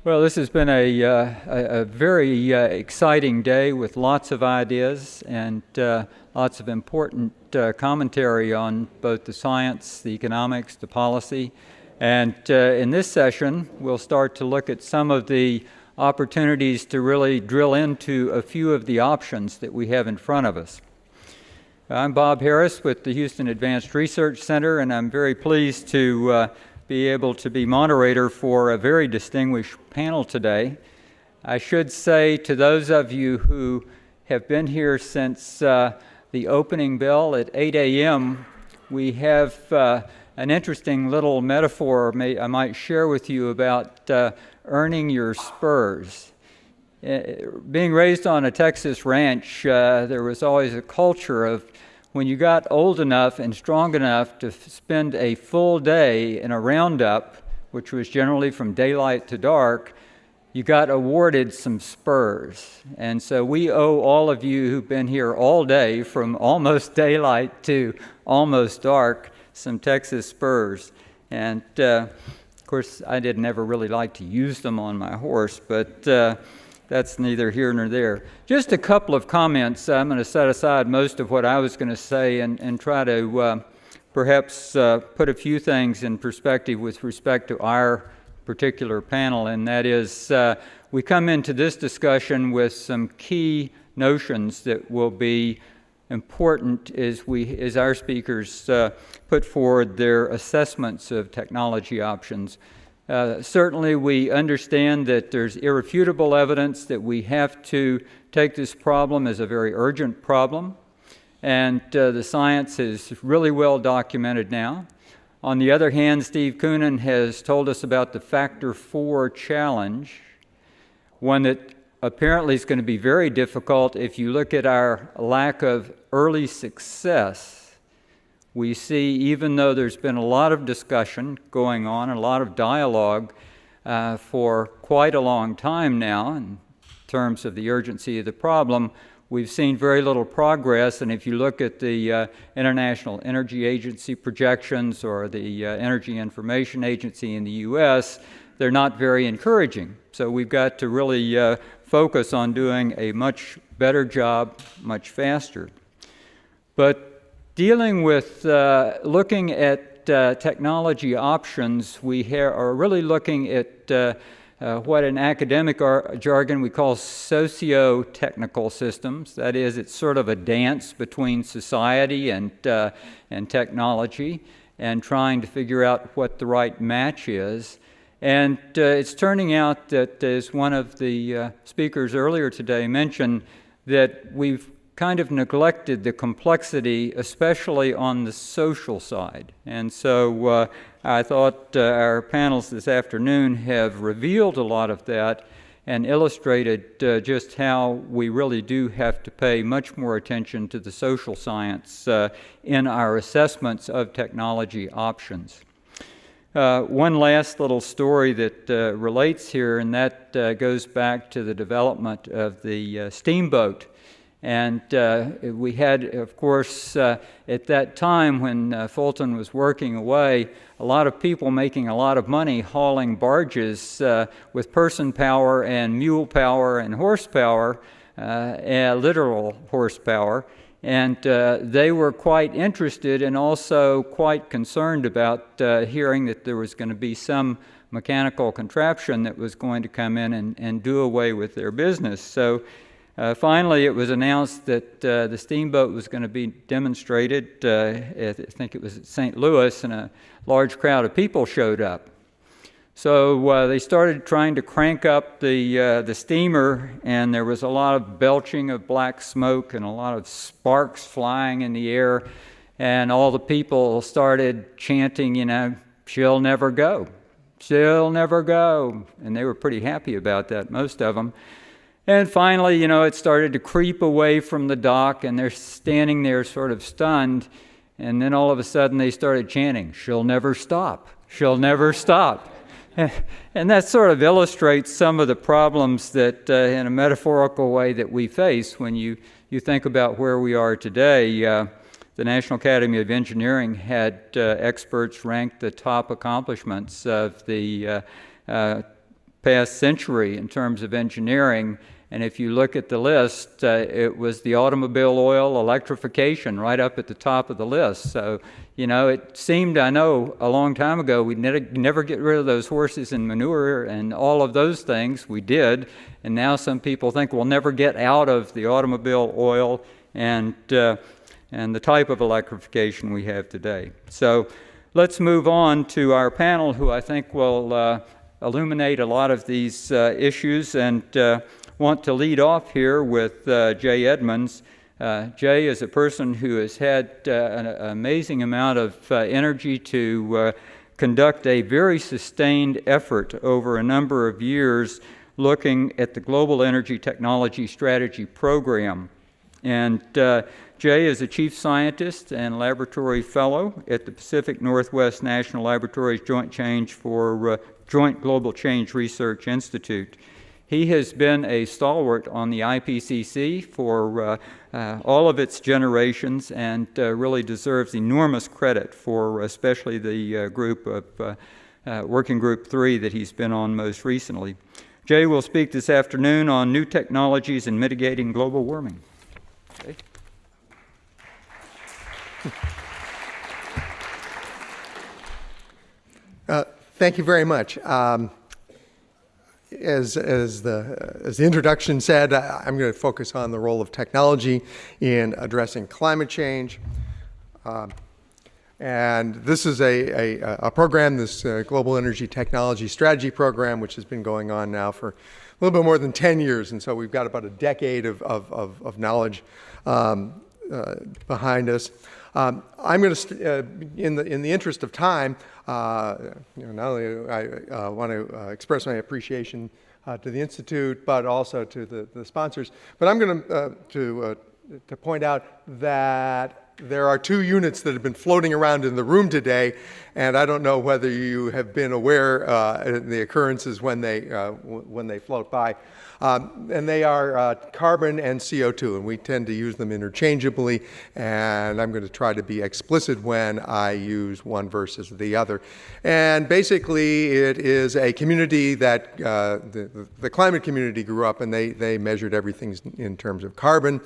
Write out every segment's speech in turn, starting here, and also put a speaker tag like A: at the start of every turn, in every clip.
A: Well, this has been a very exciting day with lots of ideas and lots of important commentary on both the science, the economics, the policy. And in this session, we'll start to look at some of the opportunities to really drill into a few of the options that we have in front of us. I'm Bob Harris with the Houston Advanced Research Center, and I'm very pleased to be able to be moderator for a very distinguished panel today. I should say to those of you who have been here since the opening bell at 8 a.m., we have an interesting little metaphor I might share with you about earning your spurs. Being raised on a Texas ranch, there was always a culture of when you got old enough and strong enough to spend a full day in a roundup, which was generally from daylight to dark, you got awarded some spurs. And so we owe all of you who've been here all day, from almost daylight to almost dark, some Texas spurs. And of course, I didn't ever really like to use them on my horse, but that's neither here nor there. Just a couple of comments. I'm going to set aside most of what I was going to say and try to perhaps put a few things in perspective with respect to our particular panel, and that is we come into this discussion with some key notions that will be important as our speakers put forward their assessments of technology options. Certainly we understand that there's irrefutable evidence that we have to take this problem as a very urgent problem, and the science is really well documented now. On the other hand, Steve Koonin has told us about the Factor 4 challenge, one that apparently is going to be very difficult if you look at our lack of early success. We see, even though there's been a lot of discussion going on, a lot of dialogue for quite a long time now in terms of the urgency of the problem, we've seen very little progress. And if you look at the International Energy Agency projections or the Energy Information Agency in the U.S., they're not very encouraging. So we've got to really focus on doing a much better job, much faster. But dealing with looking at technology options, we are really looking at what in academic jargon we call socio-technical systems. That is, it's sort of a dance between society and technology, and trying to figure out what the right match is. And it's turning out that, as one of the speakers earlier today mentioned, that we've kind of neglected the complexity, especially on the social side. And so I thought our panels this afternoon have revealed a lot of that and illustrated just how we really do have to pay much more attention to the social science in our assessments of technology options. One last little story that relates here, and that goes back to the development of the steamboat. And we had, of course, at that time when Fulton was working away, a lot of people making a lot of money hauling barges with person power and mule power and horsepower, literal horsepower. And they were quite interested and also quite concerned about hearing that there was going to be some mechanical contraption that was going to come in and do away with their business. So finally, it was announced that the steamboat was going to be demonstrated. I think it was at St. Louis, and a large crowd of people showed up. So they started trying to crank up the steamer, and there was a lot of belching of black smoke and a lot of sparks flying in the air, and all the people started chanting, "She'll never go. She'll never go." And they were pretty happy about that, most of them. And finally, it started to creep away from the dock, and they're standing there sort of stunned. And then all of a sudden they started chanting, "She'll never stop. She'll never stop." And that sort of illustrates some of the problems that, in a metaphorical way, that we face when you think about where we are today. The National Academy of Engineering had experts rank the top accomplishments of the past century in terms of engineering. And if you look at the list, it was the automobile oil, electrification, right up at the top of the list. So, you know, it seemed, I know, a long time ago we'd never get rid of those horses and manure and all of those things. We did. And now some people think we'll never get out of the automobile oil and the type of electrification we have today. So let's move on to our panel, who I think will illuminate a lot of these issues, and want to lead off here with Jay Edmonds. Jay is a person who has had an amazing amount of energy to conduct a very sustained effort over a number of years looking at the Global Energy Technology Strategy Program. And Jay is a chief scientist and laboratory fellow at the Pacific Northwest National Laboratories Joint Global Change Research Institute. He has been a stalwart on the IPCC for all of its generations, and really deserves enormous credit for especially the group of Working Group 3 that he's been on most recently. Jay will speak this afternoon on new technologies in mitigating global warming. Jay?
B: Thank you very much. As the introduction said, I'm going to focus on the role of technology in addressing climate change. And this is a program, this Global Energy Technology Strategy Program, which has been going on now for a little bit more than 10 years. And so we've got about a decade of knowledge behind us. I'm going to, in the interest of time, not only I want to express my appreciation to the Institute, but also to the sponsors. But I'm going to point out that there are two units that have been floating around in the room today, and I don't know whether you have been aware of the occurrences when they float by. And they are carbon and CO2, and we tend to use them interchangeably, and I'm going to try to be explicit when I use one versus the other. And basically, it is a community that the climate community grew up, and they measured everything in terms of carbon.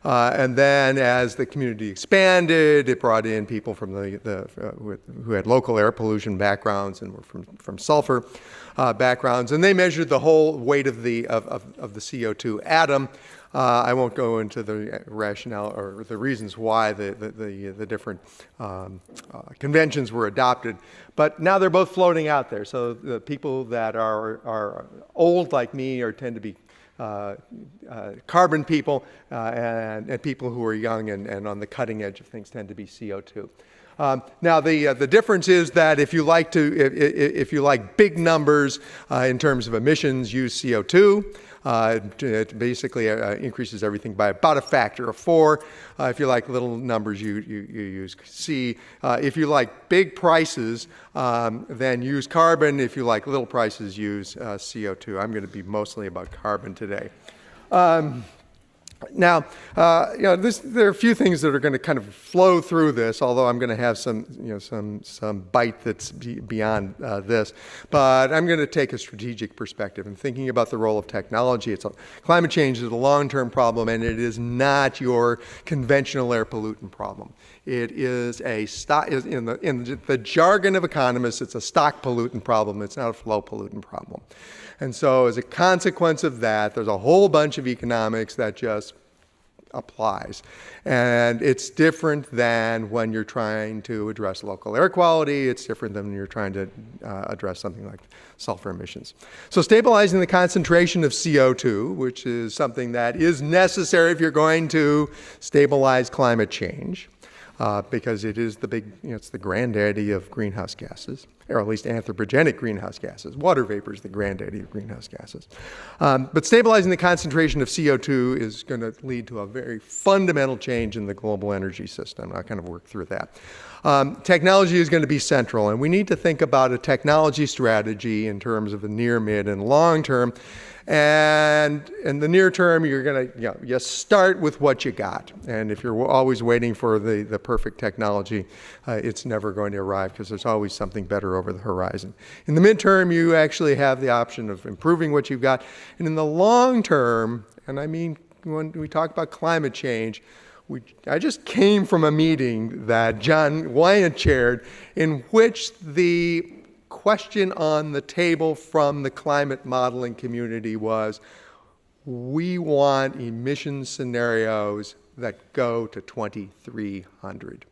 B: And then as the community expanded, it brought in people from who had local air pollution backgrounds and were from sulfur backgrounds, and they measured the whole weight of the CO2 atom. I won't go into the rationale or the reasons why the different conventions were adopted, but now they're both floating out there. So the people that are old like me tend to be carbon people, and people who are young and on the cutting edge of things tend to be CO2. Now the difference is that if you like big numbers in terms of emissions, use CO2. It basically increases everything by about a factor of 4. If you like little numbers, you use C. If you like big prices, then use carbon. If you like little prices, use CO2. I'm going to be mostly about carbon today. Now, there are a few things that are going to kind of flow through this, although I'm going to have some bite that's beyond this. But I'm going to take a strategic perspective and thinking about the role of technology. Climate change is a long-term problem, and it is not your conventional air pollutant problem. It is in the jargon of economists, it's a stock pollutant problem. It's not a flow pollutant problem. And so as a consequence of that, there's a whole bunch of economics that just applies. And it's different than when you're trying to address local air quality. It's different than when you're trying to address something like sulfur emissions. So stabilizing the concentration of CO2, which is something that is necessary if you're going to stabilize climate change, because it is it's the granddaddy of greenhouse gases, or at least anthropogenic greenhouse gases. Water vapor is the granddaddy of greenhouse gases. But stabilizing the concentration of CO2 is going to lead to a very fundamental change in the global energy system. I'll kind of work through that. Technology is going to be central, and we need to think about a technology strategy in terms of the near, mid, and long term. And in the near term, you're going to you start with what you got. And if you're always waiting for the perfect technology, it's never going to arrive because there's always something better over the horizon. In the midterm, you actually have the option of improving what you've got. And in the long term, and I mean when we talk about climate change, I just came from a meeting that John Wyant chaired in which the question on the table from the climate modeling community was, we want emission scenarios that go to 2300.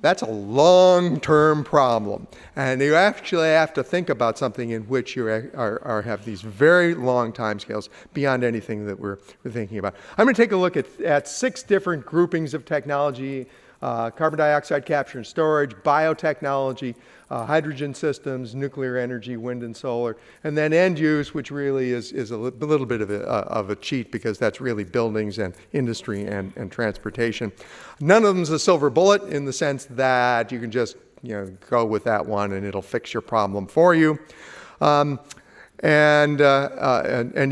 B: That's a long-term problem, and you actually have to think about something in which you have these very long timescales beyond anything that we're thinking about. I'm going to take a look at 6 different groupings of technology: carbon dioxide capture and storage, biotechnology, hydrogen systems, nuclear energy, wind and solar, and then end use, which really is a little bit of a cheat because that's really buildings and industry and transportation. None of them is a silver bullet in the sense that you can just go with that one and it'll fix your problem for you. And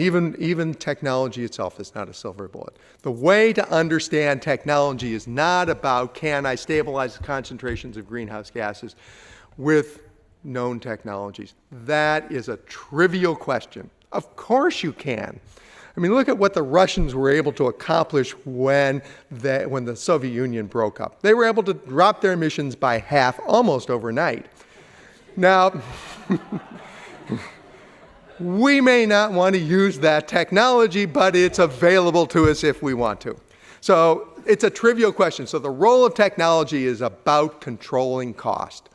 B: even technology itself is not a silver bullet. The way to understand technology is not about, can I stabilize the concentrations of greenhouse gases with known technologies? That is a trivial question. Of course you can. I mean, look at what the Russians were able to accomplish when the Soviet Union broke up. They were able to drop their emissions by half almost overnight. Now, we may not want to use that technology, but it's available to us if we want to. So it's a trivial question. So the role of technology is about controlling cost.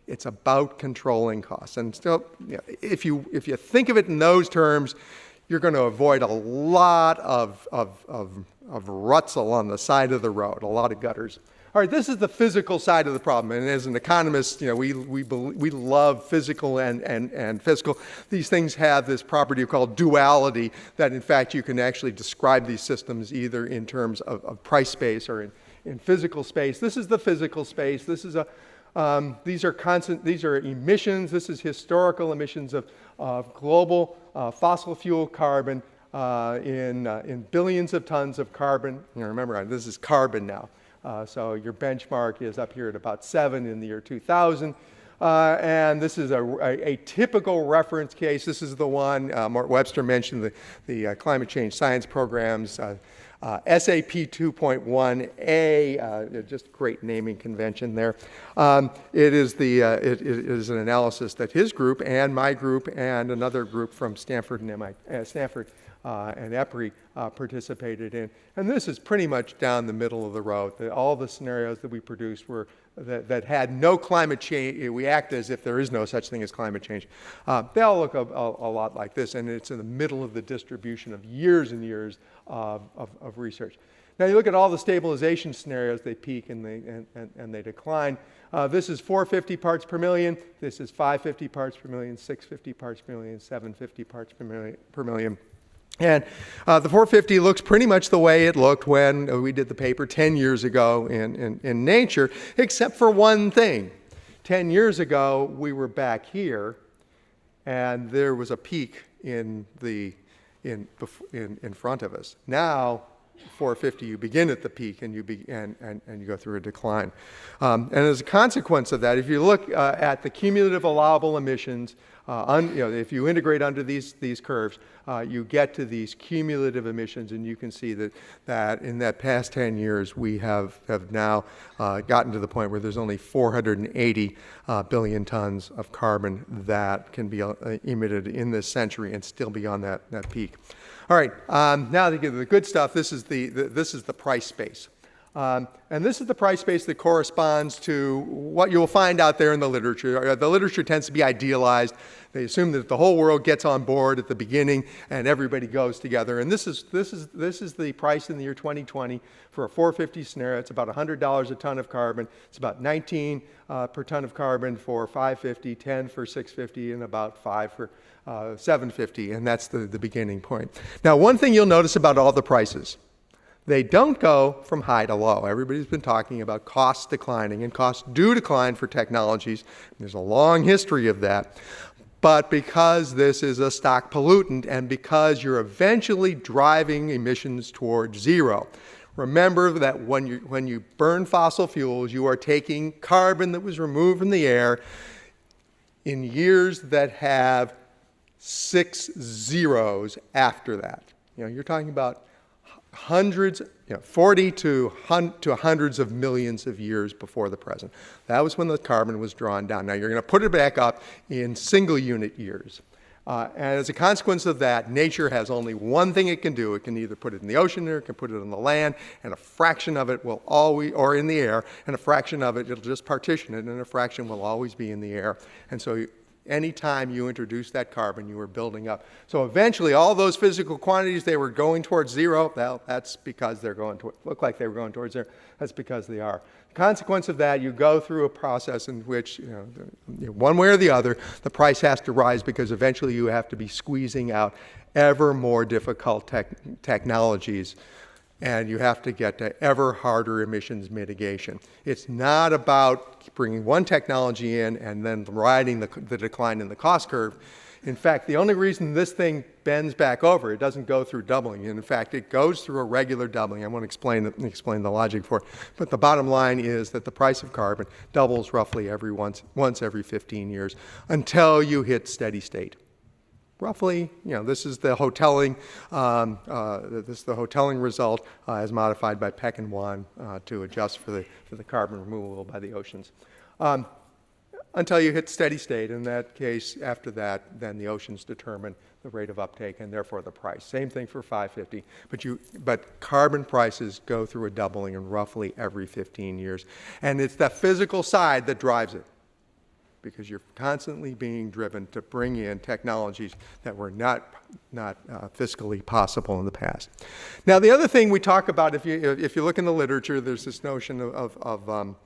B: It's about controlling costs. And so if you think of it in those terms, you're going to avoid a lot of ruts along the side of the road, a lot of gutters. All right, this is the physical side of the problem. And as an economist, we love physical and physical. These things have this property called duality, that in fact you can actually describe these systems either in terms of price space or in physical space. This is the physical space. This is these are emissions. This is historical emissions of global fossil fuel carbon in billions of tons of carbon. Remember, this is carbon now. So your benchmark is up here at about 7 in the year 2000. And this is a typical reference case. This is the one Mort Webster mentioned, the climate change science programs. SAP 2.1A, just great naming convention there. It is an analysis that his group and my group and another group from Stanford and EPRI participated in. And this is pretty much down the middle of the road. All the scenarios that we produced were that had no climate change. We act as if there is no such thing as climate change. They all look a lot like this, and it's in the middle of the distribution of years and years of research. Now you look at all the stabilization scenarios, they peak and they decline. This is 450 parts per million. This is 550 parts per million, 650 parts per million, 750 parts per million. And the 450 looks pretty much the way it looked when we did the paper 10 years ago in Nature, except for one thing. 10 years ago, we were back here, and there was a peak in front of us. Now, 450, you begin at the peak and you go through a decline. And as a consequence of that, if you look at the cumulative allowable emissions, if you integrate under these curves, you get to these cumulative emissions, and you can see that in that past 10 years, we have now gotten to the point where there's only 480 billion tons of carbon that can be emitted in this century and still be on that peak. All right, now to get to the good stuff, this is the price space. And this is the price space that corresponds to what you'll find out there in the literature. The literature tends to be idealized. They assume that the whole world gets on board at the beginning and everybody goes together. And this is the price in the year 2020 for a 450 scenario. It's about $100 a ton of carbon. It's about 19 per ton of carbon for 550, 10 for 650, and about 5 for 750. And that's the beginning point. Now, one thing you'll notice about all the prices, they don't go from high to low. Everybody's been talking about costs declining, and costs do decline for technologies. There's a long history of that. But because this is a stock pollutant and because you're eventually driving emissions towards zero. Remember that when you burn fossil fuels, you are taking carbon that was removed from the air in years that have 6 zeros after that. You're talking about hundreds, 40 to hundreds of millions of years before the present. That was when the carbon was drawn down. Now you're going to put it back up in single unit years. And as a consequence of that, nature has only one thing it can do. It can either put it in the ocean or it can put it on the land, and a fraction of it will always, or in the air, and a fraction of it, it'll just partition it, and a fraction will always be in the air. And so anytime you introduce that carbon, you are building up. So eventually, all those physical quantities, they were going towards zero. Well, that's because they're going to look like they were going towards zero. That's because they are. The consequence of that, you go through a process in which, one way or the other, the price has to rise because eventually you have to be squeezing out ever more difficult technologies, and you have to get to ever harder emissions mitigation. It's not about bringing one technology in and then riding the decline in the cost curve. In fact, the only reason this thing bends back over, it doesn't go through doubling. And in fact, it goes through a regular doubling. I won't explain the logic for it. But the bottom line is that the price of carbon doubles roughly once every 15 years until you hit steady state. Roughly, this is the hoteling. This is the hoteling result as modified by Peck and Wan to adjust for the carbon removal by the oceans. Until you hit steady state. In that case, after that, then the oceans determine the rate of uptake and therefore the price. Same thing for 550, but carbon prices go through a doubling in roughly every 15 years. And it's the physical side that drives it, because you're constantly being driven to bring in technologies that were not fiscally possible in the past. Now, the other thing we talk about, if you look in the literature, there's this notion of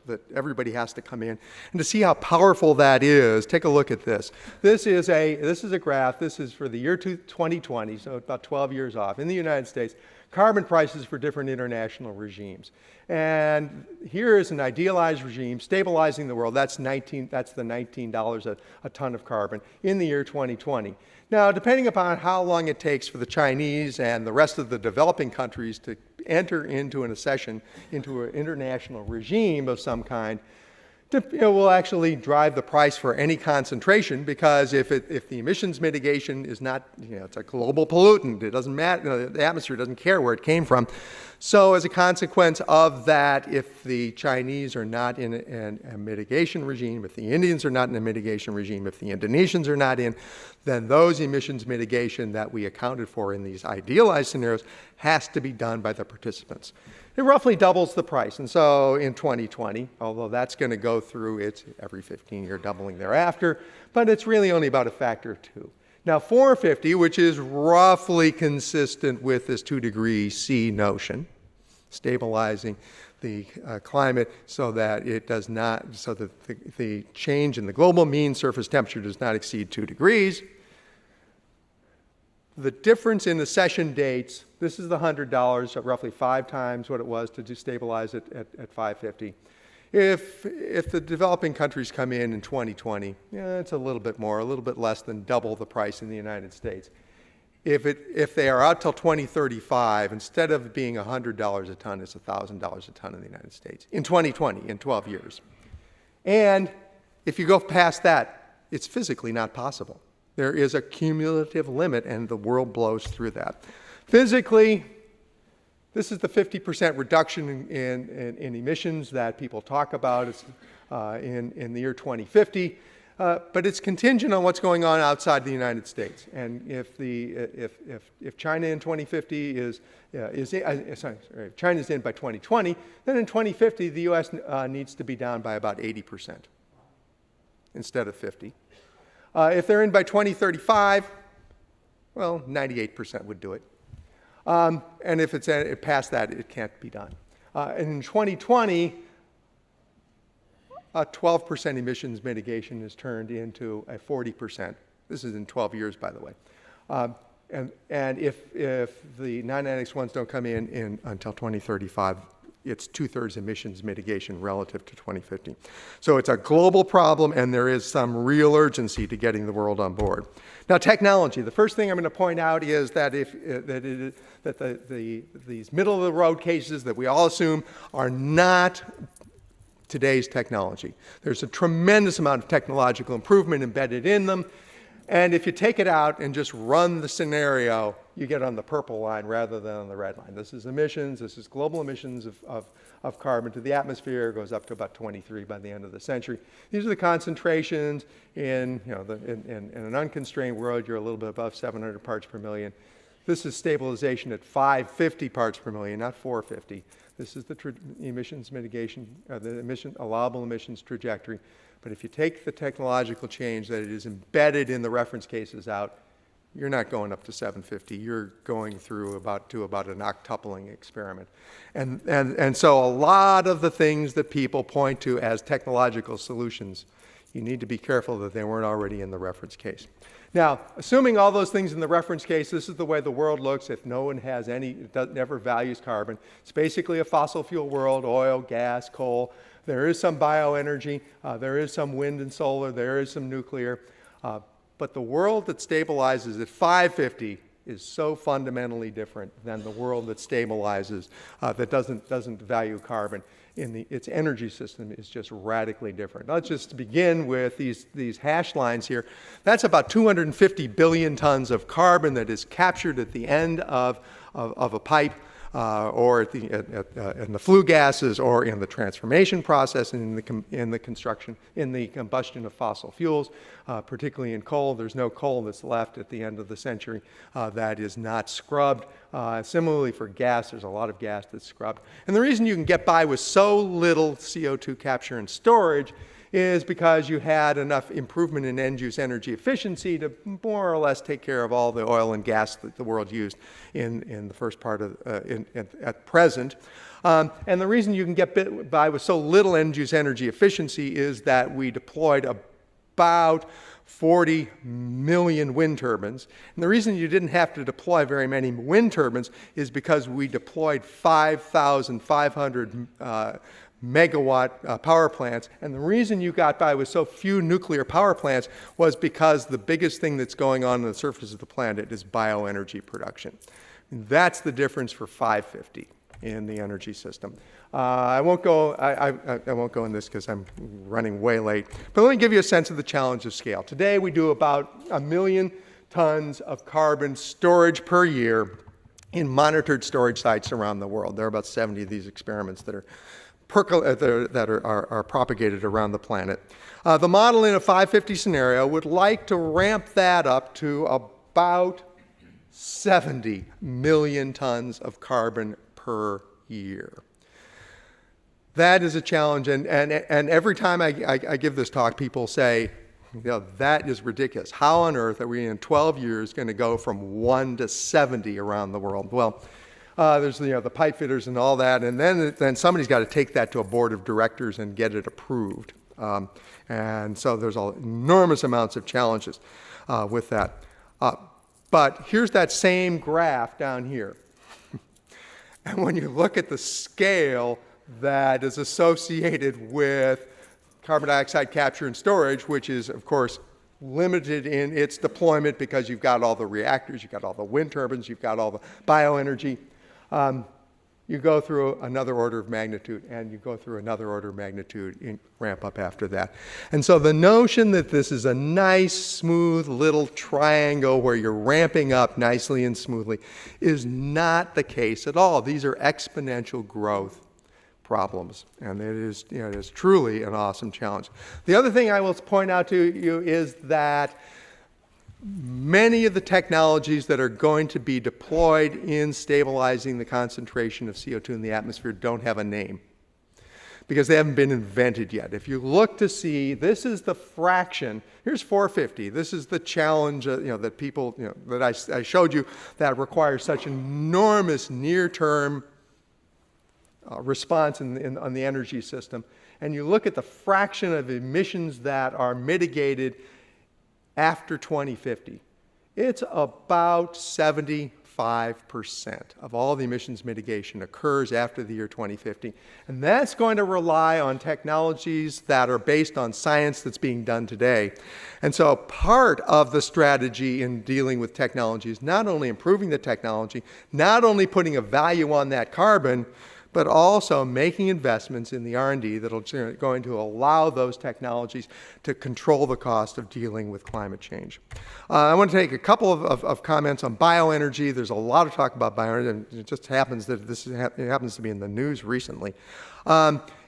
B: that everybody has to come in. And to see how powerful that is, take a look at this. This is a graph. This is for the year 2020, so about 12 years off. In the United States, carbon prices for different international regimes. And here is an idealized regime stabilizing the world. That's the $19 a ton of carbon in the year 2020. Now, depending upon how long it takes for the Chinese and the rest of the developing countries to enter into an accession into an international regime of some kind, it will actually drive the price for any concentration, because if the emissions mitigation is not, it's a global pollutant, it doesn't matter, the atmosphere doesn't care where it came from. So as a consequence of that, if the Chinese are not in a mitigation regime, if the Indians are not in a mitigation regime, if the Indonesians are not in, then those emissions mitigation that we accounted for in these idealized scenarios has to be done by the participants. It roughly doubles the price. And so in 2020, although that's going to go through its every 15-year doubling thereafter, but it's really only about a factor of 2. Now, 450, which is roughly consistent with this 2 degree C notion, stabilizing the climate so that it does not, so that the change in the global mean surface temperature does not exceed 2 degrees. The difference in the session dates, this is the $100, so roughly 5 times what it was to stabilize it at 550. If the developing countries come in 2020, it's a little bit more, a little bit less than double the price in the United States. If they are out till 2035, instead of being $100 a ton, it's $1,000 a ton in the United States in 2020, in 12 years. And if you go past that, it's physically not possible. There is a cumulative limit, and the world blows through that. Physically, this is the 50% reduction in emissions that people talk about in the year 2050. But it's contingent on what's going on outside the United States. And if China in 2050 if China's in by 2020, then in 2050 the U.S. Needs to be down by about 80% instead of 50. If they're in by 2035, well, 98% would do it. And if it's past that, it can't be done. And in 2020, a 12% emissions mitigation is turned into a 40%. This is in 12 years, by the way. And if the non-Annex 1s don't come in until 2035, it's 2/3 emissions mitigation relative to 2050. So it's a global problem, and there is some real urgency to getting the world on board. Now, technology. The first thing I'm going to point out is that these middle-of-the-road cases that we all assume are not today's technology. There's a tremendous amount of technological improvement embedded in them. And if you take it out and just run the scenario, you get on the purple line rather than on the red line. This is emissions. This is global emissions of carbon to the atmosphere. It goes up to about 23 by the end of the century. These are the concentrations in, in an unconstrained world. You're a little bit above 700 parts per million. This is stabilization at 550 parts per million, not 450. This is the emissions mitigation, allowable emissions trajectory. But if you take the technological change that it is embedded in the reference cases out, you're not going up to 750. You're going through about an octupling experiment. And so a lot of the things that people point to as technological solutions, you need to be careful that they weren't already in the reference case. Now, assuming all those things in the reference case, this is the way the world looks if no one has never values carbon. It's basically a fossil fuel world, oil, gas, coal. There is some bioenergy, there is some wind and solar, there is some nuclear. But the world that stabilizes at 550 is so fundamentally different than the world that stabilizes, that doesn't value carbon. Its energy system is just radically different. Let's just begin with these hash lines here. That's about 250 billion tons of carbon that is captured at the end of a pipe, or in the flue gases, or in the transformation process, and in the combustion of fossil fuels, particularly in coal. There's no coal that's left at the end of the century that is not scrubbed. Similarly for gas, there's a lot of gas that's scrubbed. And the reason you can get by with so little CO2 capture and storage is because you had enough improvement in end-use energy efficiency to more or less take care of all the oil and gas that the world used in the first part of at present. And the reason you can get by with so little end-use energy efficiency is that we deployed about 40 million wind turbines. And the reason you didn't have to deploy very many wind turbines is because we deployed 5,500 megawatt power plants. And the reason you got by with so few nuclear power plants was because the biggest thing that's going on the surface of the planet is bioenergy production. And that's the difference for 550 in the energy system. I won't go in this because I'm running way late. But let me give you a sense of the challenge of scale. Today we do about 1 million tons of carbon storage per year in monitored storage sites around the world. There are about 70 of these experiments that are propagated around the planet. The model in a 550 scenario would like to ramp that up to about 70 million tons of carbon per year. That is a challenge, and every time I give this talk, people say, that is ridiculous. How on earth are we in 12 years going to go from 1 to 70 around the world? Well, there's the pipe fitters and all that, and then somebody's got to take that to a board of directors and get it approved. And so there's enormous amounts of challenges with that. But here's that same graph down here. And when you look at the scale that is associated with carbon dioxide capture and storage, which is, of course, limited in its deployment because you've got all the reactors, you've got all the wind turbines, you've got all the bioenergy, you go through another order of magnitude, and you go through another order of magnitude in ramp up after that. And so the notion that this is a nice, smooth little triangle where you're ramping up nicely and smoothly is not the case at all. These are exponential growth problems, and it is truly an awesome challenge. The other thing I will point out to you is that many of the technologies that are going to be deployed in stabilizing the concentration of CO2 in the atmosphere don't have a name because they haven't been invented yet. If you look to see, this is the fraction. Here's 450. This is the challenge that people, that I showed you that requires such enormous near-term response on the energy system. And you look at the fraction of emissions that are mitigated after 2050. It's about 75%. 5% of all the emissions mitigation occurs after the year 2050. And that's going to rely on technologies that are based on science that's being done today. And so part of the strategy in dealing with technology is not only improving the technology, not only putting a value on that carbon, but also making investments in the R&D that are going to allow those technologies to control the cost of dealing with climate change. I want to take a couple of comments on bioenergy. There's a lot of talk about bioenergy, and it just happens that it happens to be in the news recently.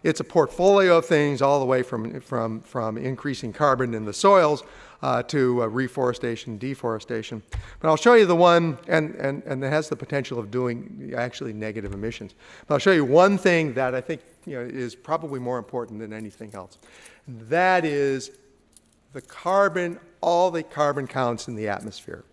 B: It's a portfolio of things all the way from increasing carbon in the soils to reforestation, deforestation. But I'll show you the one, and that has the potential of doing actually negative emissions. But I'll show you one thing that I think is probably more important than anything else. And that is the carbon, all the carbon counts in the atmosphere.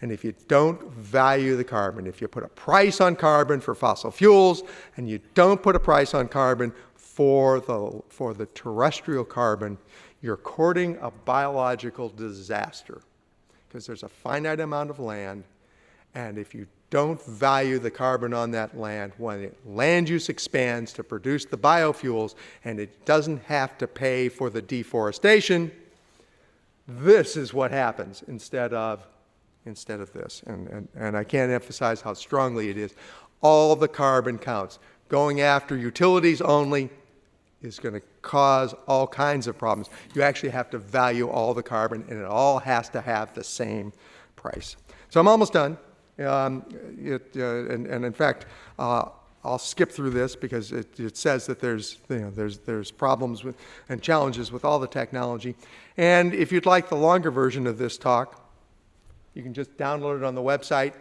B: And if you don't value the carbon, if you put a price on carbon for fossil fuels, and you don't put a price on carbon for the terrestrial carbon, you're courting a biological disaster, because there's a finite amount of land, and if you don't value the carbon on that land, when land use expands to produce the biofuels and it doesn't have to pay for the deforestation, this is what happens instead of this. And I can't emphasize how strongly it is. All the carbon counts. Going after utilities only is going to cause all kinds of problems. You actually have to value all the carbon, and it all has to have the same price. So I'm almost done. And in fact, I'll skip through this because it says that there's problems with and challenges with all the technology. And if you'd like the longer version of this talk, you can just download it on the website,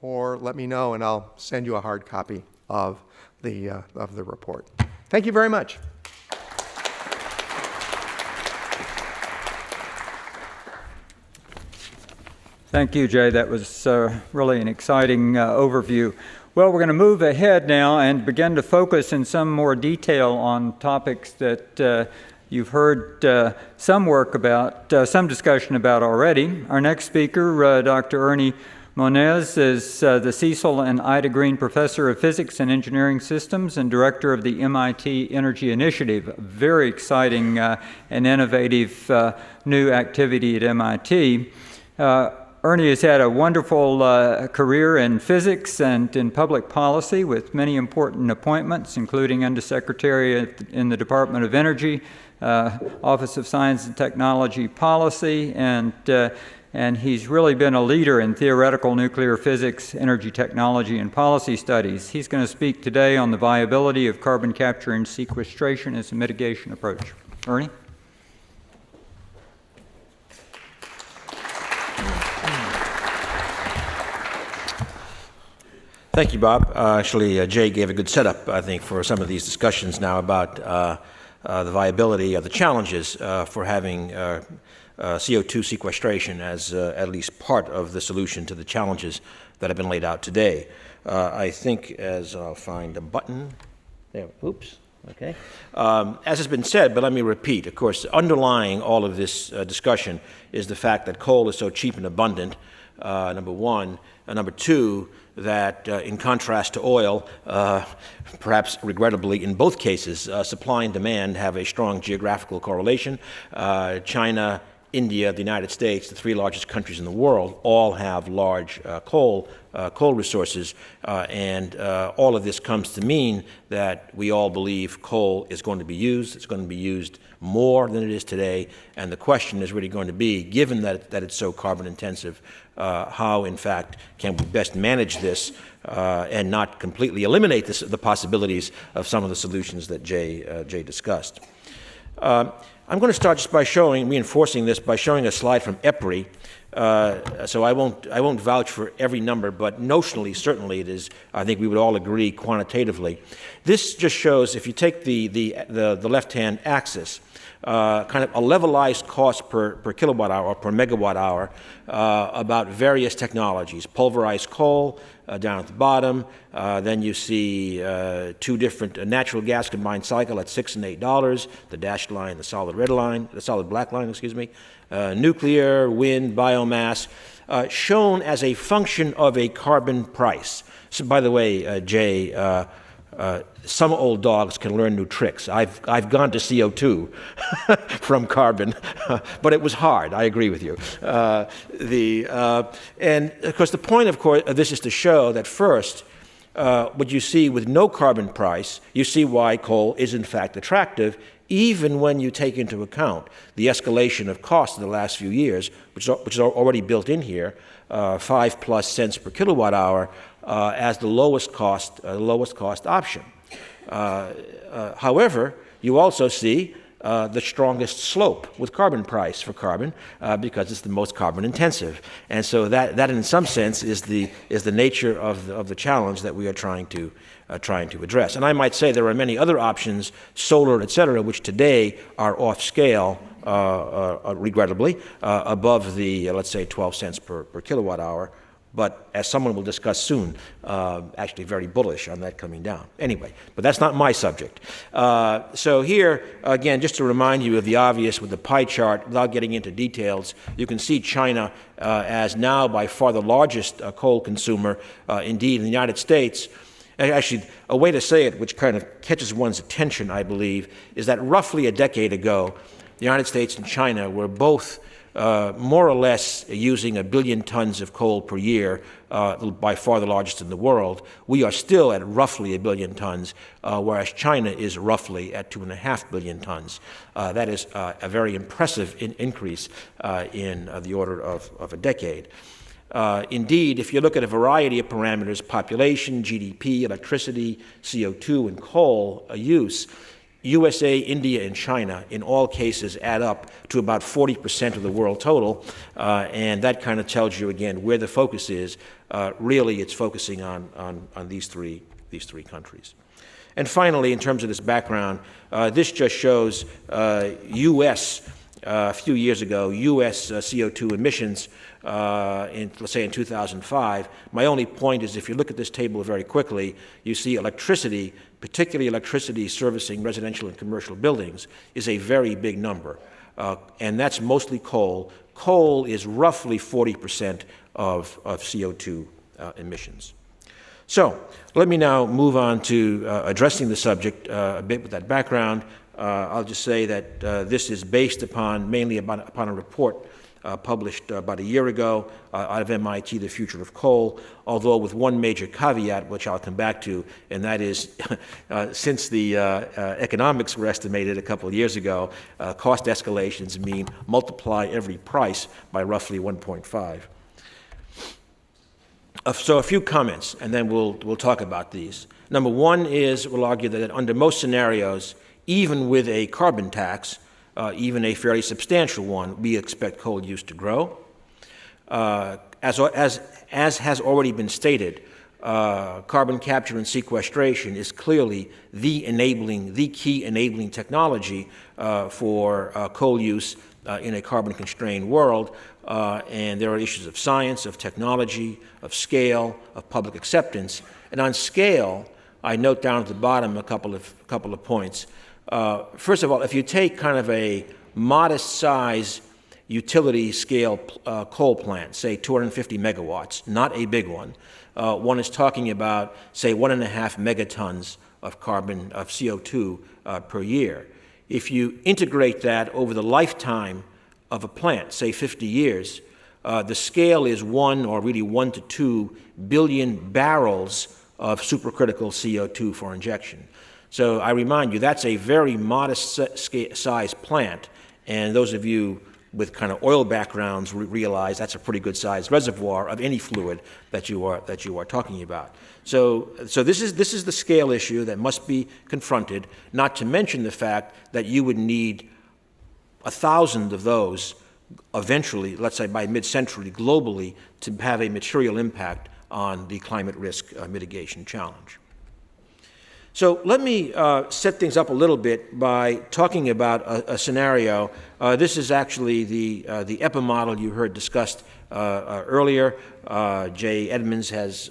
B: or let me know, and I'll send you a hard copy of the report. Thank you very much.
A: Thank you, Jay. That was really an exciting overview. Well, we're going to move ahead now and begin to focus in some more detail on topics that you've heard some work about, some discussion about already. Our next speaker, Dr. Ernie Moniz, is the Cecil and Ida Green Professor of Physics and Engineering Systems and Director of the MIT Energy Initiative, a very exciting and innovative new activity at MIT. Ernie has had a wonderful career in physics and in public policy with many important appointments, including Undersecretary in the Department of Energy, Office of Science and Technology Policy, and he's really been a leader in theoretical nuclear physics, energy technology, and policy studies. He's going to speak today on the viability of carbon capture and sequestration as a mitigation approach. Ernie?
C: Thank you, Bob. Actually, Jay gave a good setup, I think, for some of these discussions now about the viability of the challenges for having CO2 sequestration as at least part of the solution to the challenges that have been laid out today. I think, as I'll find a button, there, oops, okay. As has been said, but let me repeat, of course, underlying all of this discussion is the fact that coal is so cheap and abundant, number one. Number two, that in contrast to oil, perhaps regrettably in both cases, supply and demand have a strong geographical correlation. China, India, the United States, the three largest countries in the world, all have large coal resources, and all of this comes to mean that we all believe coal is going to be used. It's going to be used more than it is today, and the question is really going to be, given that it's so carbon intensive, how, in fact, can we best manage this and not completely eliminate the possibilities of some of the solutions that Jay discussed. I'm going to start just by reinforcing this by showing a slide from EPRI. So I won't vouch for every number, but notionally, certainly it is, I think we would all agree quantitatively. This just shows, if you take the left-hand axis, kind of a levelized cost per kilowatt hour or per megawatt hour about various technologies: pulverized coal, down at the bottom. Then you see two different natural gas combined cycle at $6 and $8, the dashed line, the solid red line, the solid black line, excuse me. Nuclear, wind, biomass, shown as a function of a carbon price. So, by the way, Jay, some old dogs can learn new tricks. I've gone to CO2 from carbon, but it was hard. I agree with you. And of course, the point, of course, of this is to show that first, what you see with no carbon price, you see why coal is in fact attractive, even when you take into account the escalation of costs in the last few years, which is already built in here, 5+ cents per kilowatt hour as the lowest cost option. However, you also see the strongest slope with carbon price for carbon because it's the most carbon intensive, and so that in some sense is the nature of the challenge that we are trying to address. And I might say there are many other options, solar, et cetera, which today are off scale, regrettably, above the let's say 12 cents per kilowatt hour. But as someone will discuss soon, actually very bullish on that coming down. Anyway, but that's not my subject. So here, again, just to remind you of the obvious with the pie chart, without getting into details, you can see China as now by far the largest coal consumer. Indeed, in the United States, actually, a way to say it, which kind of catches one's attention, I believe, is that roughly a decade ago, the United States and China were both more or less using 1 billion tons of coal per year, by far the largest in the world. We are still at roughly 1 billion tons, whereas China is roughly at 2.5 billion tons. That is a very impressive increase in the order of a decade. Indeed, if you look at a variety of parameters, population, GDP, electricity, CO2, and coal use, USA, India, and China, in all cases, add up to about 40% of the world total, and that kind of tells you, again, where the focus is. Really, it's focusing on these three countries. And finally, in terms of this background, this just shows U.S., a few years ago, U.S. CO2 emissions, let's say in 2005. My only point is if you look at this table very quickly, you see electricity, particularly electricity servicing residential and commercial buildings, is a very big number. And that's mostly coal. Coal is roughly 40% of CO2 emissions. So let me now move on to addressing the subject a bit with that background. I'll just say that this is based mainly upon a report published about a year ago out of MIT, The Future of Coal, although with one major caveat, which I'll come back to, and that is since the economics were estimated a couple of years ago, cost escalations mean multiply every price by roughly 1.5. So a few comments, and then we'll talk about these. Number one is we'll argue that under most scenarios, even with a carbon tax, even a fairly substantial one, we expect coal use to grow. As has already been stated, carbon capture and sequestration is clearly the key enabling technology for coal use in a carbon-constrained world. And there are issues of science, of technology, of scale, of public acceptance. And on scale, I note down at the bottom a couple of points. First of all, if you take kind of a modest size utility scale coal plant, say 250 megawatts, not a big one, one is talking about, say, 1.5 megatons of CO2 per year. If you integrate that over the lifetime of a plant, say 50 years, the scale is 1 to 2 billion barrels of supercritical CO2 for injection. So I remind you, that's a very modest size plant, and those of you with kind of oil backgrounds realize that's a pretty good sized reservoir of any fluid that you are talking about. So this is the scale issue that must be confronted, not to mention the fact that you would need 1,000 of those eventually, let's say by mid-century globally, to have a material impact on the climate risk mitigation challenge. So let me set things up a little bit by talking about a scenario. This is actually the EPA model you heard discussed earlier. Jay Edmonds has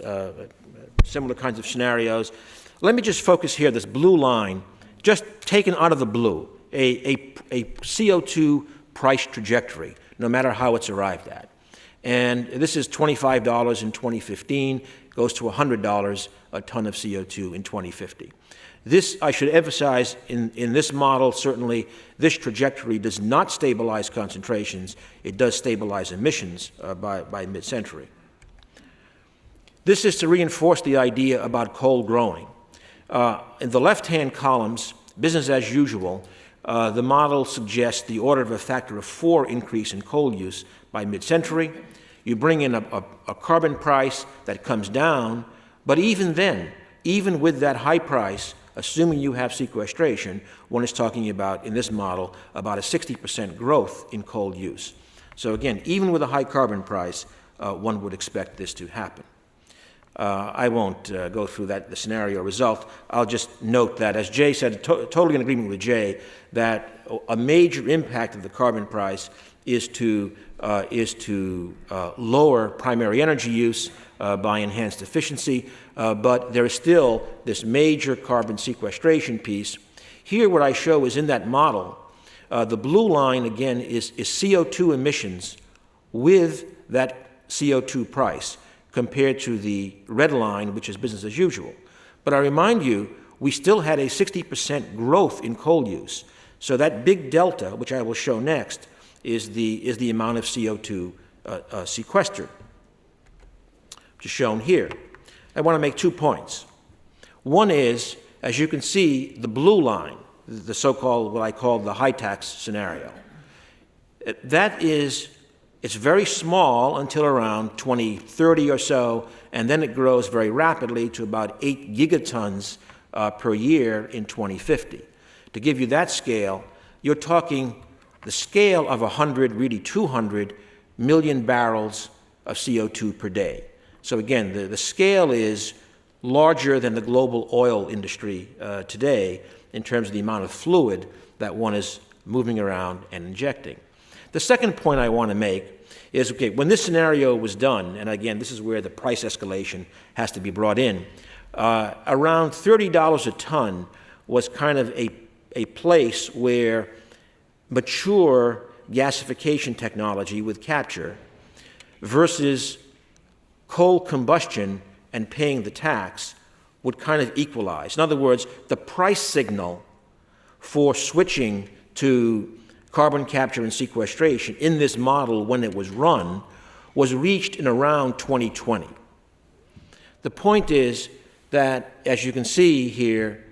C: similar kinds of scenarios. Let me just focus here, this blue line, just taken out of the blue, a CO2 price trajectory, no matter how it's arrived at. And this is $25 in 2015, goes to $100 a ton of CO2 in 2050. This, I should emphasize, in this model, certainly, this trajectory does not stabilize concentrations. It does stabilize emissions by mid-century. This is to reinforce the idea about coal growing. In the left-hand columns, business as usual, the model suggests the order of a factor of 4 increase in coal use by mid-century. You bring in a carbon price that comes down, but even then, even with that high price, assuming you have sequestration, one is talking about, in this model, about a 60% growth in coal use. So again, even with a high carbon price, one would expect this to happen. I won't go through the scenario result. I'll just note that, as Jay said, totally in agreement with Jay, that a major impact of the carbon price is to lower primary energy use by enhanced efficiency, but there is still this major carbon sequestration piece. Here what I show is in that model, the blue line again is CO2 emissions with that CO2 price compared to the red line, which is business as usual. But I remind you, we still had a 60% growth in coal use. So that big delta, which I will show next, is the amount of CO2 sequestered, which is shown here. I want to make 2 points. One is, as you can see, the blue line, the so-called, what I call the high tax scenario. It's very small until around 2030 or so, and then it grows very rapidly to about 8 gigatons per year in 2050. To give you that scale, you're talking the scale of 100, really 200 million barrels of CO2 per day. So again, the scale is larger than the global oil industry today in terms of the amount of fluid that one is moving around and injecting. The second point I want to make is, okay, when this scenario was done, and again, this is where the price escalation has to be brought in, around $30 a ton was kind of a place where mature gasification technology with capture versus coal combustion and paying the tax would kind of equalize. In other words, the price signal for switching to carbon capture and sequestration in this model when it was run was reached in around 2020. The point is that, as you can see here,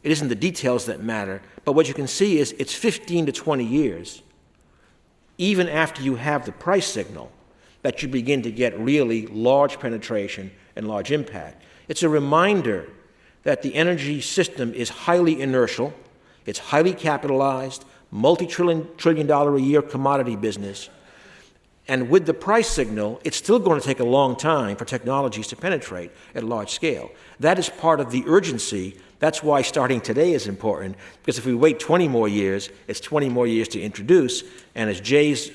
C: it isn't the details that matter, but what you can see is it's 15 to 20 years, even after you have the price signal, that you begin to get really large penetration and large impact. It's a reminder that the energy system is highly inertial, it's highly capitalized, multi-trillion dollar a year commodity business, and with the price signal, it's still going to take a long time for technologies to penetrate at large scale. That is part of the urgency. That's why starting today is important, because if we wait 20 more years, it's 20 more years to introduce, and as Jay's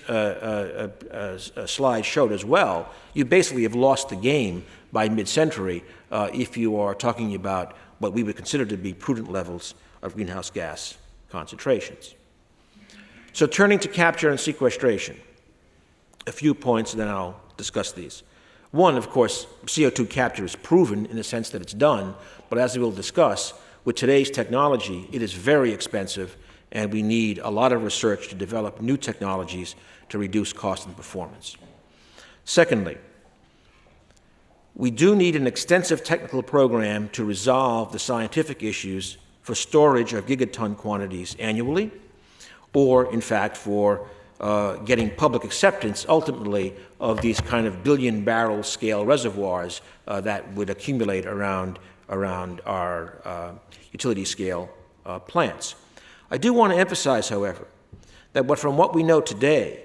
C: slide showed as well, you basically have lost the game by mid-century if you are talking about what we would consider to be prudent levels of greenhouse gas concentrations. So turning to capture and sequestration, a few points, and then I'll discuss these. One, of course, CO2 capture is proven in the sense that it's done, but as we'll discuss, with today's technology, it is very expensive, and we need a lot of research to develop new technologies to reduce cost and performance. Secondly, we do need an extensive technical program to resolve the scientific issues for storage of gigaton quantities annually, or, in fact, for getting public acceptance, ultimately, of these kind of billion-barrel scale reservoirs that would accumulate around our utility-scale plants. I do want to emphasize, however, that from what we know today,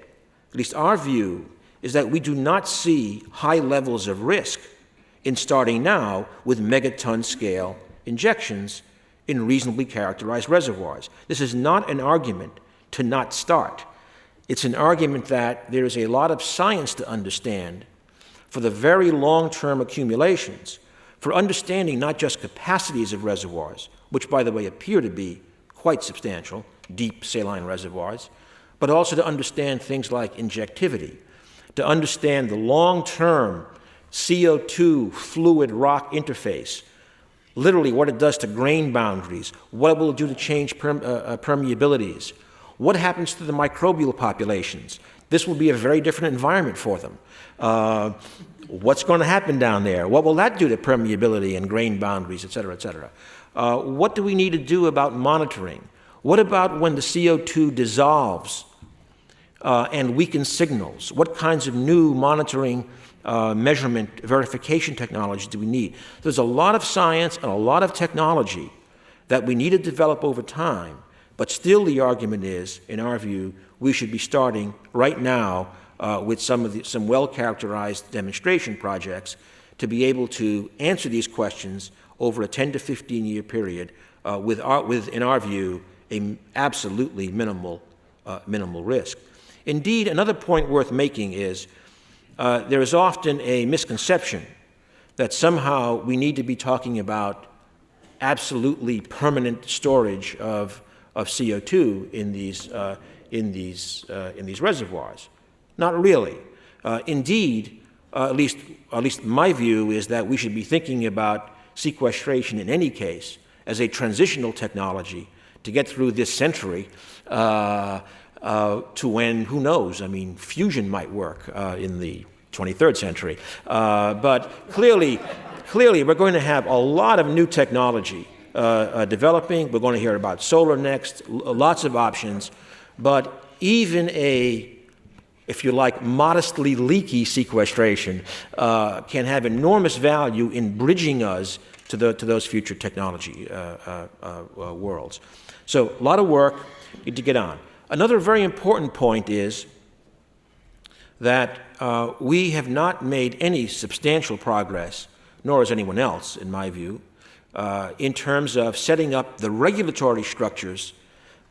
C: at least our view, is that we do not see high levels of risk in starting now with megaton scale injections in reasonably characterized reservoirs. This is not an argument to not start. It's an argument that there is a lot of science to understand for the very long-term accumulations, for understanding not just capacities of reservoirs, which, by the way, appear to be quite substantial, deep saline reservoirs, but also to understand things like injectivity, to understand the long-term CO2 fluid rock interface, literally what it does to grain boundaries, what it will do to change permeabilities, what happens to the microbial populations. This will be a very different environment for them. What's going to happen down there? What will that do to permeability and grain boundaries, et cetera, et cetera? What do we need to do about monitoring? What about when the CO2 dissolves and weakens signals? What kinds of new monitoring, measurement, verification technologies do we need? There's a lot of science and a lot of technology that we need to develop over time, but still the argument is, in our view, we should be starting right now with some well-characterized demonstration projects to be able to answer these questions over a 10 to 15-year period with, in our view, a absolutely minimal risk. Indeed, another point worth making is there is often a misconception that somehow we need to be talking about absolutely permanent storage of CO2 in these reservoirs. Not really. Indeed, at least my view is that we should be thinking about sequestration in any case as a transitional technology to get through this century to when, who knows, I mean, fusion might work in the 23rd century. But clearly, we're going to have a lot of new technology developing. We're going to hear about solar next, lots of options. But even if you like, modestly leaky sequestration can have enormous value in bridging us to those future technology worlds. So a lot of work need to get on. Another very important point is that we have not made any substantial progress, nor has anyone else, in my view, in terms of setting up the regulatory structures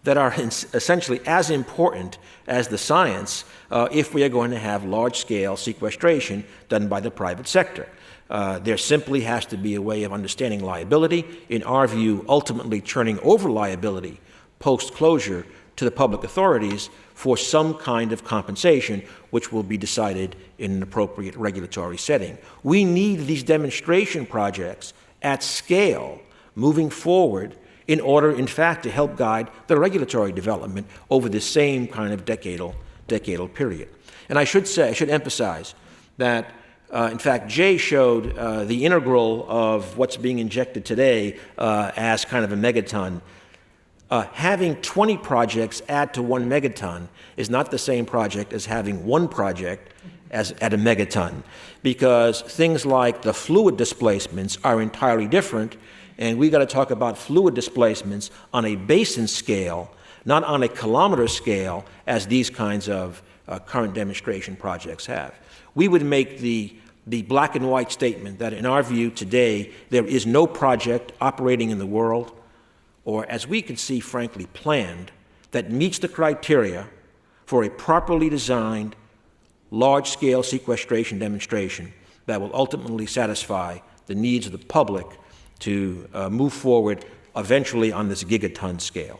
C: that are essentially as important as the science if we are going to have large-scale sequestration done by the private sector. There simply has to be a way of understanding liability, in our view, ultimately turning over liability post-closure to the public authorities for some kind of compensation, which will be decided in an appropriate regulatory setting. We need these demonstration projects at scale moving forward in order, in fact, to help guide the regulatory development over the same kind of decadal period. And I should emphasize that, in fact, Jay showed the integral of what's being injected today as kind of a megaton. Having 20 projects add to 1 megaton is not the same project as having one project at a megaton, because things like the fluid displacements are entirely different, and we got to talk about fluid displacements on a basin scale, not on a kilometer scale, as these kinds of current demonstration projects have. We would make the black and white statement that, in our view today, there is no project operating in the world, or as we can see, frankly, planned, that meets the criteria for a properly designed, large-scale sequestration demonstration that will ultimately satisfy the needs of the public to move forward eventually on this gigaton scale.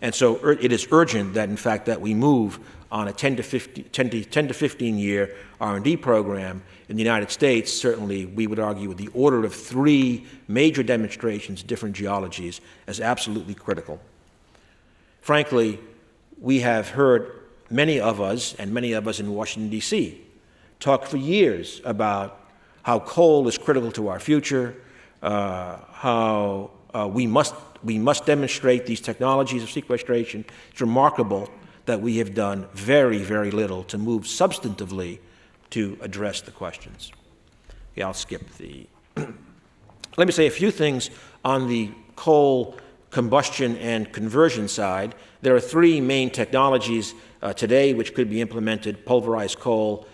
C: And so it is urgent that, in fact, that we move on a 10 to 15 year R&D program in the United States. Certainly, we would argue with the order of 3 major demonstrations, different geologies, as absolutely critical. Frankly, we have heard many of us in Washington, D.C., talk for years about how coal is critical to our future, how we must demonstrate these technologies of sequestration. It's remarkable that we have done very, very little to move substantively to address the questions. Okay, I'll skip the... Let me say a few things on the coal combustion and conversion side. There are 3 main technologies today which could be implemented: pulverized coal,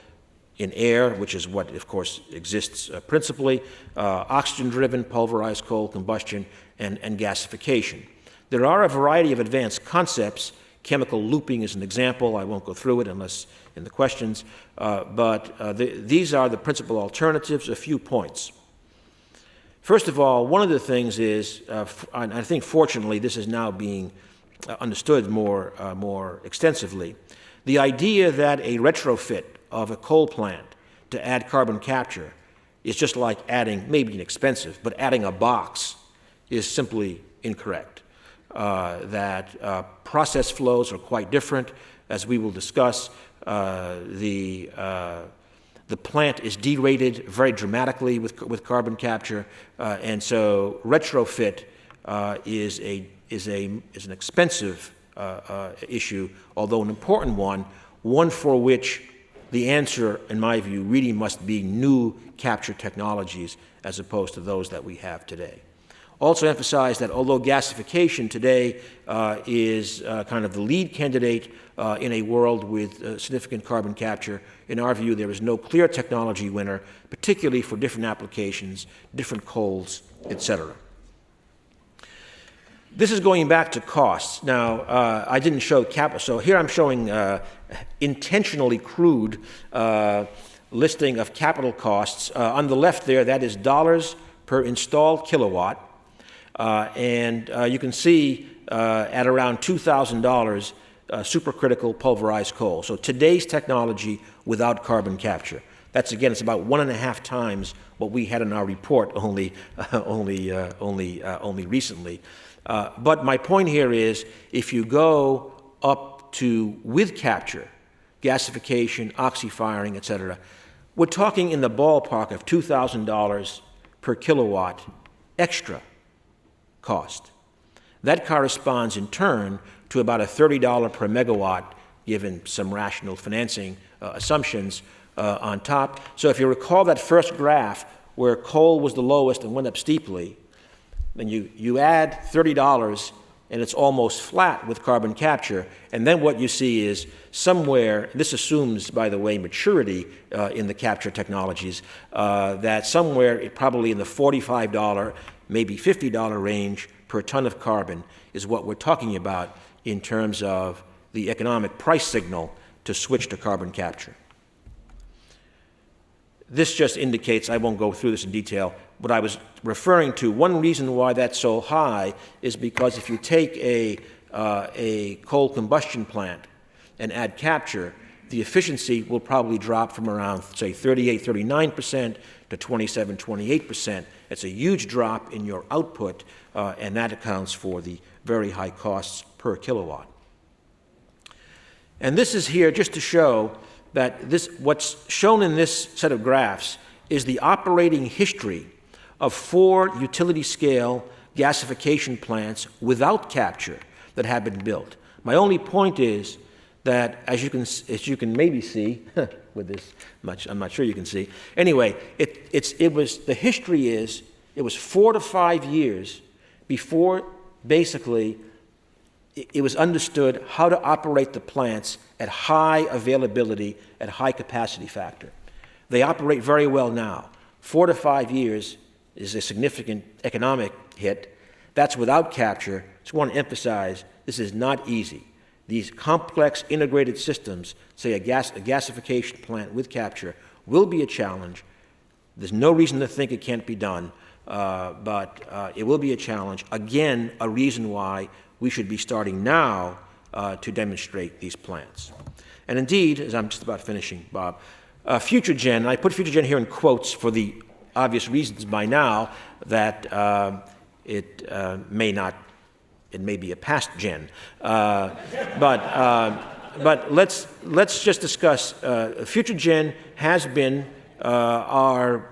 C: in air, which is what, of course, exists principally, oxygen-driven pulverized coal combustion, and gasification. There are a variety of advanced concepts. Chemical looping is an example. I won't go through it unless in the questions, but these are the principal alternatives. A few points. First of all, one of the things is, and I think fortunately this is now being understood more extensively, the idea that a retrofit of a coal plant to add carbon capture is just like adding, maybe inexpensive, but adding a box is simply incorrect. That process flows are quite different. As we will discuss, the plant is derated very dramatically with carbon capture, and so retrofit is an expensive issue, although an important one for which the answer, in my view, really must be new capture technologies as opposed to those that we have today. Also emphasize that although gasification today is kind of the lead candidate in a world with significant carbon capture, in our view there is no clear technology winner, particularly for different applications, different coals, etc. This is going back to costs. Now, I didn't show capital, so here I'm showing intentionally crude listing of capital costs. On the left there, that is dollars per installed kilowatt. And you can see at around $2,000 supercritical pulverized coal. So today's technology without carbon capture. That's again, it's about 1.5 times what we had in our report only recently. But my point here is, if you go up to with capture, gasification, oxy-firing, etc., we're talking in the ballpark of $2,000 per kilowatt extra cost. That corresponds in turn to about a $30 per megawatt, given some rational financing assumptions on top. So if you recall that first graph where coal was the lowest and went up steeply, then you add $30 and it's almost flat with carbon capture, and then what you see is somewhere, this assumes, by the way, maturity in the capture technologies, that somewhere probably in the $45, maybe $50 range per ton of carbon is what we're talking about in terms of the economic price signal to switch to carbon capture. This just indicates, I won't go through this in detail, what I was referring to. One reason why that's so high is because if you take a coal combustion plant and add capture, the efficiency will probably drop from around, say, 38, 39% to 27, 28%. It's a huge drop in your output, and that accounts for the very high costs per kilowatt. And this is here just to show that what's shown in this set of graphs is the operating history of 4 utility-scale gasification plants without capture that have been built. My only point is that, as you can maybe see, with this much, I'm not sure you can see. Anyway, the history is, it was 4 to 5 years before basically it was understood how to operate the plants at high availability, at high capacity factor. They operate very well now. 4 to 5 years is a significant economic hit. That's without capture. Just want to emphasize, this is not easy. These complex integrated systems, say a gasification plant with capture, will be a challenge. There's no reason to think it can't be done, but it will be a challenge. Again, a reason why we should be starting now to demonstrate these plants. And indeed, as I'm just about finishing, Bob, future gen, I put future gen here in quotes for the obvious reasons by now that it may be a past gen. But let's just discuss, future gen has been our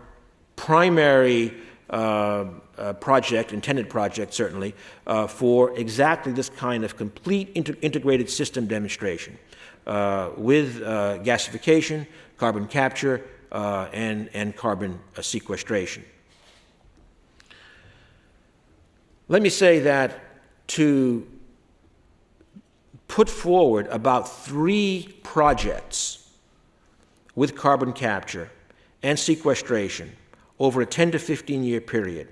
C: primary intended project certainly, for exactly this kind of complete integrated system demonstration with gasification, carbon capture, and carbon sequestration. Let me say that to put forward about 3 projects with carbon capture and sequestration over a 10 to 15 year period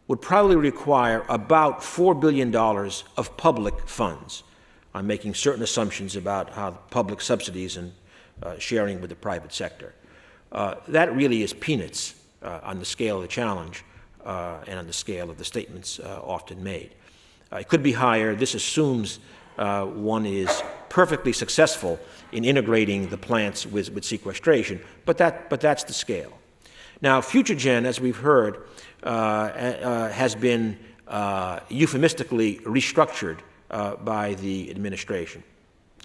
C: would probably require about $4 billion of public funds. I'm making certain assumptions about how public subsidies and sharing with the private sector. That really is peanuts on the scale of the challenge and on the scale of the statements often made. It could be higher. This assumes one is perfectly successful in integrating the plants with sequestration, but that's the scale. Now, FutureGen, as we've heard, has been euphemistically restructured by the administration.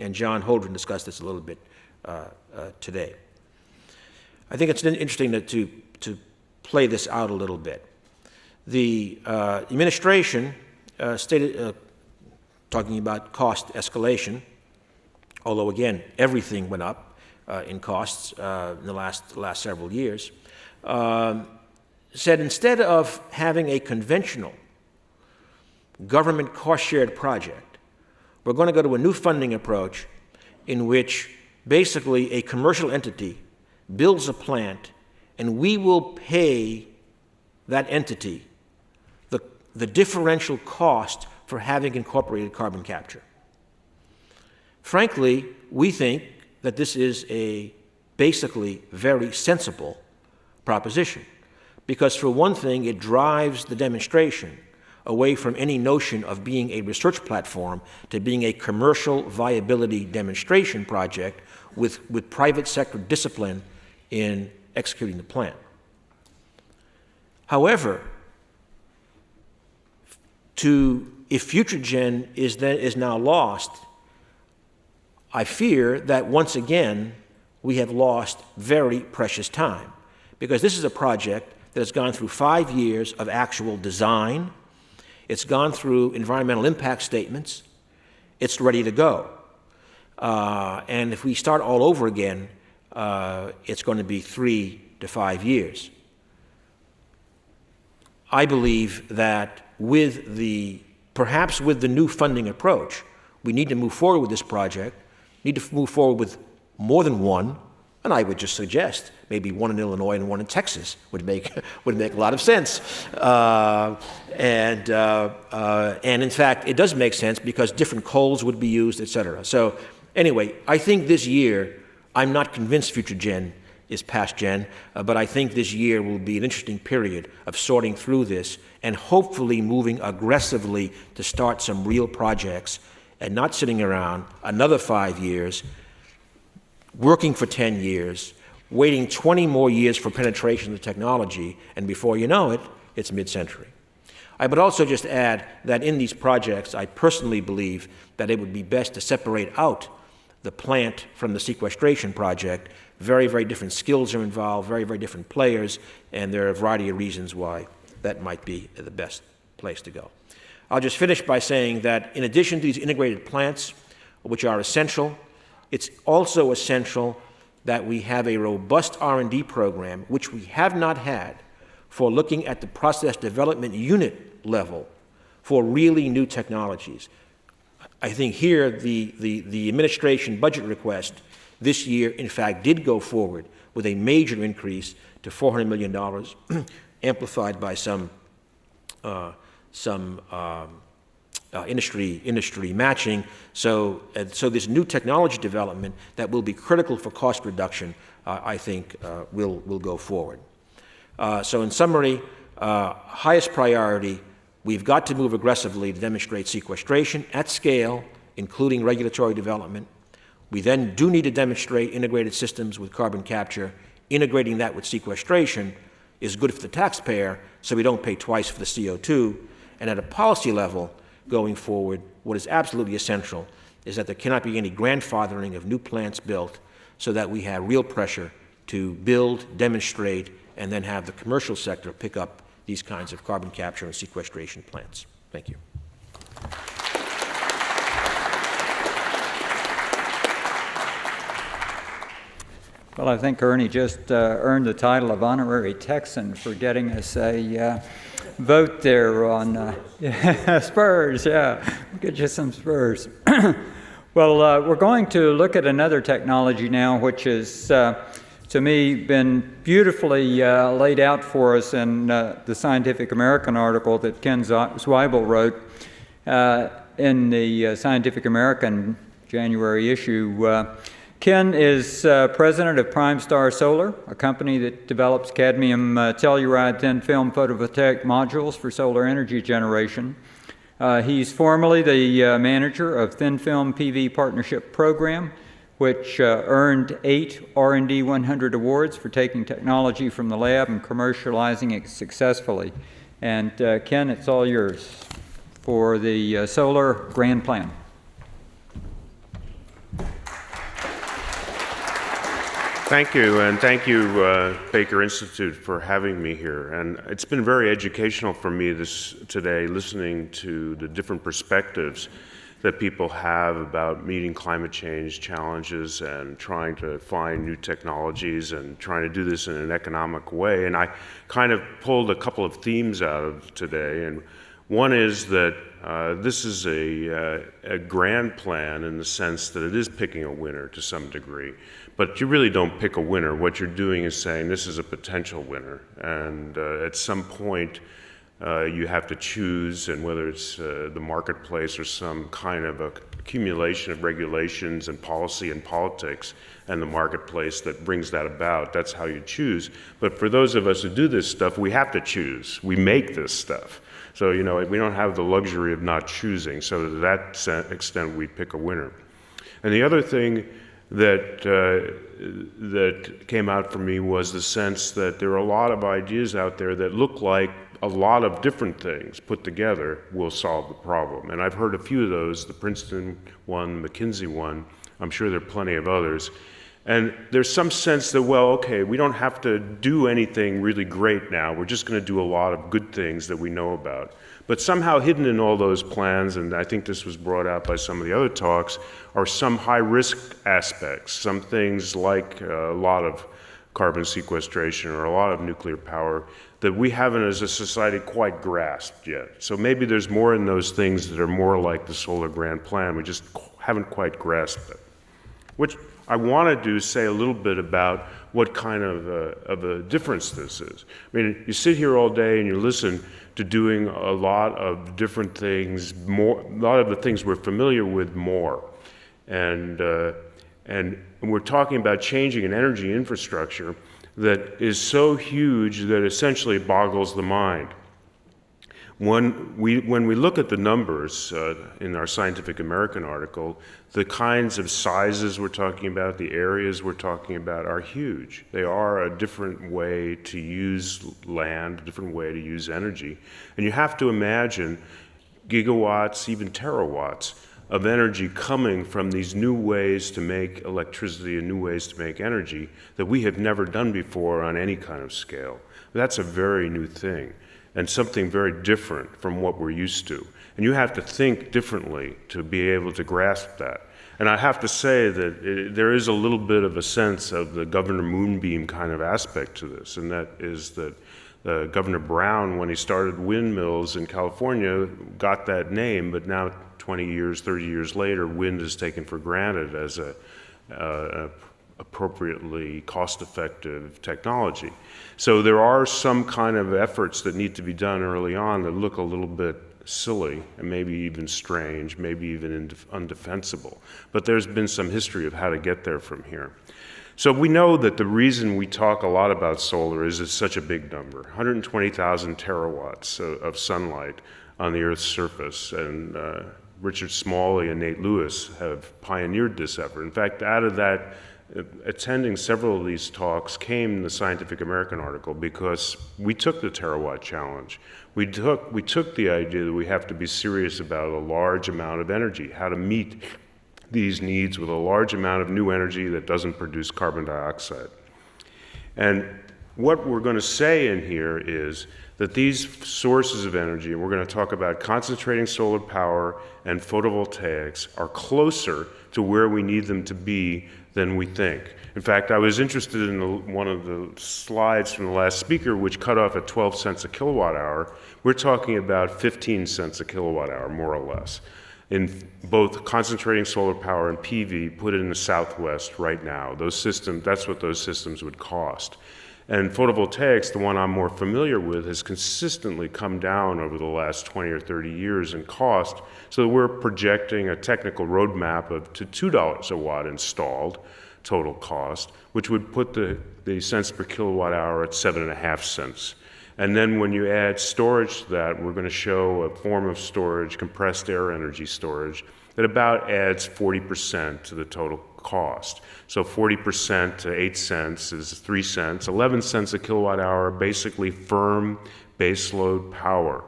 C: And John Holdren discussed this a little bit today. I think it's interesting to play this out a little bit. The administration stated, talking about cost escalation, although again, everything went up in costs in the last several years, said instead of having a conventional government cost-shared project, we're going to go to a new funding approach in which basically a commercial entity builds a plant and we will pay that entity the differential cost for having incorporated carbon capture. Frankly, we think that this is a basically very sensible proposition, because for one thing, it drives the demonstration away from any notion of being a research platform to being a commercial viability demonstration project with private sector discipline in executing the plan. However, if FutureGen is now lost, I fear that once again we have lost very precious time, because this is a project that has gone through 5 years of actual design. It's gone through environmental impact statements. It's ready to go. And if we start all over again, it's going to be 3 to 5 years. I believe that perhaps with the new funding approach, we need to move forward with this project, need to move forward with more than one, and I would just suggest maybe one in Illinois and one in Texas would make a lot of sense. And in fact, it does make sense because different coals would be used, et cetera. So anyway, I think this year, I'm not convinced FutureGen is past gen, but I think this year will be an interesting period of sorting through this and hopefully moving aggressively to start some real projects and not sitting around another 5 years, working for 10 years, waiting 20 more years for penetration of the technology, and before you know it, it's mid-century. I would also just add that in these projects, I personally believe that it would be best to separate out the plant from the sequestration project. Very, very different skills are involved, very, very different players, and there are a variety of reasons why that might be the best place to go. I'll just finish by saying that in addition to these integrated plants, which are essential, it's also essential that we have a robust R&D program, which we have not had, for looking at the process development unit level for really new technologies. I think here the administration budget request this year, in fact, did go forward with a major increase to $400 million, amplified by some industry matching. So this new technology development that will be critical for cost reduction, I think, will go forward. So in summary, highest priority, we've got to move aggressively to demonstrate sequestration at scale, including regulatory development. We then do need to demonstrate integrated systems with carbon capture. Integrating that with sequestration is good for the taxpayer, so we don't pay twice for the CO2. And at a policy level, going forward, what is absolutely essential is that there cannot be any grandfathering of new plants built, so that we have real pressure to build, demonstrate, and then have the commercial sector pick up these kinds of carbon capture and sequestration plants. Thank you.
A: Well, I think Ernie just earned the title of Honorary Texan for getting us a vote there on Spurs. Yeah, we'll get you some Spurs. Well, we're going to look at another technology now, which is, to me, been beautifully laid out for us in the Scientific American article that Ken Zweibel wrote in the Scientific American January issue. Ken is president of Primestar Solar, a company that develops cadmium telluride thin film photovoltaic modules for solar energy generation. He's formerly the manager of Thin Film PV Partnership Program, which earned 8 R&D 100 awards for taking technology from the lab and commercializing it successfully. And Ken, it's all yours for the solar grand plan.
D: Thank you, and thank you, Baker Institute, for having me here. And it's been very educational for me today, listening to the different perspectives that people have about meeting climate change challenges and trying to find new technologies and trying to do this in an economic way. And I kind of pulled a couple of themes out of today. And one is that this is a grand plan in the sense that it is picking a winner to some degree. But you really don't pick a winner. What you're doing is saying this is a potential winner. And at some point, you have to choose, and whether it's the marketplace or some kind of accumulation of regulations and policy and politics and the marketplace that brings that about, that's how you choose. But for those of us who do this stuff, we have to choose. We make this stuff. So, you know, we don't have the luxury of not choosing. So to that extent, we pick a winner. And the other thing that came out for me was the sense that there are a lot of ideas out there that look like a lot of different things put together will solve the problem. And I've heard a few of those, the Princeton one, McKinsey one. I'm sure there are plenty of others. And there's some sense that, well, okay, we don't have to do anything really great now. We're just going to do a lot of good things that we know about. But somehow hidden in all those plans, and I think this was brought out by some of the other talks, are some high-risk aspects, some things like a lot of carbon sequestration or a lot of nuclear power that we haven't as a society quite grasped yet. So maybe there's more in those things that are more like the Solar Grand Plan. We just haven't quite grasped it. Which I want to do is say a little bit about what kind of a difference this is. I mean, you sit here all day and you listen to doing a lot of different things, a lot of the things we're familiar with more. And we're talking about changing an energy infrastructure that is so huge that essentially boggles the mind. When we look at the numbers in our Scientific American article, the kinds of sizes we're talking about, the areas we're talking about are huge. They are a different way to use land, a different way to use energy. And you have to imagine gigawatts, even terawatts of energy coming from these new ways to make electricity and new ways to make energy that we have never done before on any kind of scale. That's a very new thing, and something very different from what we're used to. And you have to think differently to be able to grasp that. And I have to say that there is a little bit of a sense of the Governor Moonbeam kind of aspect to this, and that is that Governor Brown, when he started windmills in California, got that name, but now 20 years, 30 years later, wind is taken for granted as a appropriately cost-effective technology. So there are some kind of efforts that need to be done early on that look a little bit silly and maybe even strange, maybe even undefensible. But there's been some history of how to get there from here. So we know that the reason we talk a lot about solar is it's such a big number, 120,000 terawatts of sunlight on the Earth's surface. And Richard Smalley and Nate Lewis have pioneered this effort. In fact, out of that, attending several of these talks came the Scientific American article because we took the terawatt challenge. We took the idea that we have to be serious about a large amount of energy, how to meet these needs with a large amount of new energy that doesn't produce carbon dioxide. And what we're going to say in here is that these sources of energy, and we're going to talk about concentrating solar power and photovoltaics, are closer to where we need them to be than we think. In fact, I was interested in one of the slides from the last speaker, which cut off at 12 cents a kilowatt hour. We're talking about 15 cents a kilowatt hour, more or less. in both concentrating solar power and PV put in the Southwest right now. Those systems, that's what those systems would cost. And photovoltaics, the one I'm more familiar with, has consistently come down over the last 20 or 30 years in cost, so we're projecting a technical roadmap to $2 a watt installed total cost, which would put the cents per kilowatt hour at 7.5 cents. And then when you add storage to that, we're going to show a form of storage, compressed air energy storage, that about adds 40% to the total cost. So 40% to 8 cents is 3 cents, 11 cents a kilowatt hour, basically firm baseload power.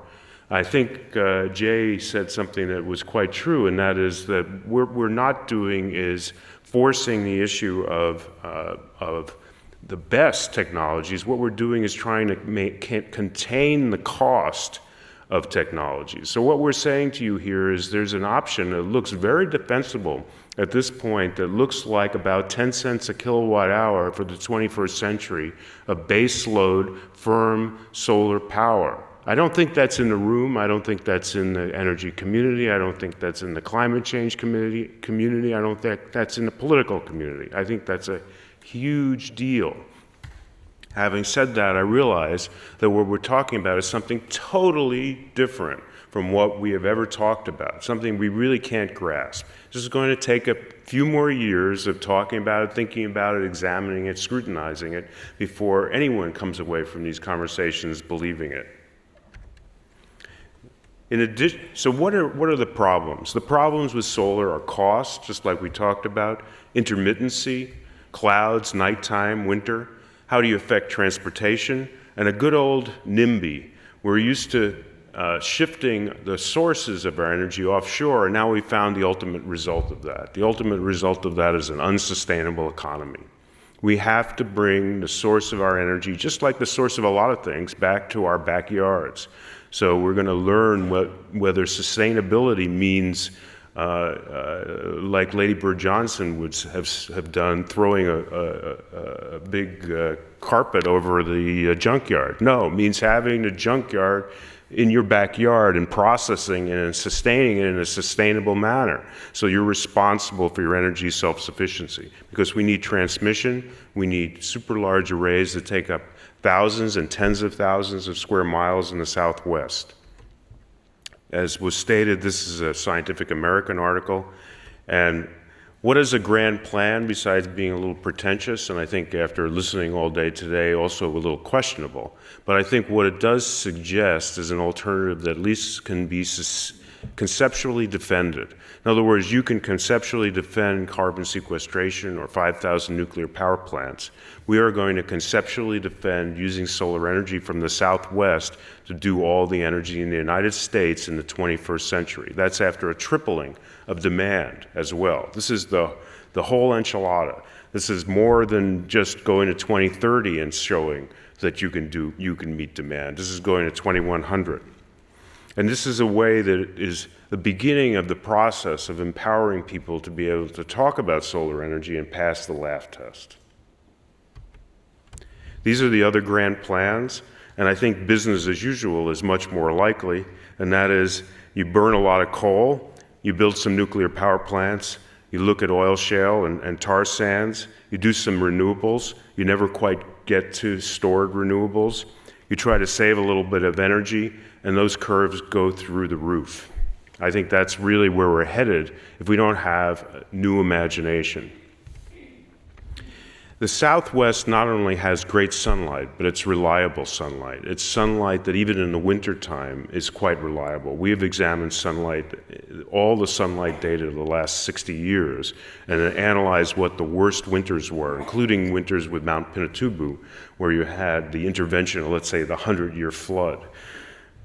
D: I think Jay said something that was quite true, and that is that we're not doing is forcing the issue of the best technologies. What we're doing is trying to contain the cost of technology. So what we're saying to you here is there's an option that looks very defensible at this point that looks like about 10 cents a kilowatt hour for the 21st century of base load firm solar power. I don't think that's in the room. I don't think that's in the energy community. I don't think that's in the climate change community. I don't think that's in the political community. I think that's a huge deal. Having said that, I realize that what we're talking about is something totally different from what we have ever talked about, something we really can't grasp. This is going to take a few more years of talking about it, thinking about it, examining it, scrutinizing it, before anyone comes away from these conversations believing it. In addition, so what are the problems? The problems with solar are cost, just like we talked about, intermittency, clouds, nighttime, winter. How do you affect transportation? And a good old NIMBY. We're used to shifting the sources of our energy offshore, and now we found the ultimate result of that. The ultimate result of that is an unsustainable economy. We have to bring the source of our energy, just like the source of a lot of things, back to our backyards. So we're going to learn whether sustainability means, like Lady Bird Johnson would have done, throwing a big carpet over the junkyard. No, it means having the junkyard in your backyard and processing it and sustaining it in a sustainable manner. So you're responsible for your energy self-sufficiency, because we need transmission, we need super large arrays that take up thousands and tens of thousands of square miles in the Southwest. As was stated, this is a Scientific American article, and what is a grand plan besides being a little pretentious, and I think after listening all day today, also a little questionable, but I think what it does suggest is an alternative that at least can be conceptually defended. In other words, you can conceptually defend carbon sequestration or 5,000 nuclear power plants. We are going to conceptually defend using solar energy from the Southwest to do all the energy in the United States in the 21st century. That's after a tripling of demand as well. This is the whole enchilada. This is more than just going to 2030 and showing that you can meet demand. This is going to 2100. And this is a way that is the beginning of the process of empowering people to be able to talk about solar energy and pass the laugh test. These are the other grand plans, and I think business as usual is much more likely, and that is you burn a lot of coal, you build some nuclear power plants, you look at oil shale and tar sands, you do some renewables, you never quite get to stored renewables, you try to save a little bit of energy, and those curves go through the roof. I think that's really where we're headed if we don't have new imagination. The Southwest not only has great sunlight, but it's reliable sunlight. It's sunlight that even in the wintertime is quite reliable. We have examined sunlight, all the sunlight data of the last 60 years, and analyzed what the worst winters were, including winters with Mount Pinatubo, where you had the intervention of, let's say, the 100-year flood.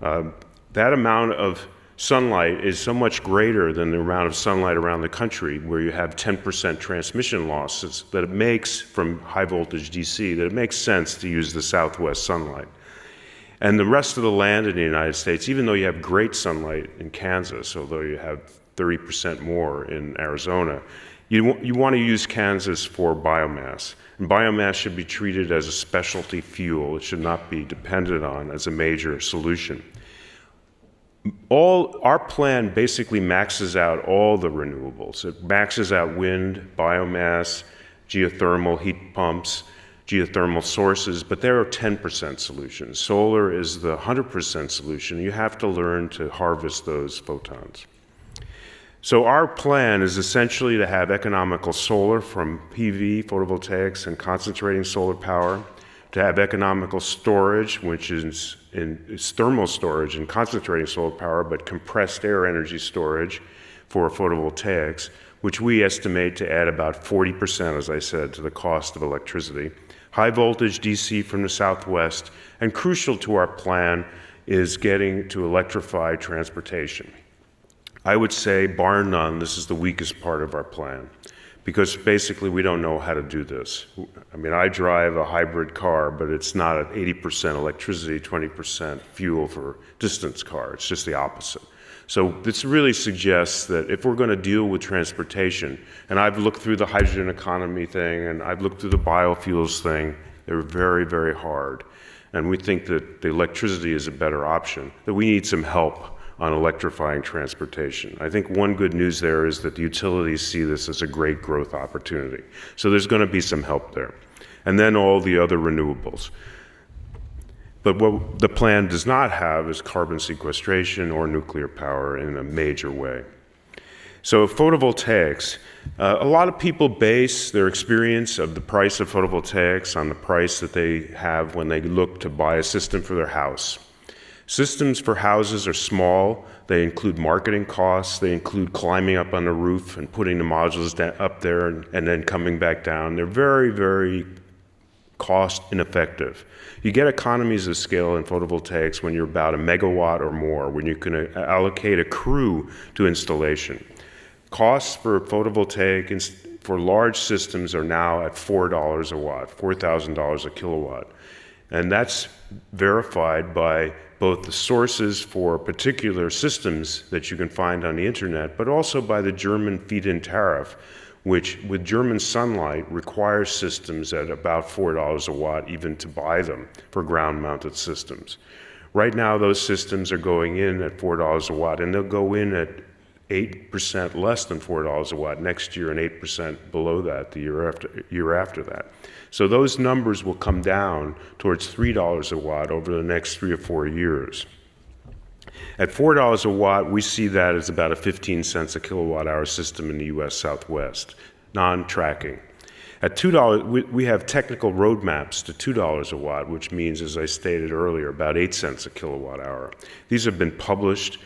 D: That amount of sunlight is so much greater than the amount of sunlight around the country, where you have 10% transmission losses, that it makes from high voltage DC, that it makes sense to use the Southwest sunlight. And the rest of the land in the United States, even though you have great sunlight in Kansas, although you have 30% more in Arizona, you want to use Kansas for biomass. And biomass should be treated as a specialty fuel. It should not be depended on as a major solution. Our plan basically maxes out all the renewables. It maxes out wind, biomass, geothermal, heat pumps, geothermal sources, but there are 10% solutions. Solar is the 100% solution. You have to learn to harvest those photons. So our plan is essentially to have economical solar from PV, photovoltaics, and concentrating solar power, to have economical storage, which is thermal storage and concentrating solar power, but compressed air energy storage for photovoltaics, which we estimate to add about 40%, as I said, to the cost of electricity. High voltage DC from the southwest, and crucial to our plan is getting to electrify transportation. I would say, bar none, this is the weakest part of our plan, because basically we don't know how to do this. I mean, I drive a hybrid car, but it's not an 80% electricity, 20% fuel for distance car. It's just the opposite. So this really suggests that if we're going to deal with transportation, and I've looked through the hydrogen economy thing, and I've looked through the biofuels thing, they're very, very hard. And we think that the electricity is a better option, that we need some help on electrifying transportation. I think one good news there is that the utilities see this as a great growth opportunity. So there's going to be some help there. And then all the other renewables. But what the plan does not have is carbon sequestration or nuclear power in a major way. So photovoltaics, a lot of people base their experience of the price of photovoltaics on the price that they have when they look to buy a system for their house. Systems for houses are small. They include marketing costs. They include climbing up on the roof and putting the modules up there and then coming back down. They're very, very cost ineffective. You get economies of scale in photovoltaics when you're about a megawatt or more, when you can allocate a crew to installation. Costs for photovoltaic for large systems are now at $4 a watt, $4,000 a kilowatt. And that's verified by both the sources for particular systems that you can find on the internet, but also by the German feed-in tariff, which with German sunlight requires systems at about $4 a watt even to buy them for ground-mounted systems. Right now those systems are going in at $4 a watt, and they'll go in at 8% less than $4 a watt next year and 8% below that the year after that. So those numbers will come down towards $3 a watt over the next 3 or 4 years. At $4 a watt, we see that as about a 15 cents a kilowatt hour system in the US Southwest, non-tracking. At $2, we have technical roadmaps to $2 a watt, which means, as I stated earlier, about 8 cents a kilowatt hour. These have been published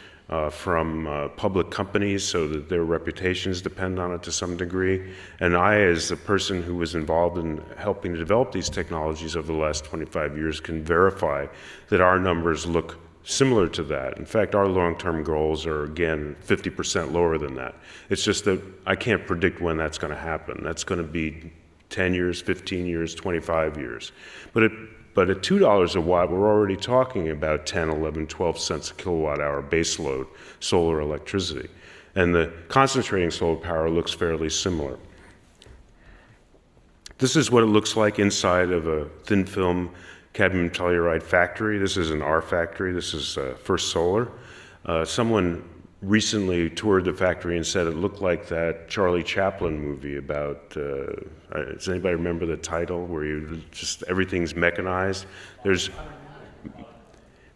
D: from public companies so that their reputations depend on it to some degree. And I, as a person who was involved in helping to develop these technologies over the last 25 years, can verify that our numbers look similar to that. In fact, our long-term goals are, again, 50% lower than that. It's just that I can't predict when that's going to happen. That's going to be 10 years, 15 years, 25 years. But at $2 a watt, we're already talking about 10, 11, 12 cents a kilowatt hour baseload solar electricity. And the concentrating solar power looks fairly similar. This is what it looks like inside of a thin film cadmium telluride factory. This is an R factory. This is First Solar. Someone recently toured the factory and said it looked like that Charlie Chaplin movie about, does anybody remember the title, where you just everything's mechanized? There's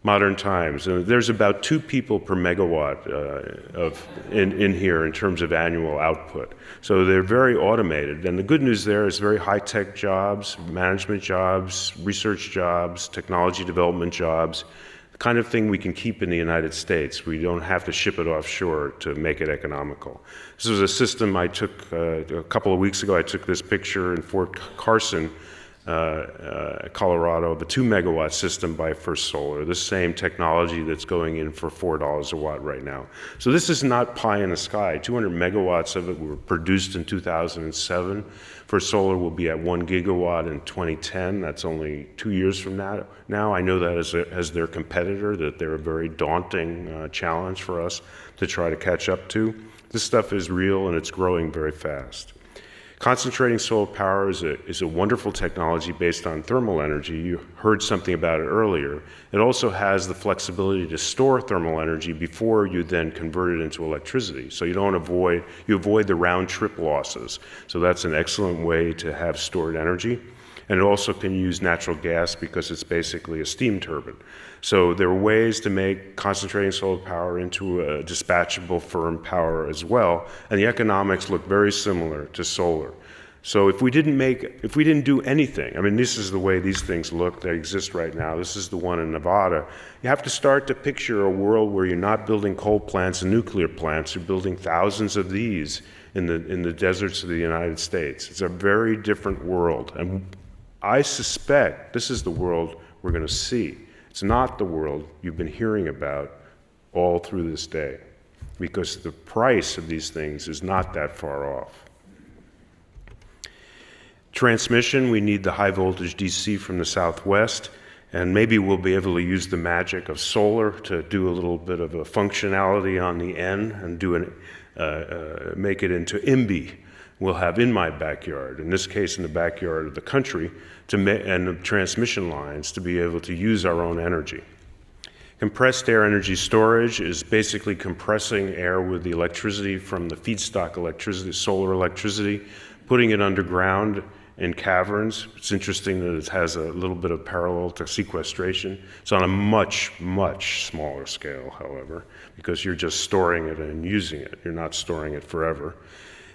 D: Modern Times. There's about 2 people per megawatt in here in terms of annual output. So they're very automated. And the good news there is very high-tech jobs, management jobs, research jobs, technology development jobs, the kind of thing we can keep in the United States. We don't have to ship it offshore to make it economical. This was a system I took a couple of weeks ago. I took this picture in Fort Carson, Colorado, the 2 megawatt system by First Solar, the same technology that's going in for $4 a watt right now. So this is not pie in the sky. 200 megawatts of it were produced in 2007. First Solar will be at 1 gigawatt in 2010. That's only 2 years from now. I know that as their competitor, that they're a very daunting challenge for us to try to catch up to. This stuff is real and it's growing very fast. Concentrating solar power is a wonderful technology based on thermal energy. You heard something about it earlier. It also has the flexibility to store thermal energy before you then convert it into electricity. So you avoid the round trip losses. So that's an excellent way to have stored energy. And it also can use natural gas because it's basically a steam turbine. So there are ways to make concentrating solar power into a dispatchable firm power as well, and the economics look very similar to solar. So if we didn't do anything, I mean, this is the way these things look, they exist right now. This is the one in Nevada. You have to start to picture a world where you're not building coal plants and nuclear plants, you're building thousands of these in the deserts of the United States. It's a very different world, and I suspect this is the world we're going to see. It's not the world you've been hearing about all through this day, because the price of these things is not that far off. Transmission, we need the high voltage DC from the southwest, and maybe we'll be able to use the magic of solar to do a little bit of a functionality on the end and make it into IMBY. We'll have in my backyard, in this case in the backyard of the country, and the transmission lines to be able to use our own energy. Compressed air energy storage is basically compressing air with the electricity from the feedstock electricity, solar electricity, putting it underground in caverns. It's interesting that it has a little bit of parallel to sequestration. It's on a much, much smaller scale, however, because you're just storing it and using it. You're not storing it forever.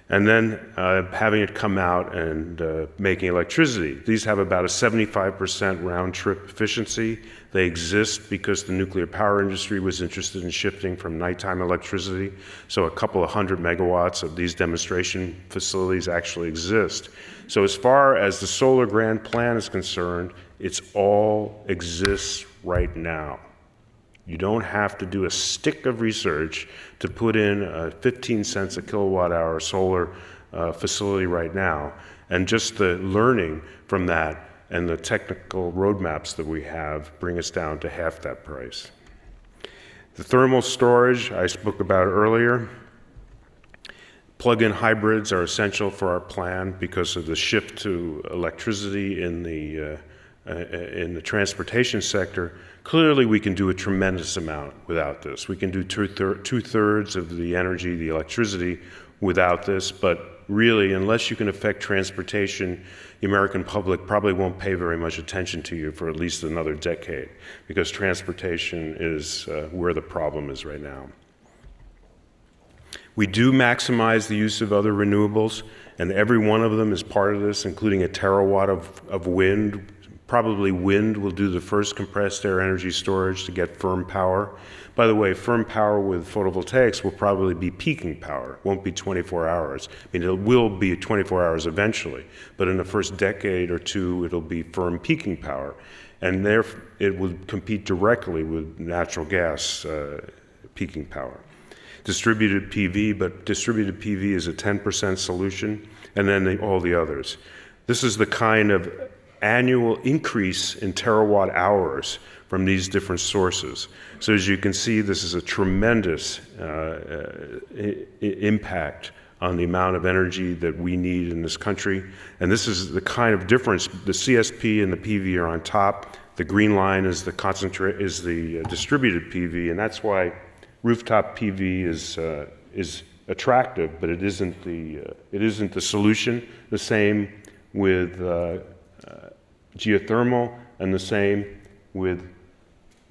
D: And then having it come out and making electricity. These have about a 75% round-trip efficiency. They exist because the nuclear power industry was interested in shifting from nighttime electricity. So a couple of 100 megawatts of these demonstration facilities actually exist. So as far as the solar grand plan is concerned, it's all exists right now. You don't have to do a stick of research to put in 15 cents a kilowatt hour solar facility right now. And just the learning from that and the technical roadmaps that we have bring us down to half that price. The thermal storage I spoke about earlier. Plug-in hybrids are essential for our plan because of the shift to electricity in the transportation sector. Clearly, we can do a tremendous amount without this. We can do two-thirds of the energy, the electricity, without this, but really, unless you can affect transportation, the American public probably won't pay very much attention to you for at least another decade, because transportation is where the problem is right now. We do maximize the use of other renewables, and every one of them is part of this, including a terawatt of wind. Probably wind will do the first compressed air energy storage to get firm power. By the way, firm power with photovoltaics will probably be peaking power. It won't be 24 hours. I mean, it will be 24 hours eventually, but in the first decade or two, it'll be firm peaking power. And there, it will compete directly with natural gas peaking power. Distributed PV, but distributed PV is a 10% solution, and then all the others. This is the kind of annual increase in terawatt hours from these different sources. So as you can see, this is a tremendous impact on the amount of energy that we need in this country. And this is the kind of difference. The CSP and the PV are on top. The green line is the distributed PV, and that's why rooftop PV is attractive, but it isn't the solution. The same with geothermal, and the same with,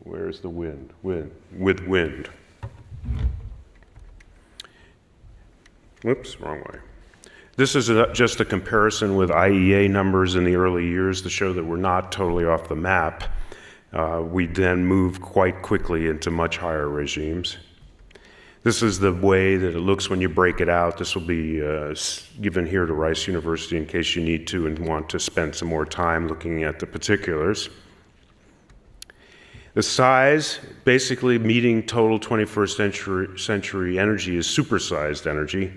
D: where's the wind? With wind. Whoops, wrong way. This is just a comparison with IEA numbers in the early years to show that we're not totally off the map. We then moved quite quickly into much higher regimes. This is the way that it looks when you break it out. This will be given here to Rice University in case you need to and want to spend some more time looking at the particulars. The size, basically meeting total 21st century energy, is supersized energy.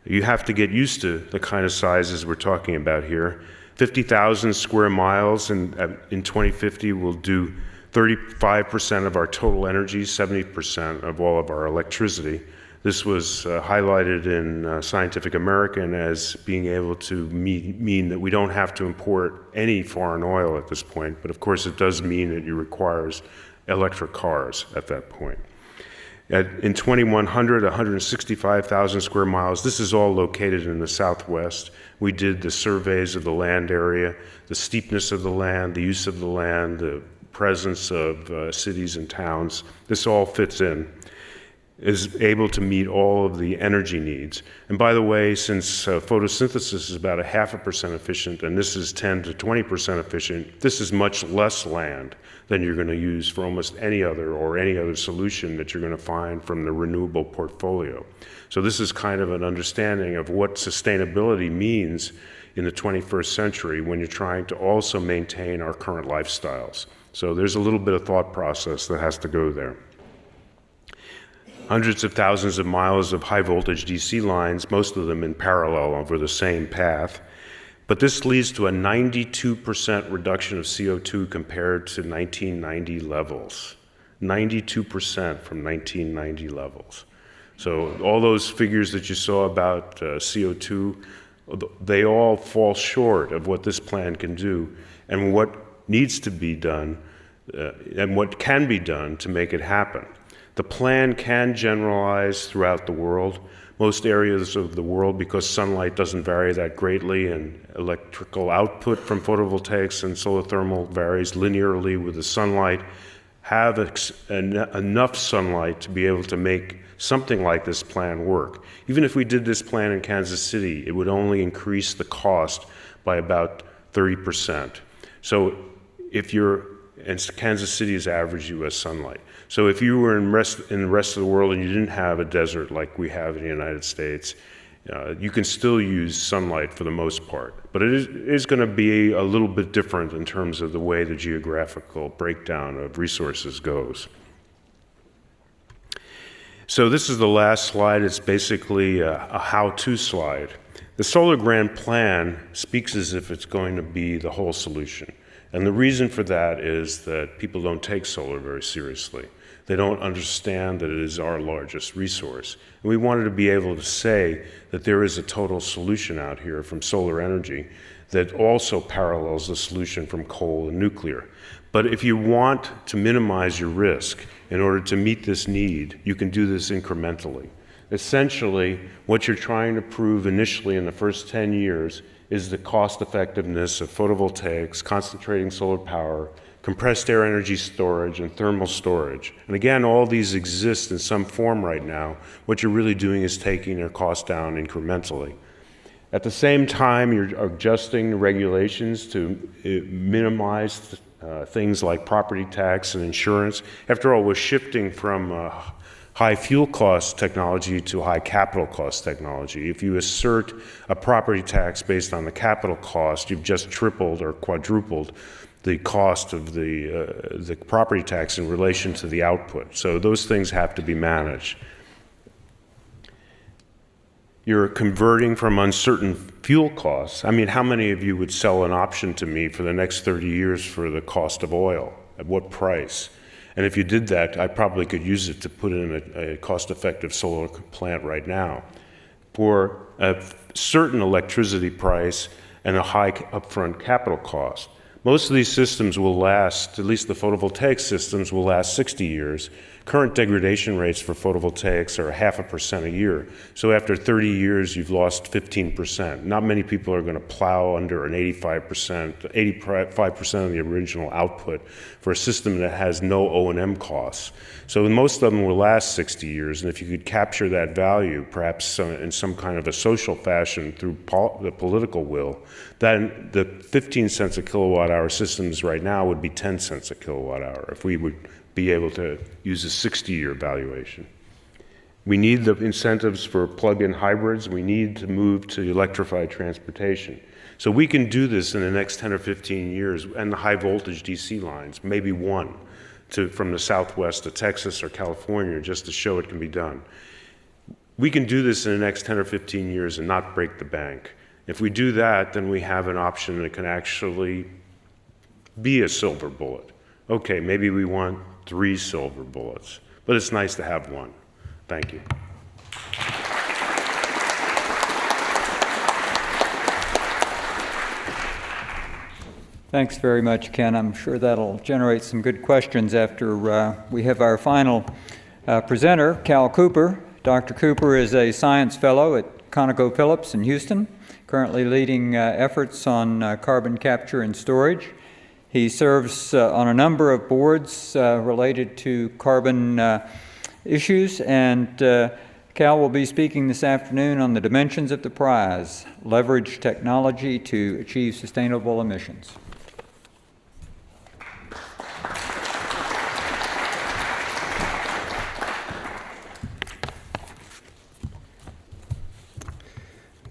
D: You have to get used to the kind of sizes we're talking about here. 50,000 square miles in 2050 will do 35% of our total energy, 70% of all of our electricity. This was highlighted in Scientific American as being able to mean that we don't have to import any foreign oil at this point, but of course it does mean that it requires electric cars at that point. In 2100, 165,000 square miles, this is all located in the Southwest. We did the surveys of the land area, the steepness of the land, the use of the land, the presence of cities and towns. This all fits in, is able to meet all of the energy needs. And by the way, since photosynthesis is about 0.5% efficient, and this is 10 to 20% efficient, this is much less land than you're going to use for almost any other solution that you're going to find from the renewable portfolio. So this is kind of an understanding of what sustainability means in the 21st century when you're trying to also maintain our current lifestyles. So there's a little bit of thought process that has to go there. Hundreds of thousands of miles of high voltage DC lines, most of them in parallel over the same path. But this leads to a 92% reduction of CO2 compared to 1990 levels. 92% from 1990 levels. So all those figures that you saw about CO2, they all fall short of what this plan can do and what needs to be done and what can be done to make it happen. The plan can generalize throughout the world. Most areas of the world, because sunlight doesn't vary that greatly and electrical output from photovoltaics and solar thermal varies linearly with the sunlight, have enough sunlight to be able to make something like this plan work. Even if we did this plan in Kansas City, it would only increase the cost by about 30%. So if you're, and Kansas City is average US sunlight. So if you were in the rest of the world and you didn't have a desert like we have in the United States, you can still use sunlight for the most part. But it is going to be a little bit different in terms of the way the geographical breakdown of resources goes. So this is the last slide. It's basically a how-to slide. The Solar Grand Plan speaks as if it's going to be the whole solution. And the reason for that is that people don't take solar very seriously. They don't understand that it is our largest resource. And we wanted to be able to say that there is a total solution out here from solar energy that also parallels the solution from coal and nuclear. But if you want to minimize your risk in order to meet this need, you can do this incrementally. Essentially, what you're trying to prove initially in the first 10 years is the cost effectiveness of photovoltaics, concentrating solar power, compressed air energy storage, and thermal storage. And again, all these exist in some form right now. What you're really doing is taking their cost down incrementally. At the same time, you're adjusting the regulations to minimize things like property tax and insurance. After all, we're shifting from high fuel cost technology to high capital cost technology. If you assert a property tax based on the capital cost, you've just tripled or quadrupled the cost of the property tax in relation to the output. So those things have to be managed. You're converting from uncertain fuel costs. I mean, how many of you would sell an option to me for the next 30 years for the cost of oil? At what price? And if you did that, I probably could use it to put in a cost-effective solar plant right now. For a certain electricity price and a high upfront capital cost. Most of these systems will last, at least the photovoltaic systems will last 60 years. Current degradation rates for photovoltaics are 0.5% a year. So after 30 years, you've lost 15%. Not many people are going to plow under an 85% of the original output for a system that has no O&M costs. So most of them will last 60 years, and if you could capture that value, perhaps in some kind of a social fashion through the political will, then the 15 cents a kilowatt hour systems right now would be 10 cents a kilowatt hour if we would be able to use a 60-year valuation. We need the incentives for plug-in hybrids. We need to move to electrified transportation. So we can do this in the next 10 or 15 years, and the high voltage DC lines, maybe one from the Southwest to Texas or California, just to show it can be done. We can do this in the next 10 or 15 years and not break the bank. If we do that, then we have an option that can actually be a silver bullet. Okay, maybe we want 3 silver bullets, but it's nice to have one. Thank you.
A: Thanks very much, Ken. I'm sure that'll generate some good questions after we have our final presenter, Cal Cooper. Dr. Cooper is a science fellow at ConocoPhillips in Houston, currently leading efforts on carbon capture and storage. He serves on a number of boards related to carbon issues, and Cal will be speaking this afternoon on the dimensions of the prize, leverage technology to achieve sustainable emissions.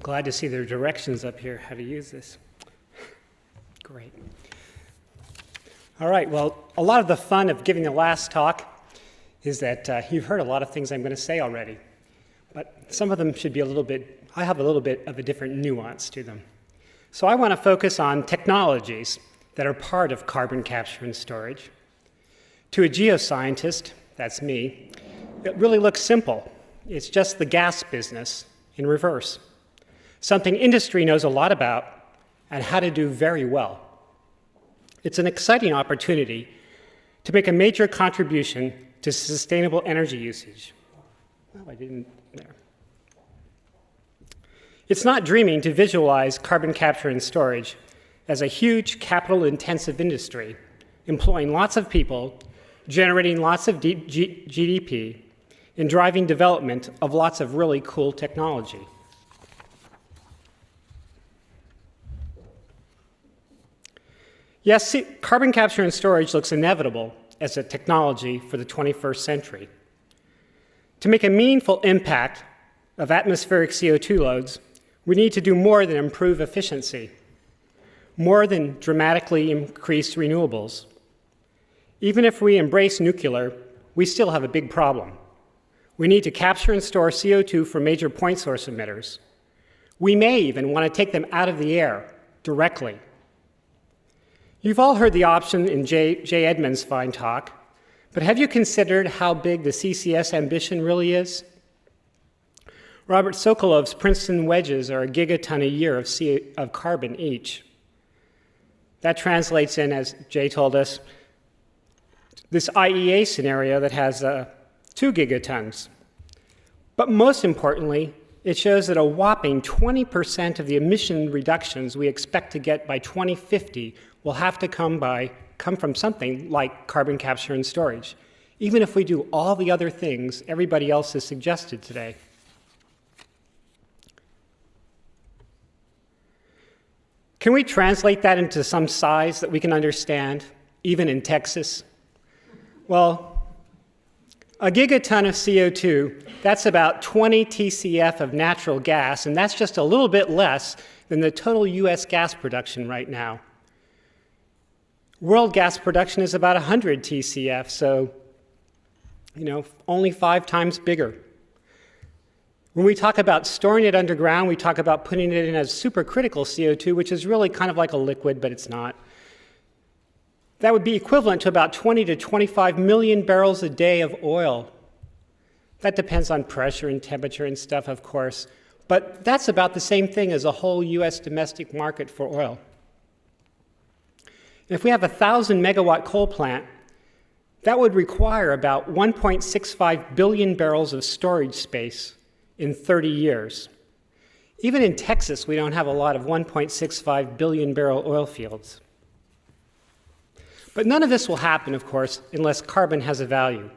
E: Glad to see there are directions up here how to use this. Great. All right, well, a lot of the fun of giving the last talk is that you've heard a lot of things I'm going to say already, but some of them should be I have a little bit of a different nuance to them. So I want to focus on technologies that are part of carbon capture and storage. To a geoscientist, that's me, it really looks simple. It's just the gas business in reverse. Something industry knows a lot about and how to do very well. It's an exciting opportunity to make a major contribution to sustainable energy usage. Well, there. It's not dreaming to visualize carbon capture and storage as a huge capital-intensive industry, employing lots of people, generating lots of GDP, and driving development of lots of really cool technology. Yes, carbon capture and storage looks inevitable as a technology for the 21st century. To make a meaningful impact of atmospheric CO2 loads, we need to do more than improve efficiency, more than dramatically increase renewables. Even if we embrace nuclear, we still have a big problem. We need to capture and store CO2 from major point source emitters. We may even want to take them out of the air directly. You've all heard the option in Jay Edmonds' fine talk, but have you considered how big the CCS ambition really is? Robert Sokolov's Princeton wedges are a gigaton a year of carbon each. That translates in, as Jay told us, this IEA scenario that has 2 gigatons. But most importantly, it shows that a whopping 20% of the emission reductions we expect to get by 2050 will have to come from something like carbon capture and storage, even if we do all the other things everybody else has suggested today. Can we translate that into some size that we can understand, even in Texas? Well, a gigaton of CO2, that's about 20 TCF of natural gas, and that's just a little bit less than the total US gas production right now. World gas production is about 100 TCF, so, only 5 times bigger. When we talk about storing it underground, we talk about putting it in as supercritical CO2, which is really kind of like a liquid, but it's not. That would be equivalent to about 20 to 25 million barrels a day of oil. That depends on pressure and temperature and stuff, of course, but that's about the same thing as a whole US domestic market for oil. If we have a 1,000 megawatt coal plant, that would require about 1.65 billion barrels of storage space in 30 years. Even in Texas, we don't have a lot of 1.65 billion barrel oil fields. But none of this will happen, of course, unless carbon has a value.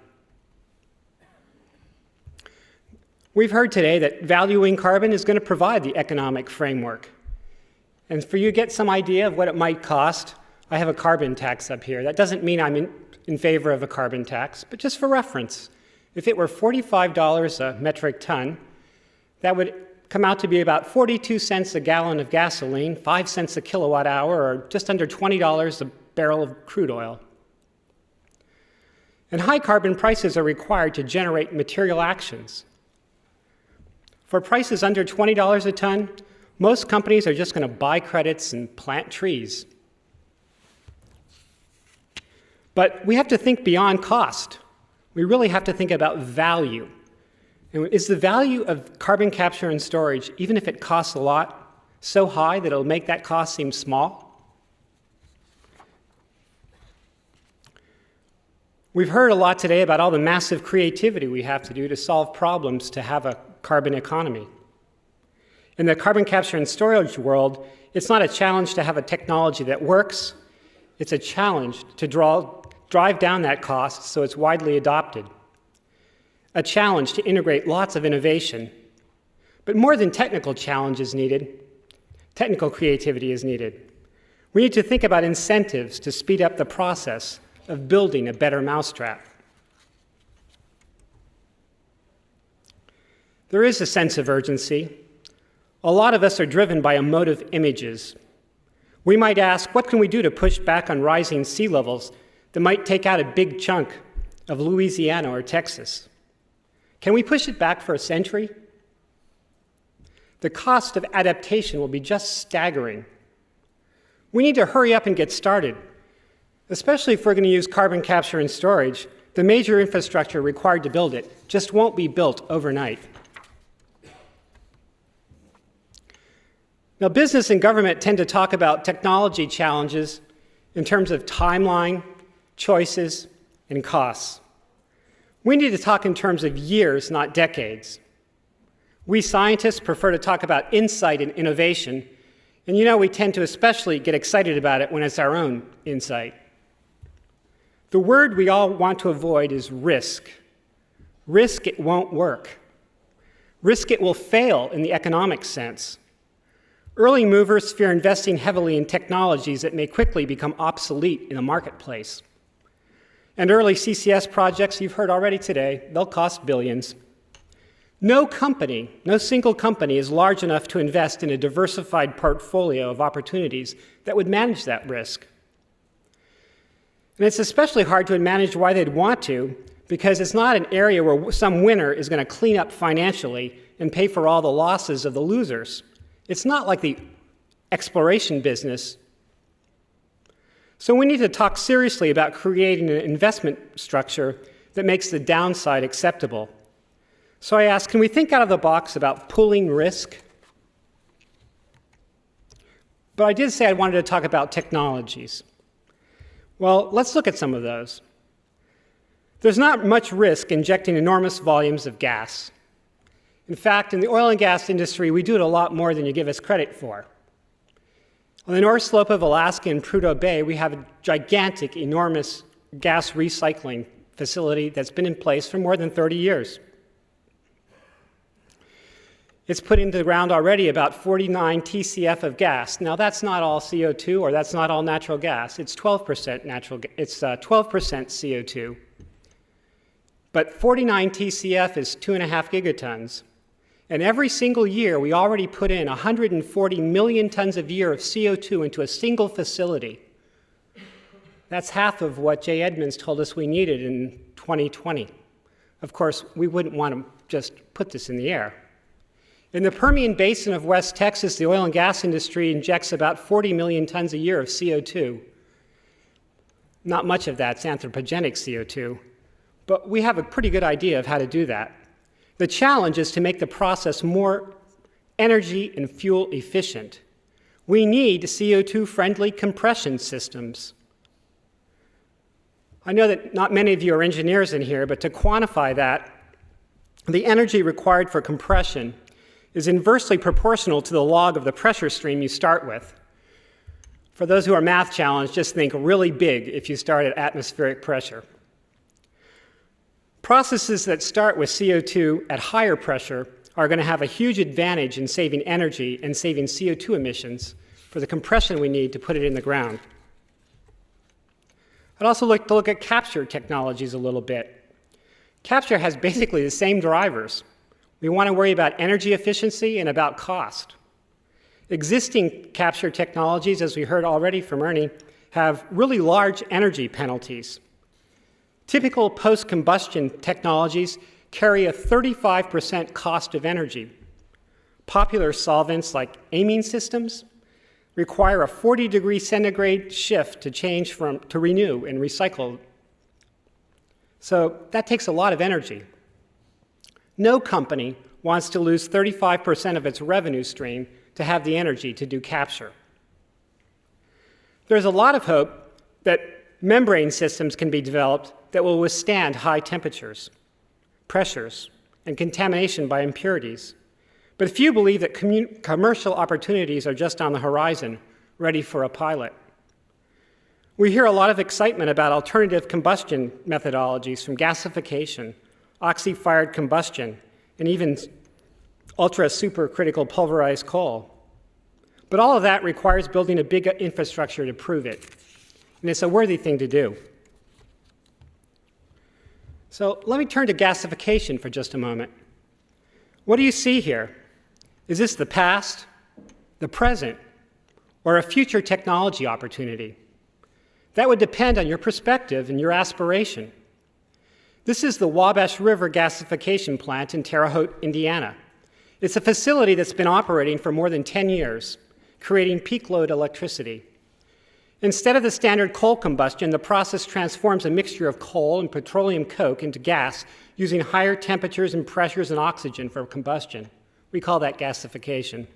E: We've heard today that valuing carbon is going to provide the economic framework. And for you to get some idea of what it might cost, I have a carbon tax up here. That doesn't mean I'm in favor of a carbon tax, but just for reference, if it were $45 a metric ton, that would come out to be about 42 cents a gallon of gasoline, 5 cents a kilowatt hour, or just under $20 a barrel of crude oil. And high carbon prices are required to generate material actions. For prices under $20 a ton, most companies are just going to buy credits and plant trees. But we have to think beyond cost. We really have to think about value. And is the value of carbon capture and storage, even if it costs a lot, so high that it'll make that cost seem small? We've heard a lot today about all the massive creativity we have to do to solve problems to have a carbon economy. In the carbon capture and storage world, it's not a challenge to have a technology that works. It's a challenge to drive down that cost so it's widely adopted. A challenge to integrate lots of innovation. But more than technical challenge is needed, technical creativity is needed. We need to think about incentives to speed up the process of building a better mousetrap. There is a sense of urgency. A lot of us are driven by emotive images. We might ask, what can we do to push back on rising sea levels that might take out a big chunk of Louisiana or Texas? Can we push it back for a century? The cost of adaptation will be just staggering. We need to hurry up and get started, especially if we're going to use carbon capture and storage. The major infrastructure required to build it just won't be built overnight. Now, business and government tend to talk about technology challenges in terms of timeline, choices, and costs. We need to talk in terms of years, not decades. We scientists prefer to talk about insight and innovation, and we tend to especially get excited about it when it's our own insight. The word we all want to avoid is risk. Risk it won't work. Risk it will fail in the economic sense. Early movers fear investing heavily in technologies that may quickly become obsolete in the marketplace. And early CCS projects, you've heard already today, they'll cost billions. No single company is large enough to invest in a diversified portfolio of opportunities that would manage that risk. And it's especially hard to manage why they'd want to, because it's not an area where some winner is going to clean up financially and pay for all the losses of the losers. It's not like the exploration business. So we need to talk seriously about creating an investment structure that makes the downside acceptable. So I ask, can we think out of the box about pooling risk? But I did say I wanted to talk about technologies. Well, let's look at some of those. There's not much risk injecting enormous volumes of gas. In fact, in the oil and gas industry, we do it a lot more than you give us credit for. On the north slope of Alaska in Prudhoe Bay, we have a gigantic, enormous gas recycling facility that's been in place for more than 30 years. It's put into the ground already about 49 TCF of gas. Now, that's not all CO2 or that's not all natural gas. It's 12% CO2. But 49 TCF is 2.5 gigatons. And every single year, we already put in 140 million tons a year of CO2 into a single facility. That's half of what Jay Edmonds told us we needed in 2020. Of course, we wouldn't want to just put this in the air. In the Permian Basin of West Texas, the oil and gas industry injects about 40 million tons a year of CO2. Not much of that's anthropogenic CO2, but we have a pretty good idea of how to do that. The challenge is to make the process more energy and fuel efficient. We need CO2-friendly compression systems. I know that not many of you are engineers in here, but to quantify that, the energy required for compression is inversely proportional to the log of the pressure stream you start with. For those who are math challenged, just think really big if you start at atmospheric pressure. Processes that start with CO2 at higher pressure are going to have a huge advantage in saving energy and saving CO2 emissions for the compression we need to put it in the ground. I'd also like to look at capture technologies a little bit. Capture has basically the same drivers. We want to worry about energy efficiency and about cost. Existing capture technologies, as we heard already from Ernie, have really large energy penalties. Typical post-combustion technologies carry a 35% cost of energy. Popular solvents like amine systems require a 40-degree centigrade shift to change to renew and recycle. So that takes a lot of energy. No company wants to lose 35% of its revenue stream to have the energy to do capture. There's a lot of hope that membrane systems can be developed that will withstand high temperatures, pressures, and contamination by impurities. But few believe that commercial opportunities are just on the horizon, ready for a pilot. We hear a lot of excitement about alternative combustion methodologies from gasification, oxy-fired combustion, and even ultra-supercritical pulverized coal. But all of that requires building a big infrastructure to prove it, and it's a worthy thing to do. So let me turn to gasification for just a moment. What do you see here? Is this the past, the present, or a future technology opportunity? That would depend on your perspective and your aspiration. This is the Wabash River Gasification Plant in Terre Haute, Indiana. It's a facility that's been operating for more than 10 years, creating peak load electricity. Instead of the standard coal combustion, the process transforms a mixture of coal and petroleum coke into gas using higher temperatures and pressures and oxygen for combustion. We call that gasification.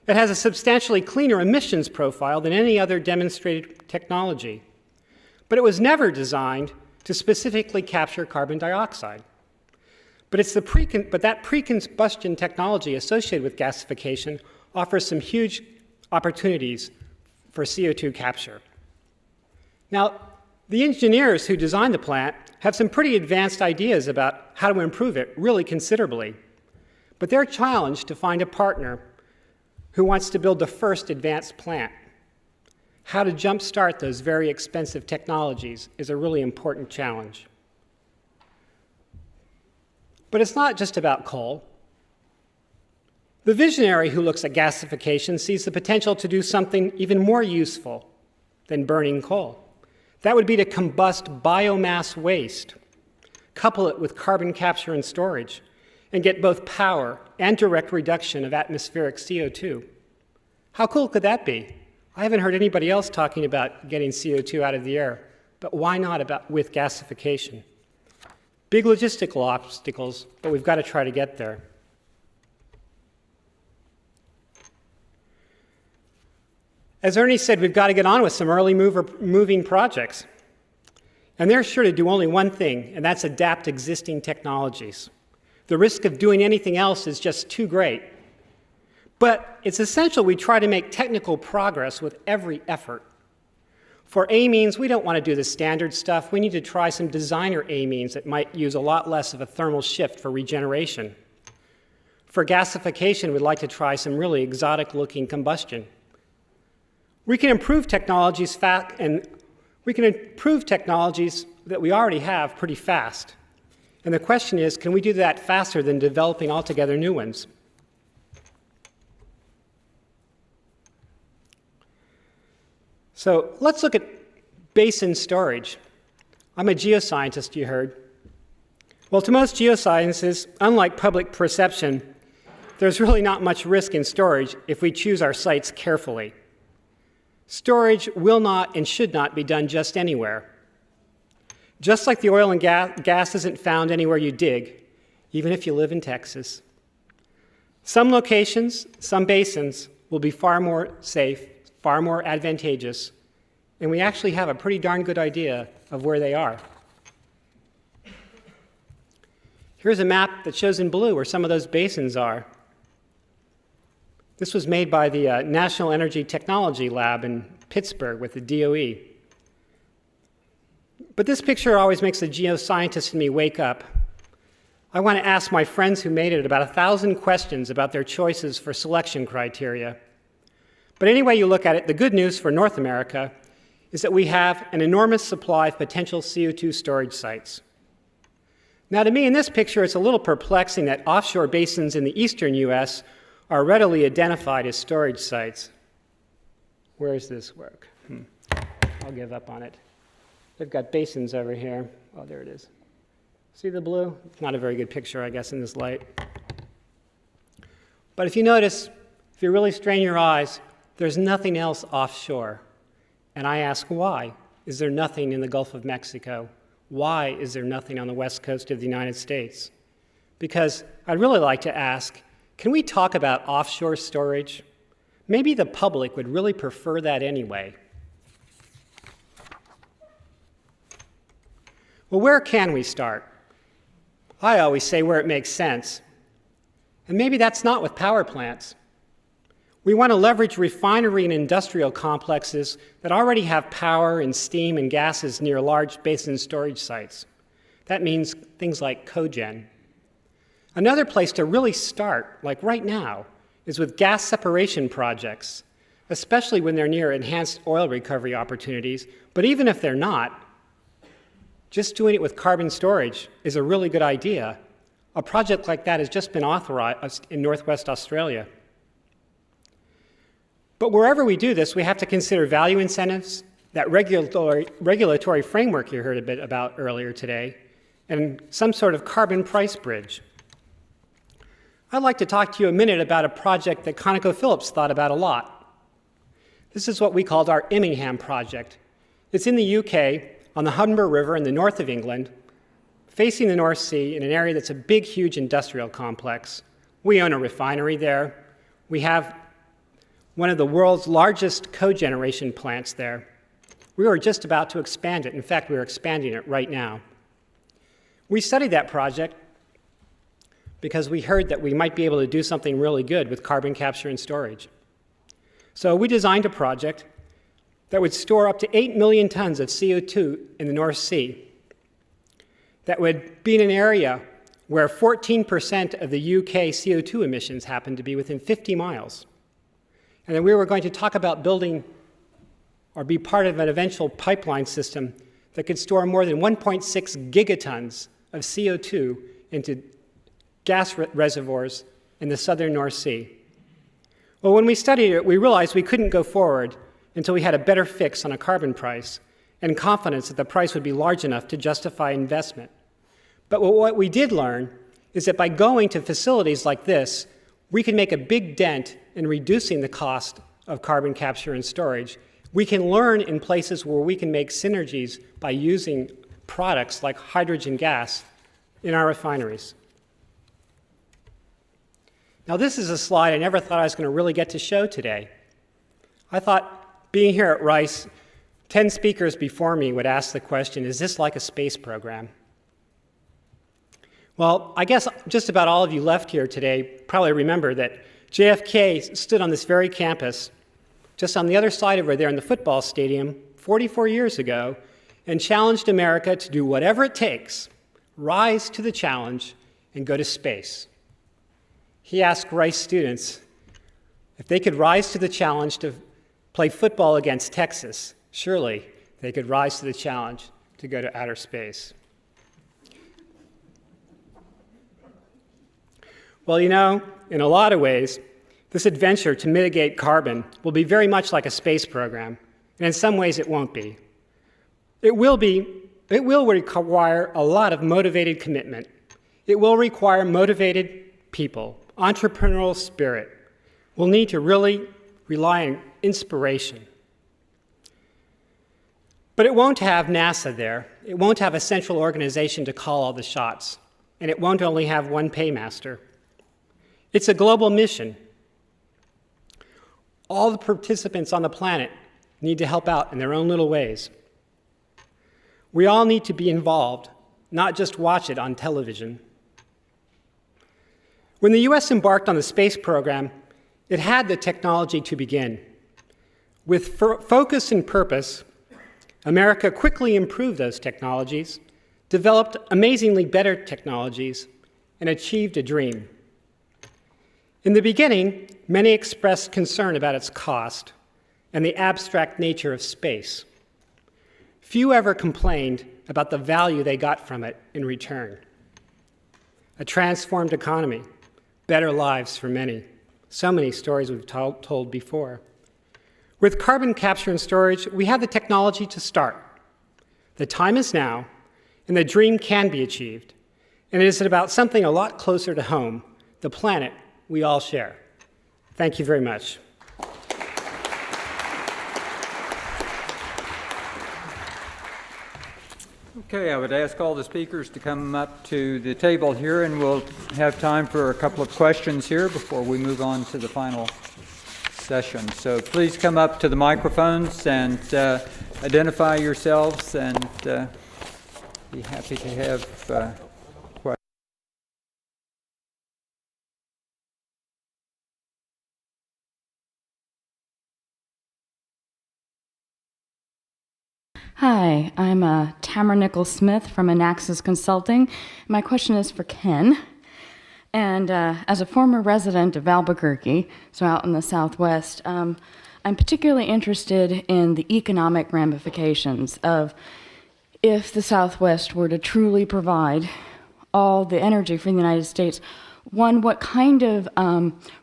E: It has a substantially cleaner emissions profile than any other demonstrated technology. But it was never designed to specifically capture carbon dioxide. But that pre-combustion technology associated with gasification offers some huge opportunities for CO2 capture. Now, the engineers who designed the plant have some pretty advanced ideas about how to improve it really considerably. But they're challenged to find a partner who wants to build the first advanced plant. How to jumpstart those very expensive technologies is a really important challenge. But it's not just about coal. The visionary who looks at gasification sees the potential to do something even more useful than burning coal. That would be to combust biomass waste, couple it with carbon capture and storage, and get both power and direct reduction of atmospheric CO2. How cool could that be? I haven't heard anybody else talking about getting CO2 out of the air, but why not with gasification? Big logistical obstacles, but we've got to try to get there. As Ernie said, we've got to get on with some early moving projects. And they're sure to do only one thing, and that's adapt existing technologies. The risk of doing anything else is just too great. But it's essential we try to make technical progress with every effort. For amines, we don't want to do the standard stuff. We need to try some designer amines that might use a lot less of a thermal shift for regeneration. For gasification, we'd like to try some really exotic-looking combustion. We can improve technologies that we already have pretty fast. And the question is, can we do that faster than developing altogether new ones? So let's look at basin storage. I'm a geoscientist, you heard. Well, to most geosciences, unlike public perception, there's really not much risk in storage if we choose our sites carefully. Storage will not and should not be done just anywhere. Just like the oil and gas isn't found anywhere you dig, even if you live in Texas. Some locations, some basins, will be far more safe, far more advantageous, and we actually have a pretty darn good idea of where they are. Here's a map that shows in blue where some of those basins are. This was made by the National Energy Technology Lab in Pittsburgh with the DOE. But this picture always makes the geoscientist in me wake up. I want to ask my friends who made it about 1,000 questions about their choices for selection criteria. But any way you look at it, the good news for North America is that we have an enormous supply of potential CO2 storage sites. Now, to me, in this picture, it's a little perplexing that offshore basins in the eastern U.S. are readily identified as storage sites. Where does this work? I'll give up on it. They've got basins over here. Oh, there it is. See the blue? It's not a very good picture, I guess, in this light. But if you notice, if you really strain your eyes, there's nothing else offshore. And I ask why? Is there nothing in the Gulf of Mexico? Why is there nothing on the west coast of the United States? Because I'd really like to ask, can we talk about offshore storage? Maybe the public would really prefer that anyway. Well, where can we start? I always say where it makes sense. And maybe that's not with power plants. We want to leverage refinery and industrial complexes that already have power and steam and gases near large basin storage sites. That means things like cogen. Another place to really start, like right now, is with gas separation projects, especially when they're near enhanced oil recovery opportunities. But even if they're not, just doing it with carbon storage is a really good idea. A project like that has just been authorized in Northwest Australia. But wherever we do this, we have to consider value incentives, that regulatory framework you heard a bit about earlier today, and some sort of carbon price bridge. I'd like to talk to you a minute about a project that ConocoPhillips thought about a lot. This is what we called our Immingham project. It's in the UK on the Humber River in the north of England, facing the North Sea in an area that's a big, huge industrial complex. We own a refinery there. We have one of the world's largest cogeneration plants there. We were just about to expand it. In fact, we are expanding it right now. We studied that project because we heard that we might be able to do something really good with carbon capture and storage. So we designed a project that would store up to 8 million tons of CO2 in the North Sea, that would be in an area where 14% of the UK CO2 emissions happen to be within 50 miles. And then we were going to talk about building or be part of an eventual pipeline system that could store more than 1.6 gigatons of CO2 into gas reservoirs in the southern North Sea. Well, when we studied it, we realized we couldn't go forward until we had a better fix on a carbon price and confidence that the price would be large enough to justify investment. But what we did learn is that by going to facilities like this, we can make a big dent in reducing the cost of carbon capture and storage. We can learn in places where we can make synergies by using products like hydrogen gas in our refineries. Now, this is a slide I never thought I was going to really get to show today. I thought, being here at Rice, 10 speakers before me would ask the question, is this like a space program? Well, I guess just about all of you left here today probably remember that JFK stood on this very campus, just on the other side over there in the football stadium, 44 years ago, and challenged America to do whatever it takes, rise to the challenge, and go to space. He asked Rice students if they could rise to the challenge to play football against Texas, surely they could rise to the challenge to go to outer space. Well, you know, in a lot of ways, this adventure to mitigate carbon will be very much like a space program, and in some ways it won't be. It will require a lot of motivated commitment. It will require motivated people, entrepreneurial spirit. We'll need to really rely on inspiration. But it won't have NASA there. It won't have a central organization to call all the shots, and it won't only have one paymaster. It's a global mission. All the participants on the planet need to help out in their own little ways. We all need to be involved, not just watch it on television. When the US embarked on the space program, it had the technology to begin. With focus and purpose, America quickly improved those technologies, developed amazingly better technologies, and achieved a dream. In the beginning, many expressed concern about its cost and the abstract nature of space. Few ever complained about the value they got from it in return. A transformed economy, better lives for many. So many stories we've told before. With carbon capture and storage, we have the technology to start. The time is now, and the dream can be achieved. And it is about something a lot closer to home, the planet we all share. Thank you very much.
A: Okay, I would ask all the speakers to come up to the table here, and we'll have time for a couple of questions here before we move on to the final session. So please come up to the microphones and identify yourselves and Be happy to have questions.
F: Hi, I'm Tamara Nichols-Smith from Anaxis Consulting. My question is for Ken. And as a former resident of Albuquerque, so out in the Southwest, I'm particularly interested in the economic ramifications of if the Southwest were to truly provide all the energy for the United States. One, what kind of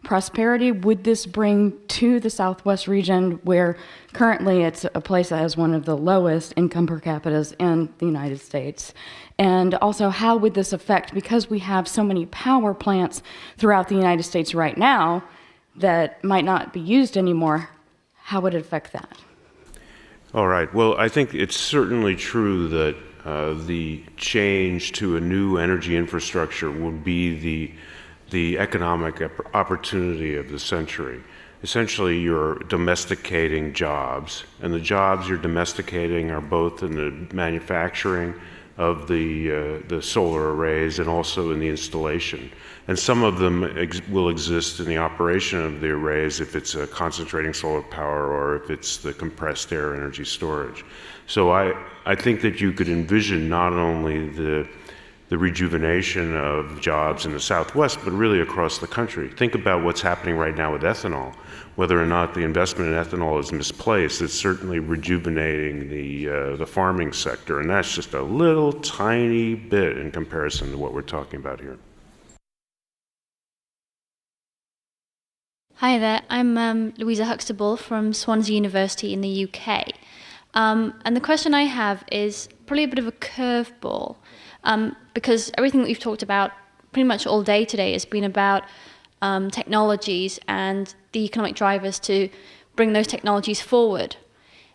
F: prosperity would this bring to the Southwest region, where currently it's a place that has one of the lowest income per capita in the United States? And also, how would this affect, because we have so many power plants throughout the United States right now that might not be used anymore, how would it affect that?
D: All right. Well, I think it's certainly true that the change to a new energy infrastructure would be the economic opportunity of the century. Essentially, you're domesticating jobs, and the jobs you're domesticating are both in the manufacturing of the solar arrays and also in the installation. And some of them will exist in the operation of the arrays if it's a concentrating solar power or if it's the compressed air energy storage. So I think that you could envision not only the rejuvenation of jobs in the Southwest, but really across the country. Think about what's happening right now with ethanol. Whether or not the investment in ethanol is misplaced, it's certainly rejuvenating the farming sector, and that's just a little tiny bit in comparison to what we're talking about here.
G: Hi there, I'm Louisa Huxtable from Swansea University in the UK. And the question I have is probably a bit of a curveball, because everything that we've talked about pretty much all day today has been about technologies and the economic drivers to bring those technologies forward.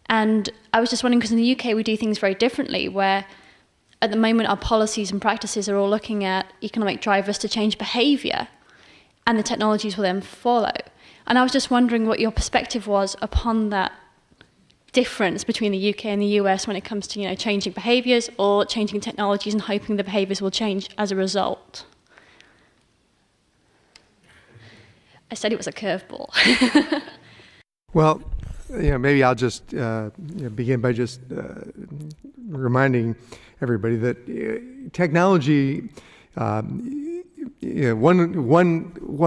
G: And I was just wondering, because in the UK we do things very differently, where at the moment our policies and practices are all looking at economic drivers to change behaviour, and the technologies will then follow. And I was just wondering what your perspective was upon that difference between the UK and the US when it comes to, changing behaviours or changing technologies and hoping the behaviours will change as a result. I said it was a curveball.
B: Well, maybe I'll just begin by just reminding everybody that technology, one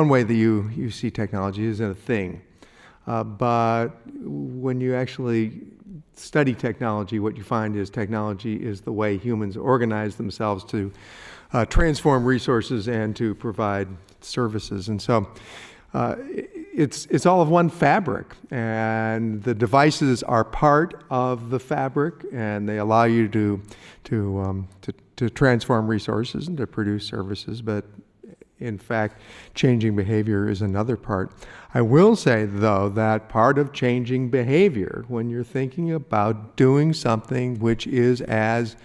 B: way that you see technology is in a thing. But when you actually study technology, what you find is technology is the way humans organize themselves to transform resources and to provide services. And so it's all of one fabric, and the devices are part of the fabric, and they allow you to transform resources and to produce services. But in fact, changing behavior is another part. I will say, though, that part of changing behavior, when you're thinking about doing something which is as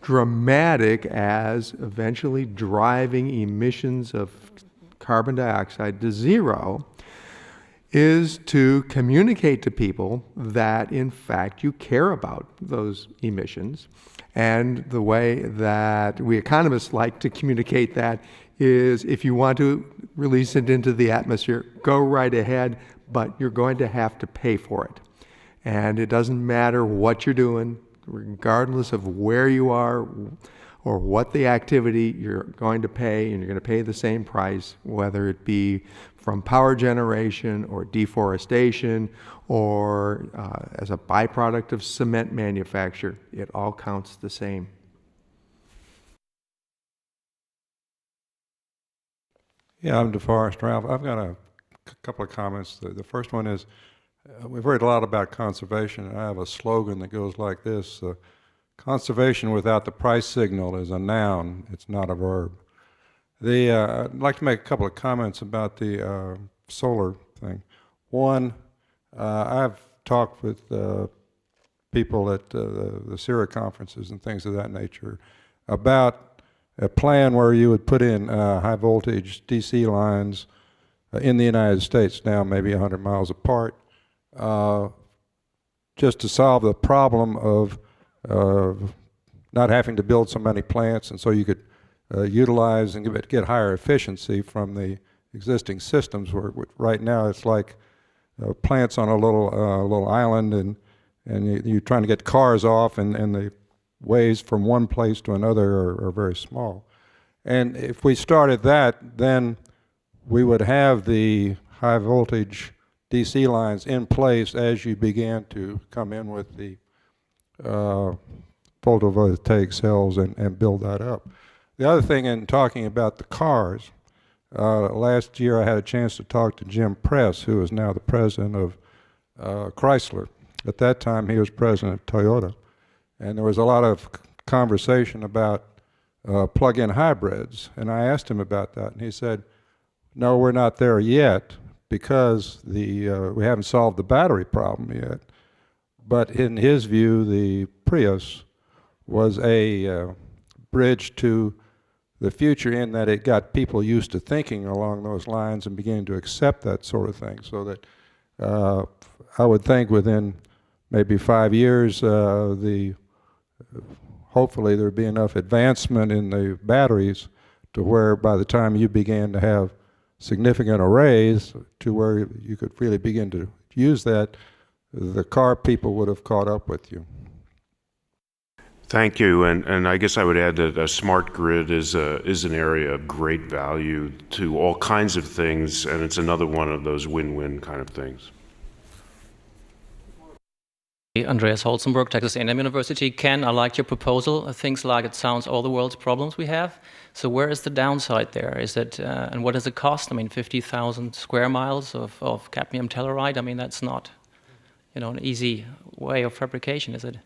B: dramatic as eventually driving emissions of carbon dioxide to zero, is to communicate to people that, in fact, you care about those emissions. And the way that we economists like to communicate that is, if you want to release it into the atmosphere, go right ahead, but you're going to have to pay for it. And it doesn't matter what you're doing, regardless of where you are or what the activity, you're going to pay, and you're going to pay the same price, whether it be from power generation or deforestation or as a byproduct of cement manufacture. It all counts the same.
H: Yeah, I'm DeForest Ralph. I've got a couple of comments. The first one is, we've heard a lot about conservation, and I have a slogan that goes like this: conservation without the price signal is a noun, it's not a verb. I'd like to make a couple of comments about the solar thing. One, I've talked with people at the CIRA conferences and things of that nature about a plan where you would put in high voltage DC lines in the United States, now maybe 100 miles apart, just to solve the problem of not having to build so many plants, and so you could utilize and get higher efficiency from the existing systems. Where right now it's like plants on a little island, and you're trying to get cars off, and the ways from one place to another are very small. And if we started that, then we would have the high voltage DC lines in place as you began to come in with the photovoltaic cells and build that up. The other thing, in talking about the cars, last year I had a chance to talk to Jim Press, who is now the president of Chrysler. At that time, he was president of Toyota. And there was a lot of conversation about plug-in hybrids. And I asked him about that, and he said, no, we're not there yet because we haven't solved the battery problem yet. But in his view, the Prius was a bridge to the future, in that it got people used to thinking along those lines and beginning to accept that sort of thing. So that I would think within maybe 5 years, hopefully there'd be enough advancement in the batteries to where by the time you began to have significant arrays to where you could really begin to use that, the car people would have caught up with you.
D: Thank you, and I guess I would add that a smart grid is an area of great value to all kinds of things, and it's another one of those win-win kind of things.
I: Andreas Holzenberg, Texas A&M University. Ken, I like your proposal. Things like it sounds all the world's problems we have. So where is the downside there? Is it, and what does it cost? I mean, 50,000 square miles of cadmium telluride. I mean, that's not, an easy way of fabrication, is it?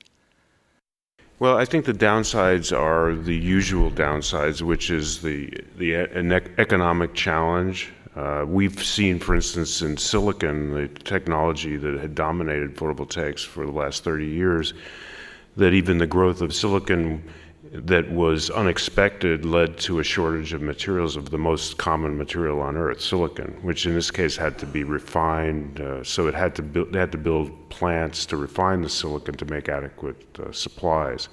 D: Well, I think the downsides are the usual downsides, which is an economic challenge. We've seen, for instance, in silicon, the technology that had dominated photovoltaics for the last 30 years, that even the growth of silicon that was unexpected led to a shortage of materials, of the most common material on Earth, silicon, which in this case had to be refined. So they had to build plants to refine the silicon to make adequate supplies.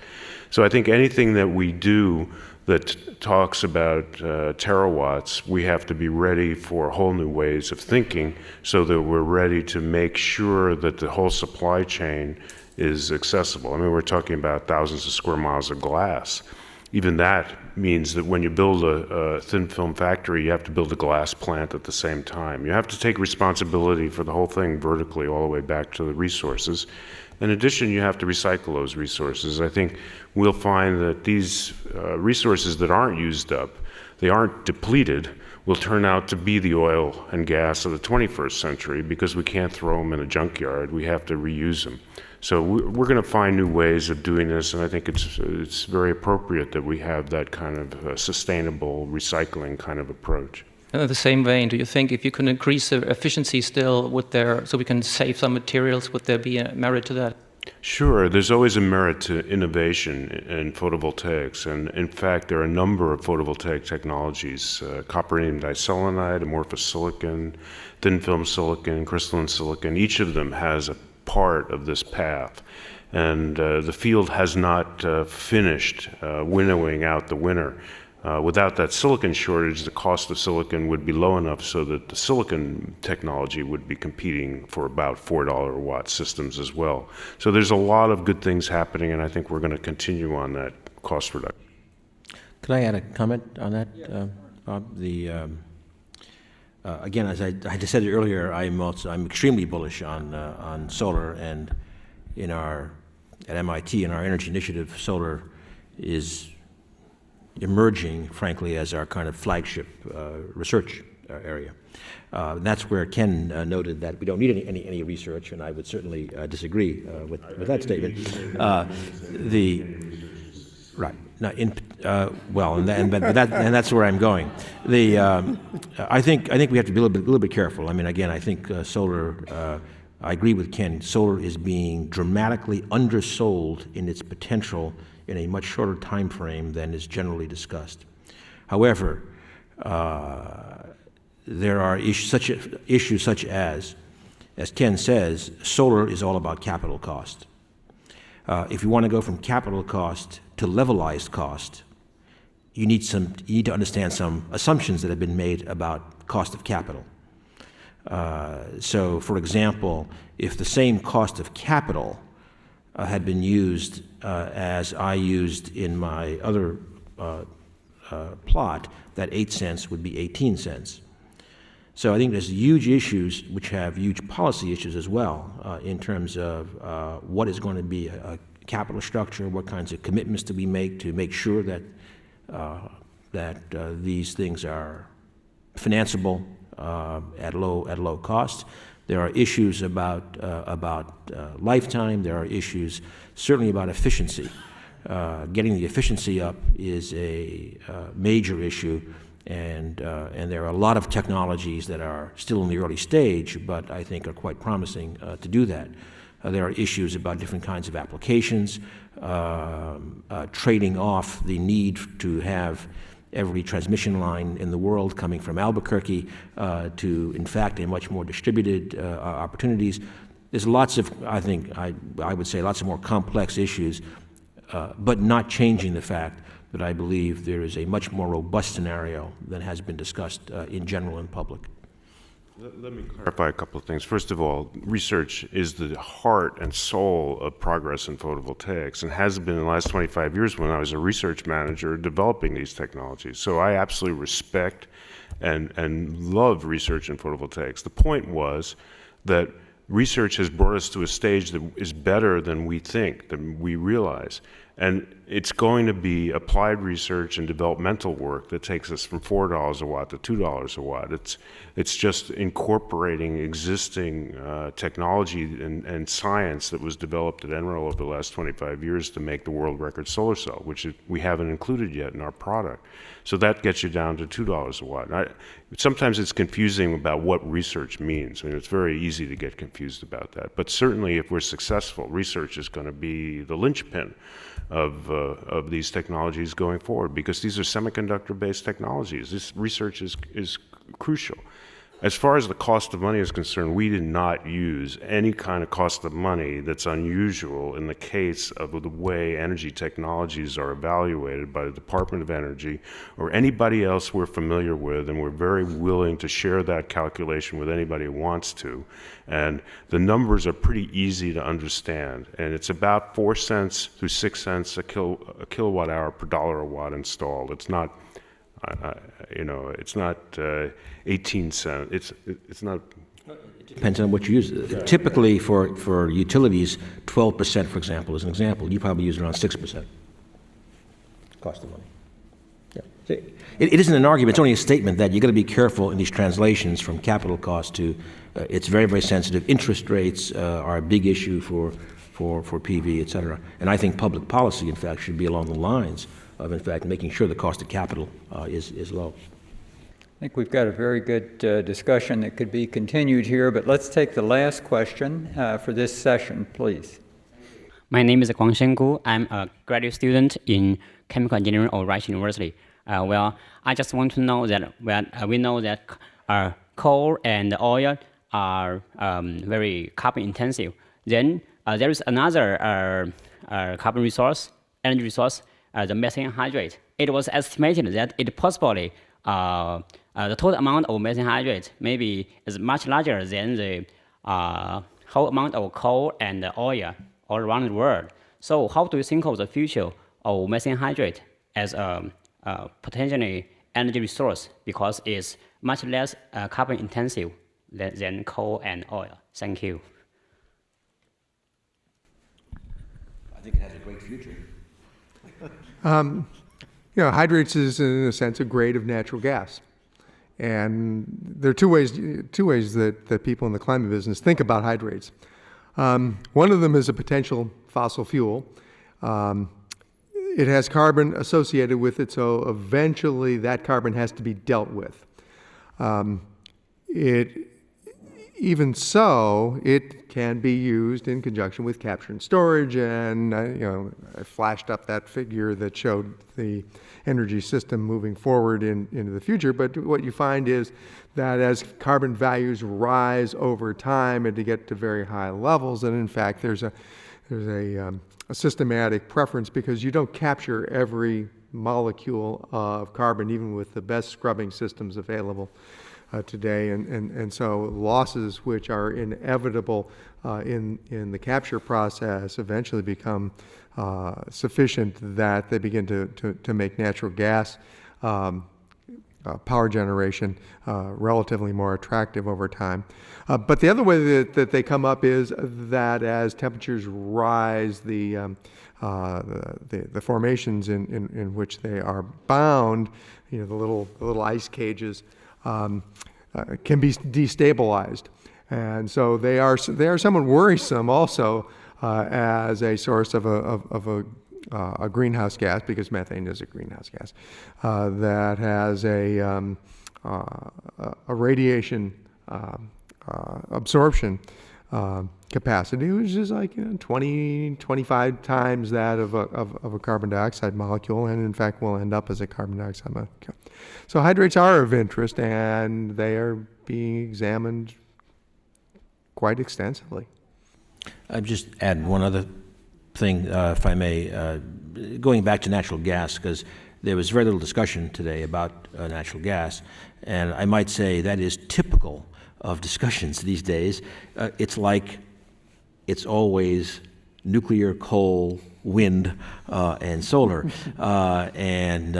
D: So I think anything that we do that talks about terawatts, we have to be ready for whole new ways of thinking so that we're ready to make sure that the whole supply chain is accessible. I mean, we're talking about thousands of square miles of glass. Even that means that when you build a thin film factory, you have to build a glass plant at the same time. You have to take responsibility for the whole thing vertically all the way back to the resources. In addition, you have to recycle those resources. I think we'll find that these resources that aren't used up, they aren't depleted, will turn out to be the oil and gas of the 21st century because we can't throw them in a junkyard. We have to reuse them. So we're going to find new ways of doing this, and I think it's very appropriate that we have that kind of sustainable recycling kind of approach.
I: In the same vein, do you think if you can increase the efficiency still, so we can save some materials, would there be a merit to that?
D: Sure, there's always a merit to innovation in photovoltaics, and in fact there are a number of photovoltaic technologies, copernadium diselenide, amorphous silicon, thin film silicon, crystalline silicon. Each of them has a part of this path, and the field has not finished winnowing out the winner. Without that silicon shortage, the cost of silicon would be low enough so that the silicon technology would be competing for about $4 a watt systems as well. So there's a lot of good things happening, and I think we're going to continue on that cost reduction.
C: Could I add a comment on that, Bob? Again, as I just said earlier, I'm extremely bullish on solar, and at MIT in our energy initiative, solar is emerging, frankly, as our kind of flagship research area. That's where Ken noted that we don't need any research, and I would certainly disagree with that statement. Right. Now, but that's where I'm going. I think we have to be a little bit careful. I mean, again, I think solar. I agree with Ken. Solar is being dramatically undersold in its potential in a much shorter time frame than is generally discussed. However, there are issues such as Ken says, solar is all about capital cost. If you want to go from capital cost to levelized cost, you need to understand some assumptions that have been made about cost of capital. So, for example, if the same cost of capital had been used as I used in my other plot, that 8 cents would be 18 cents. So I think there's huge issues which have huge policy issues as well in terms of what is going to be a capital structure, what kinds of commitments do we make to make sure that these things are financeable at low cost. There are issues about lifetime. There are issues certainly about efficiency. Getting the efficiency up is a major issue, and there are a lot of technologies that are still in the early stage, but I think are quite promising to do that. There are issues about different kinds of applications, trading off the need to have every transmission line in the world coming from Albuquerque to, in fact, a much more distributed opportunities. There's lots of, I think, I would say, lots of more complex issues, but not changing the fact that I believe there is a much more robust scenario than has been discussed in general in public.
D: Let me clarify a couple of things. First of all, research is the heart and soul of progress in photovoltaics and has been in the last 25 years when I was a research manager developing these technologies. So I absolutely respect and love research in photovoltaics. The point was that research has brought us to a stage that is better than we think, than we realize. And it's going to be applied research and developmental work that takes us from $4 a watt to $2 a watt. It's just incorporating existing technology and science that was developed at NREL over the last 25 years to make the world record solar cell, which we haven't included yet in our product. So that gets you down to $2 a watt. Sometimes it's confusing about what research means. I mean, it's very easy to get confused about that. But certainly if we're successful, research is going to be the linchpin of these technologies going forward, because these are semiconductor-based technologies. This research is crucial. As far as the cost of money is concerned, we did not use any kind of cost of money that's unusual in the case of the way energy technologies are evaluated by the Department of Energy or anybody else we're familiar with, and we're very willing to share that calculation with anybody who wants to. And the numbers are pretty easy to understand, and it's about 4 cents through 6 cents a kilowatt hour per dollar a watt installed. It's not it's not 18 cents. It's not.
C: It depends on what you use. Typically, for utilities, 12%, for example, is an example. You probably use around 6% cost of money. Yeah. It isn't an argument. It's only a statement that you've got to be careful in these translations from capital cost to. It's very, very sensitive. Interest rates are a big issue for PV, et cetera. And I think public policy, in fact, should be along the lines of, in fact, making sure the cost of capital is low.
A: I think we've got a very good discussion that could be continued here, but let's take the last question for this session, please.
J: My name is Guangshen Gu. I'm a graduate student in Chemical Engineering at Rice University. I just want to know that we know that coal and oil are very carbon intensive. Then there is another carbon resource, energy resource, the methane hydrate. It was estimated that it possibly the total amount of methane hydrate maybe is much larger than the whole amount of coal and oil all around the world. So how do you think of the future of methane hydrate as a potentially energy resource, because it's much less carbon intensive than coal and oil? Thank you.
C: I think it has a great future.
B: Hydrates is, in a sense, a grade of natural gas. And there are two ways that people in the climate business think about hydrates. One of them is a potential fossil fuel. It has carbon associated with it, so eventually that carbon has to be dealt with. even so, it can be used in conjunction with capture and storage, and I flashed up that figure that showed the energy system moving forward into the future. But what you find is that as carbon values rise over time and to get to very high levels, and in fact there's a systematic preference, because you don't capture every molecule of carbon even with the best scrubbing systems available today, and so losses which are inevitable in the capture process eventually become sufficient that they begin to make natural gas power generation relatively more attractive over time. But the other way that they come up is that as temperatures rise, the formations in which they are bound, the little ice cages, can be destabilized, and so they are somewhat worrisome also as a source of a greenhouse gas, because methane is a greenhouse gas that has a radiation absorption capacity, which is like 20, 25 times that of a carbon dioxide molecule, and in fact will end up as a carbon dioxide molecule. So hydrates are of interest, and they are being examined quite extensively.
C: I'd just add one other thing, if I may, going back to natural gas, because there was very little discussion today about natural gas, and I might say that is typical of discussions these days. It's like it's always nuclear, coal, wind, and solar, and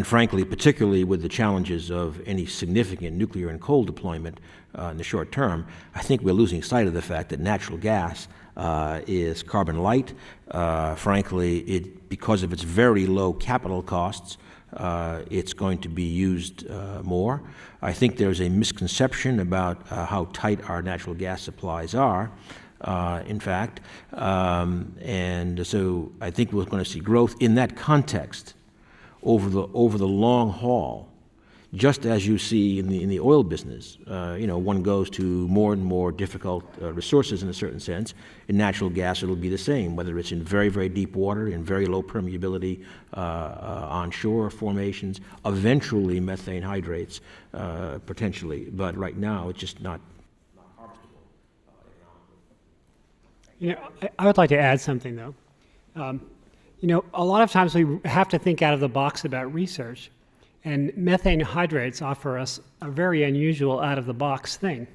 C: frankly, particularly with the challenges of any significant nuclear and coal deployment in the short term, I think we're losing sight of the fact that natural gas is carbon light. Frankly, because of its very low capital costs, it's going to be used more. I think there's a misconception about how tight our natural gas supplies are, in fact, and so I think we're going to see growth in that context over the long haul. Just as you see in the oil business, one goes to more and more difficult resources in a certain sense. In natural gas, it'll be the same, whether it's in very, very deep water, in very low permeability onshore formations, eventually methane hydrates, potentially. But right now, it's just not
E: I would like to add something, though. A lot of times we have to think out of the box about research. And methane hydrates offer us a very unusual out-of-the-box thing.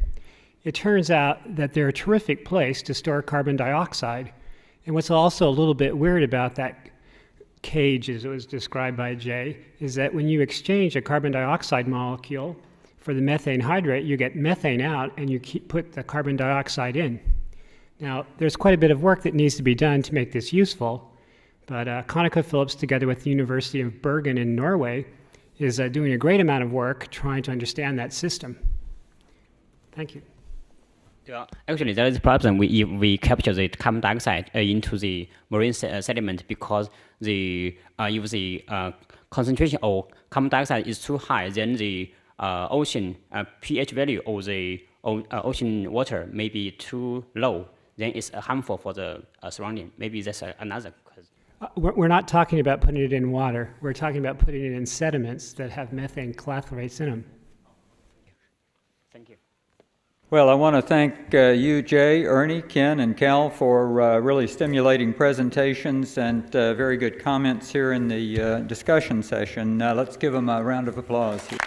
E: It turns out that they're a terrific place to store carbon dioxide. And what's also a little bit weird about that cage, as it was described by Jay, is that when you exchange a carbon dioxide molecule for the methane hydrate, you get methane out and you put the carbon dioxide in. Now, there's quite a bit of work that needs to be done to make this useful, but ConocoPhillips, together with the University of Bergen in Norway, is doing a great amount of work trying to understand that system. Thank you.
J: Yeah, actually, there is a problem. We capture the carbon dioxide into the marine sediment because if the concentration of carbon dioxide is too high, then the ocean pH value of the ocean water may be too low. Then it's harmful for the surrounding. Maybe that's another question.
E: We're not talking about putting it in water. We're talking about putting it in sediments that have methane clathrates in them.
J: Thank you.
A: Well, I want to thank you, Jay, Ernie, Ken, and Cal for really stimulating presentations and very good comments here in the discussion session. Let's give them a round of applause here.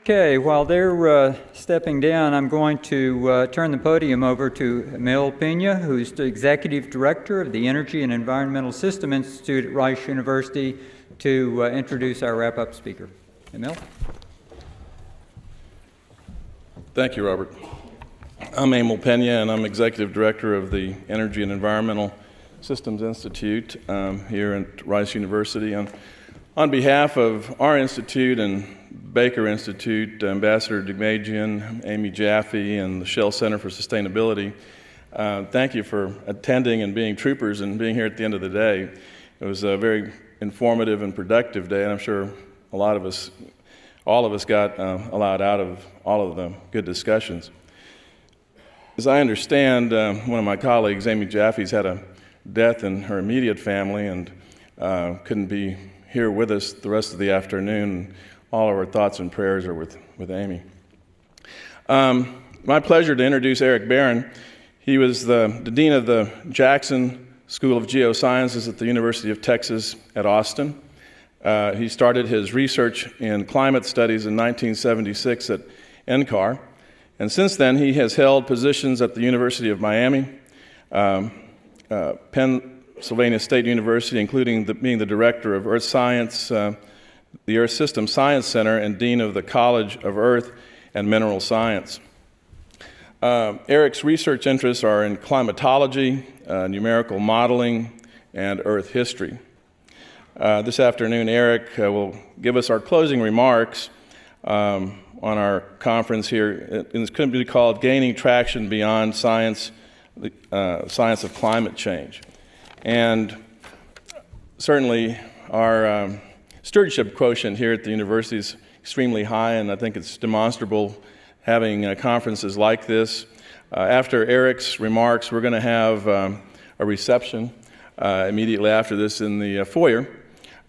A: Okay, while they're stepping down, I'm going to turn the podium over to Emil Pena, who's the Executive Director of the Energy and Environmental System Institute at Rice University, to introduce our wrap-up speaker. Emil?
K: Thank you, Robert. I'm Emil Pena, and I'm Executive Director of the Energy and Environmental Systems Institute here at Rice University. On behalf of our institute and Baker Institute, Ambassador Dugmagian, Amy Jaffe, and the Shell Center for Sustainability, thank you for attending and being troopers and being here at the end of the day. It was a very informative and productive day, and I'm sure all of us got a lot out of all of the good discussions. As I understand, one of my colleagues, Amy Jaffe's, had a death in her immediate family and couldn't be here with us the rest of the afternoon. All of our thoughts and prayers are with Amy. My pleasure to introduce Eric Barron. He was the dean of the Jackson School of Geosciences at the University of Texas at Austin. He started his research in climate studies in 1976 at NCAR, and since then he has held positions at the University of Miami, Pennsylvania State University, including being the director of Earth Science, the Earth System Science Center, and dean of the College of Earth and Mineral Science. Eric's research interests are in climatology, numerical modeling, and Earth history. This afternoon, Eric will give us our closing remarks on our conference here. It's going to be called Gaining Traction Beyond Science, Science of Climate Change. And certainly our stewardship quotient here at the university is extremely high, and I think it's demonstrable having conferences like this. After Eric's remarks, we're going to have a reception immediately after this in the foyer,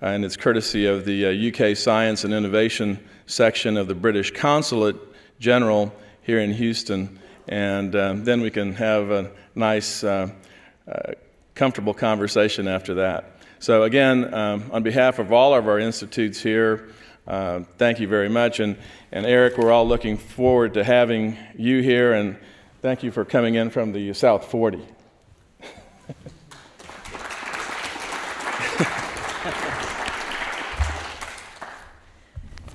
K: and it's courtesy of the UK Science and Innovation section of the British Consulate General here in Houston, and then we can have a nice, comfortable conversation after that. So again, on behalf of all of our institutes here, thank you very much. And Eric, we're all looking forward to having you here, and thank you for coming in from the South 40.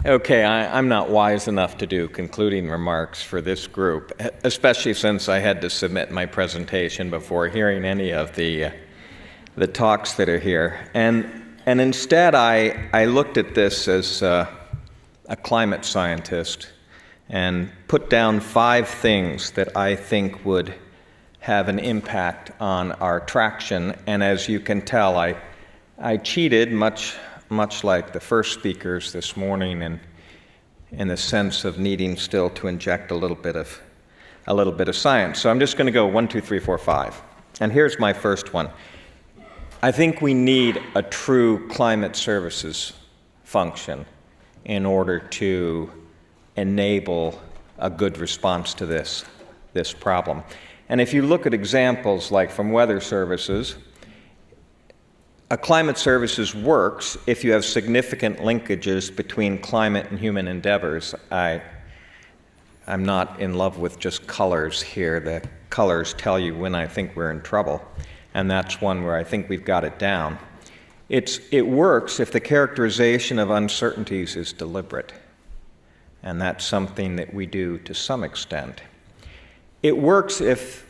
L: Okay, I'm not wise enough to do concluding remarks for this group, especially since I had to submit my presentation before hearing any of the talks that are here. And instead, I looked at this as a climate scientist and put down 5 things that I think would have an impact on our traction. And as you can tell, I cheated much like the first speakers this morning in the sense of needing still to inject a little bit of science. So I'm just going to go 1, 2, 3, 4, 5. And here's my first one. I think we need a true climate services function in order to enable a good response to this problem. And if you look at examples like from weather services, a climate services works if you have significant linkages between climate and human endeavors. I'm not in love with just colors here. The colors tell you when I think we're in trouble, and that's one where I think we've got it down. It works if the characterization of uncertainties is deliberate, and that's something that we do to some extent. It works if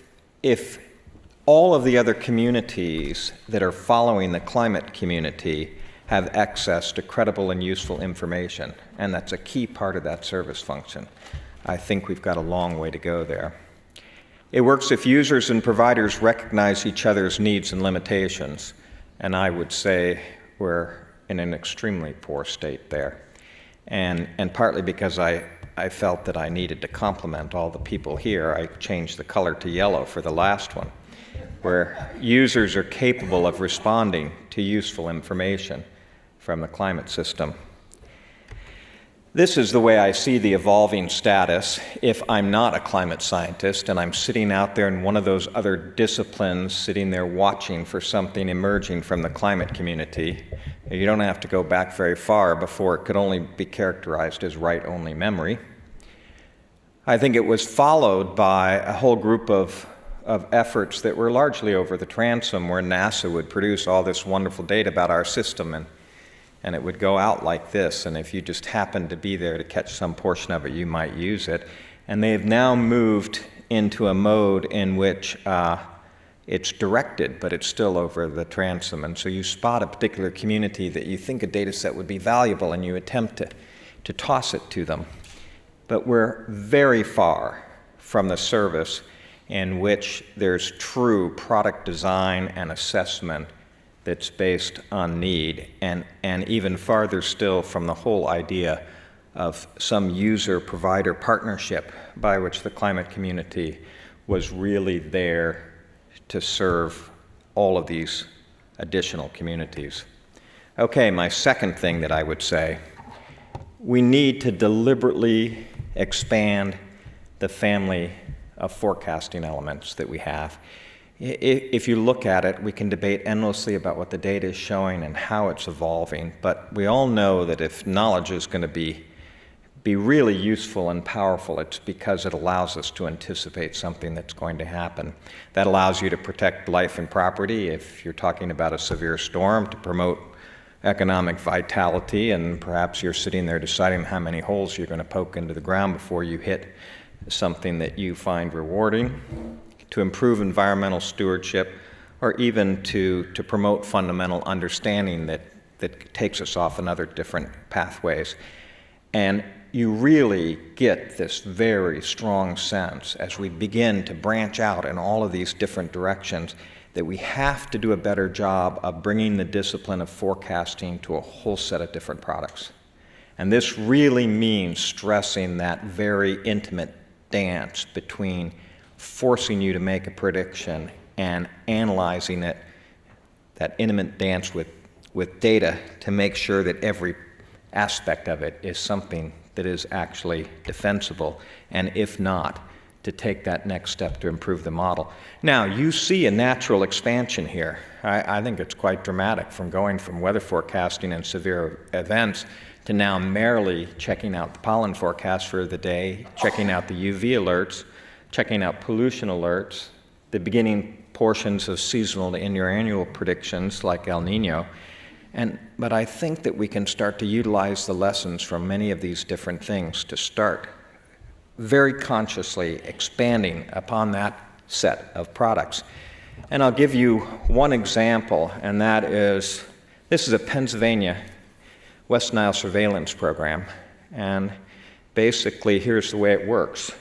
L: all of the other communities that are following the climate community have access to credible and useful information, and that's a key part of that service function. I think we've got a long way to go there. It works if users and providers recognize each other's needs and limitations, and I would say we're in an extremely poor state there. And partly because I felt that I needed to compliment all the people here, I changed the color to yellow for the last one, where users are capable of responding to useful information from the climate system. This is the way I see the evolving status if I'm not a climate scientist and I'm sitting out there in one of those other disciplines, sitting there watching for something emerging from the climate community. You don't have to go back very far before it could only be characterized as right-only memory. I think it was followed by a whole group of efforts that were largely over the transom, where NASA would produce all this wonderful data about our system, and it would go out like this, and if you just happened to be there to catch some portion of it, you might use it. And they've now moved into a mode in which it's directed, but it's still over the transom. And so you spot a particular community that you think a data set would be valuable, and you attempt to toss it to them. But we're very far from the service in which there's true product design and assessment that's based on need, and even farther still from the whole idea of some user-provider partnership by which the climate community was really there to serve all of these additional communities. Okay, my second thing that I would say, we need to deliberately expand the family of forecasting elements that we have. If you look at it, we can debate endlessly about what the data is showing and how it's evolving, but we all know that if knowledge is going to be really useful and powerful, it's because it allows us to anticipate something that's going to happen. That allows you to protect life and property if you're talking about a severe storm, to promote economic vitality, and perhaps you're sitting there deciding how many holes you're going to poke into the ground before you hit something that you find rewarding, to improve environmental stewardship, or even to promote fundamental understanding that takes us off in other different pathways. And you really get this very strong sense as we begin to branch out in all of these different directions that we have to do a better job of bringing the discipline of forecasting to a whole set of different products. And this really means stressing that very intimate dance between forcing you to make a prediction and analyzing it, that intimate dance with data to make sure that every aspect of it is something that is actually defensible, and if not, to take that next step to improve the model. Now, you see a natural expansion here. I think it's quite dramatic, from going from weather forecasting and severe events to now merely checking out the pollen forecast for the day, checking out the UV alerts, checking out pollution alerts, the beginning portions of seasonal and annual predictions like El Nino. But I think that we can start to utilize the lessons from many of these different things to start very consciously expanding upon that set of products. And I'll give you one example, and that is, this is a Pennsylvania West Nile surveillance program. And basically, here's the way it works.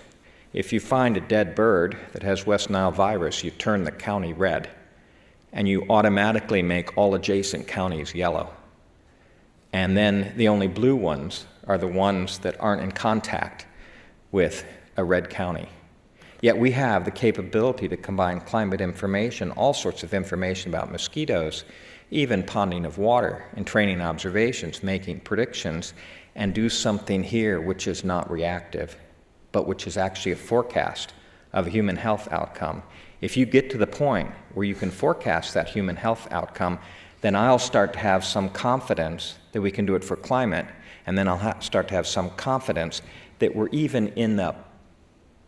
L: If you find a dead bird that has West Nile virus, you turn the county red, and you automatically make all adjacent counties yellow. And then the only blue ones are the ones that aren't in contact with a red county. Yet we have the capability to combine climate information, all sorts of information about mosquitoes, even ponding of water, and training observations, making predictions, and do something here which is not reactive, but which is actually a forecast of a human health outcome. If you get to the point where you can forecast that human health outcome, then I'll start to have some confidence that we can do it for climate, and then I'll start to have some confidence that we're even in the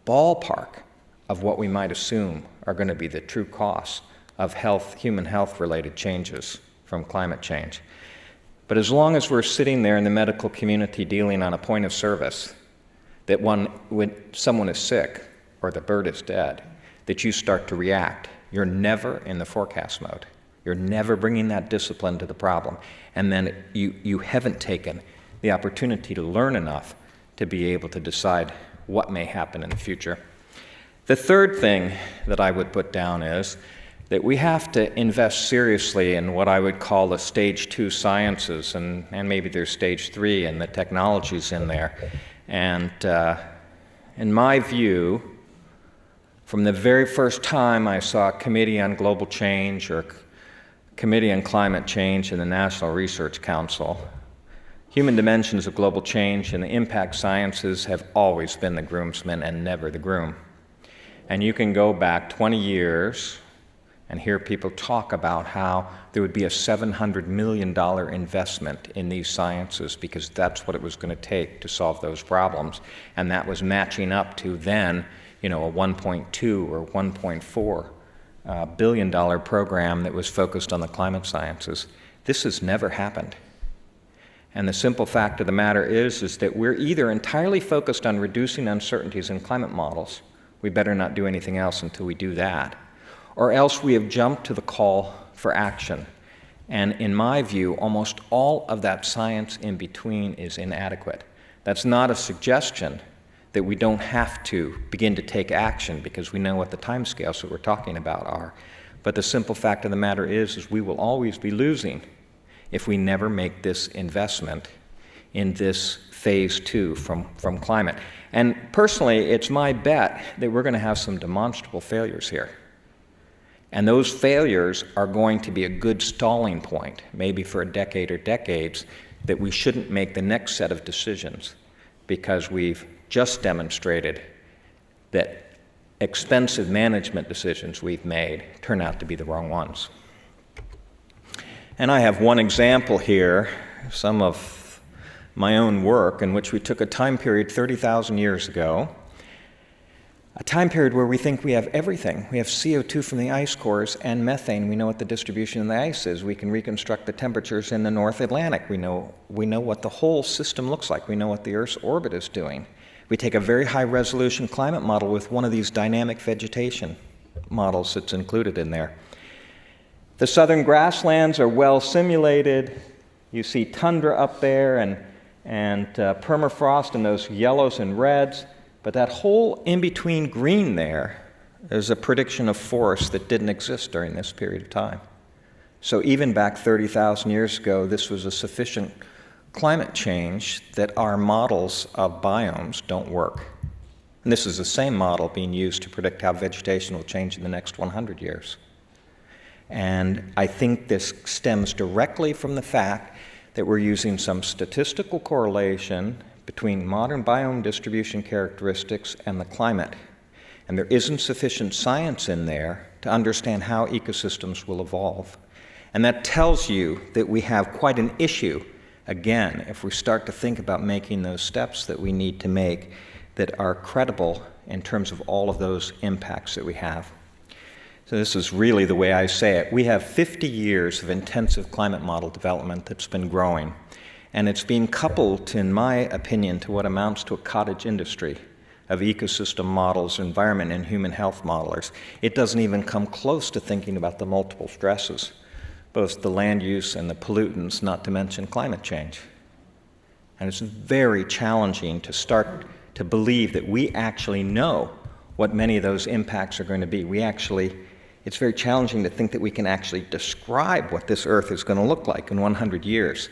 L: ballpark of what we might assume are going to be the true costs of human health-related changes from climate change. But as long as we're sitting there in the medical community dealing on a point of service, that when someone is sick or the bird is dead, that you start to react, you're never in the forecast mode. You're never bringing that discipline to the problem. And then you haven't taken the opportunity to learn enough to be able to decide what may happen in the future. The third thing that I would put down is that we have to invest seriously in what I would call the stage 2 sciences, and maybe there's stage 3 and the technologies in there. And in my view, from the very first time I saw a Committee on Global Change or Committee on Climate Change in the National Research Council, human dimensions of global change and the impact sciences have always been the groomsmen and never the groom. And you can go back 20 years and hear people talk about how there would be a $700 million investment in these sciences because that's what it was going to take to solve those problems. And that was matching up to then, a 1.2 or 1.4 billion dollar program that was focused on the climate sciences. This has never happened. And the simple fact of the matter is that we're either entirely focused on reducing uncertainties in climate models, we better not do anything else until we do that, or else we have jumped to the call for action. And in my view, almost all of that science in between is inadequate. That's not a suggestion that we don't have to begin to take action because we know what the timescales that we're talking about are. But the simple fact of the matter is we will always be losing if we never make this investment in this phase 2 from climate. And personally, it's my bet that we're going to have some demonstrable failures here. And those failures are going to be a good stalling point, maybe for a decade or decades, that we shouldn't make the next set of decisions because we've just demonstrated that expensive management decisions we've made turn out to be the wrong ones. And I have one example here, some of my own work, in which we took a time period 30,000 years ago, a time period where we think we have everything. We have CO2 from the ice cores and methane. We know what the distribution of the ice is. We can reconstruct the temperatures in the North Atlantic. We know what the whole system looks like. We know what the Earth's orbit is doing. We take a very high-resolution climate model with one of these dynamic vegetation models that's included in there. The southern grasslands are well simulated. You see tundra up there and permafrost and those yellows and reds. But that whole in-between green there is a prediction of forests that didn't exist during this period of time. So even back 30,000 years ago, this was a sufficient climate change that our models of biomes don't work. And this is the same model being used to predict how vegetation will change in the next 100 years. And I think this stems directly from the fact that we're using some statistical correlation between modern biome distribution characteristics and the climate. And there isn't sufficient science in there to understand how ecosystems will evolve. And that tells you that we have quite an issue, again, if we start to think about making those steps that we need to make that are credible in terms of all of those impacts that we have. So this is really the way I say it. We have 50 years of intensive climate model development that's been growing. And it's being coupled, in my opinion, to what amounts to a cottage industry of ecosystem models, environment and human health modelers. It doesn't even come close to thinking about the multiple stresses, both the land use and the pollutants, not to mention climate change. And it's very challenging to start to believe that we actually know what many of those impacts are going to be. It's very challenging to think that we can actually describe what this Earth is going to look like in 100 years.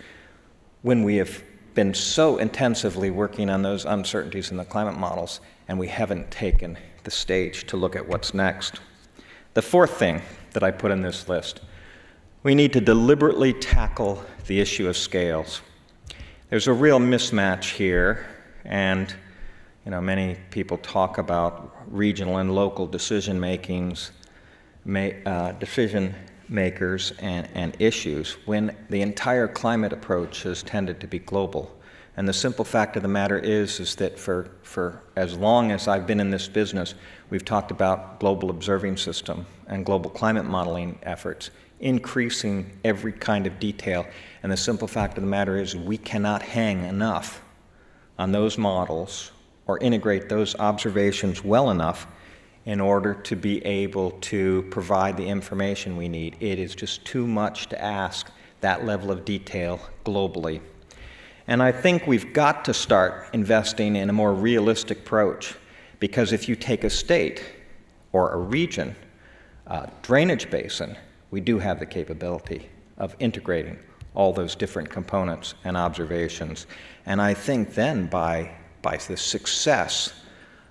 L: When we have been so intensively working on those uncertainties in the climate models, and we haven't taken the stage to look at what's next. The fourth thing that I put in this list, we need to deliberately tackle the issue of scales. There's a real mismatch here, and many people talk about regional and local decision makers and issues when the entire climate approach has tended to be global. And the simple fact of the matter is that for as long as I've been in this business, we've talked about global observing system and global climate modeling efforts, increasing every kind of detail. And the simple fact of the matter is we cannot hang enough on those models or integrate those observations well enough in order to be able to provide the information we need. It is just too much to ask that level of detail globally. And I think we've got to start investing in a more realistic approach, because if you take a state or a region, drainage basin, we do have the capability of integrating all those different components and observations. And I think then by the success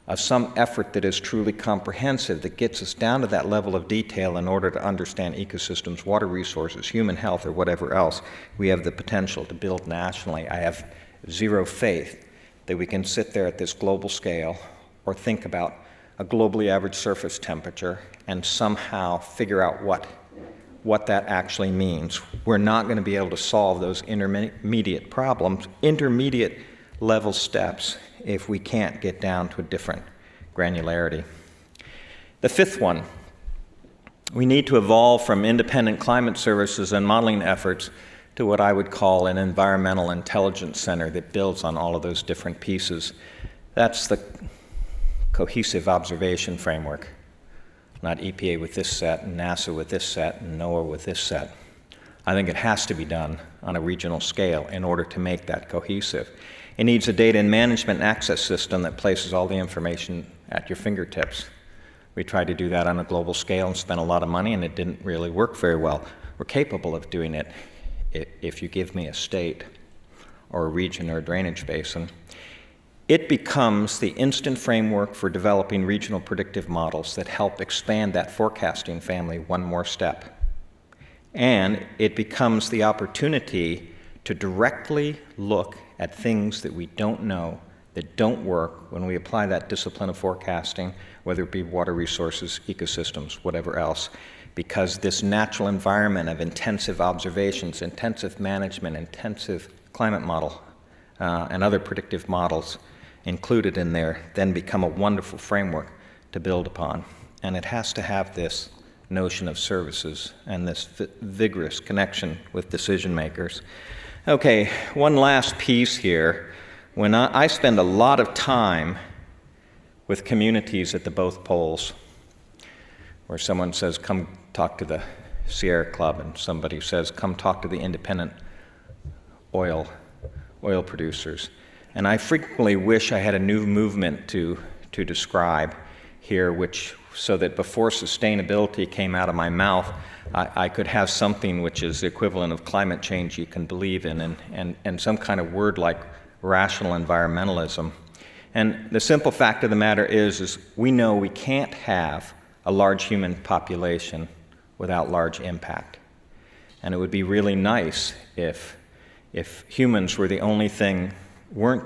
L: of some effort that is truly comprehensive, that gets us down to that level of detail in order to understand ecosystems, water resources, human health, or whatever else, we have the potential to build nationally. I have zero faith that we can sit there at this global scale or think about a globally average surface temperature and somehow figure out what that actually means. We're not going to be able to solve those intermediate problems, intermediate level steps, if we can't get down to a different granularity. The fifth one, we need to evolve from independent climate services and modeling efforts to what I would call an environmental intelligence center that builds on all of those different pieces. That's the cohesive observation framework, not EPA with this set, and NASA with this set, and NOAA with this set. I think it has to be done on a regional scale in order to make that cohesive. It needs a data and management access system that places all the information at your fingertips. We tried to do that on a global scale and spent a lot of money, and it didn't really work very well. We're capable of doing it if you give me a state or a region or a drainage basin. It becomes the instant framework for developing regional predictive models that help expand that forecasting family one more step. And it becomes the opportunity to directly look at things that we don't know, that don't work when we apply that discipline of forecasting, whether it be water resources, ecosystems, whatever else, because this natural environment of intensive observations, intensive management, intensive climate model, and other predictive models included in there then become a wonderful framework to build upon. And it has to have this notion of services and this vigorous connection with decision makers. Okay, one last piece here. When I spend a lot of time with communities at the both poles, where someone says, come talk to the Sierra Club, and somebody says, come talk to the independent oil producers. And I frequently wish I had a new movement to describe here, so that before sustainability came out of my mouth, I could have something which is the equivalent of climate change you can believe in, and some kind of word like rational environmentalism. And the simple fact of the matter is we know we can't have a large human population without large impact. And it would be really nice if humans weren't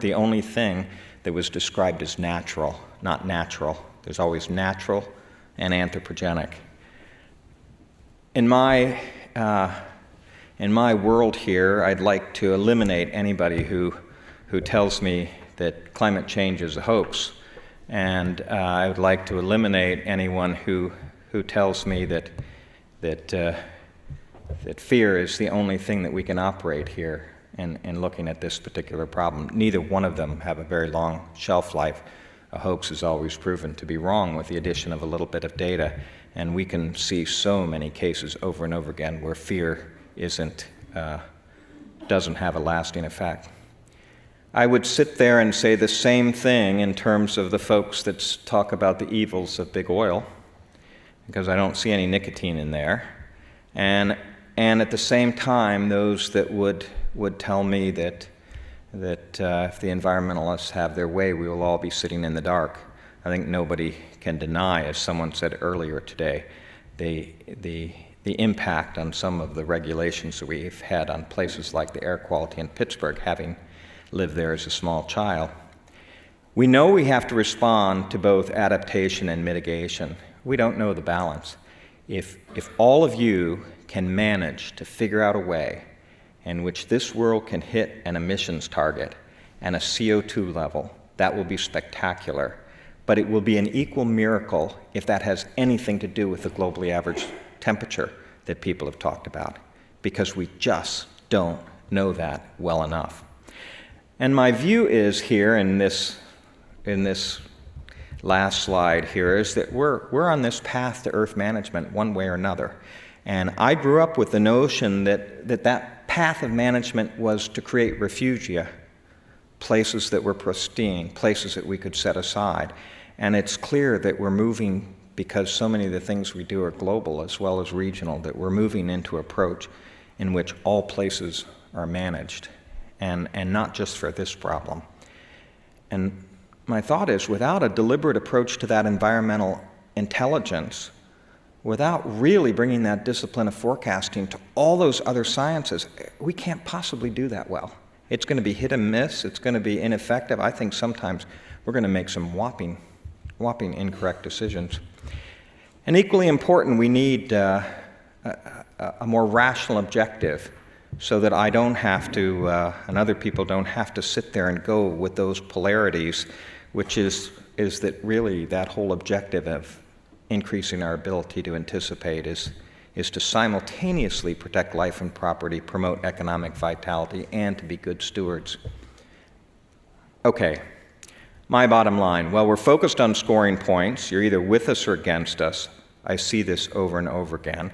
L: the only thing that was described as natural, not natural. There's always natural and anthropogenic. In my world here, I'd like to eliminate anybody who tells me that climate change is a hoax, and I would like to eliminate anyone who tells me that fear is the only thing that we can operate here in looking at this particular problem. Neither one of them have a very long shelf life. A hoax is always proven to be wrong with the addition of a little bit of data, and we can see so many cases over and over again where fear doesn't have a lasting effect. I would sit there and say the same thing in terms of the folks that talk about the evils of big oil, because I don't see any nicotine in there, and at the same time, those that would tell me that if the environmentalists have their way, we will all be sitting in the dark. I think nobody can deny, as someone said earlier today, the impact on some of the regulations that we've had on places like the air quality in Pittsburgh, having lived there as a small child. We know we have to respond to both adaptation and mitigation. We don't know the balance. If all of you can manage to figure out a way in which this world can hit an emissions target and a CO2 level, that will be spectacular. But it will be an equal miracle if that has anything to do with the globally average temperature that people have talked about, because we just don't know that well enough. And my view is here in this last slide here is that we're on this path to Earth management one way or another. And I grew up with the notion that path of management was to create refugia, places that were pristine, places that we could set aside. And it's clear that we're moving, because so many of the things we do are global as well as regional, that we're moving into an approach in which all places are managed, and not just for this problem. And my thought is, without a deliberate approach to that environmental intelligence, without really bringing that discipline of forecasting to all those other sciences, we can't possibly do that well. It's going to be hit and miss. It's going to be ineffective. I think sometimes we're going to make some whopping incorrect decisions. And equally important, we need a more rational objective, so that I don't have to, and other people don't have to sit there and go with those polarities, which is that really that whole objective of increasing our ability to anticipate is to simultaneously protect life and property, promote economic vitality, and to be good stewards. Okay, my bottom line, while we're focused on scoring points, you're either with us or against us. I see this over and over again.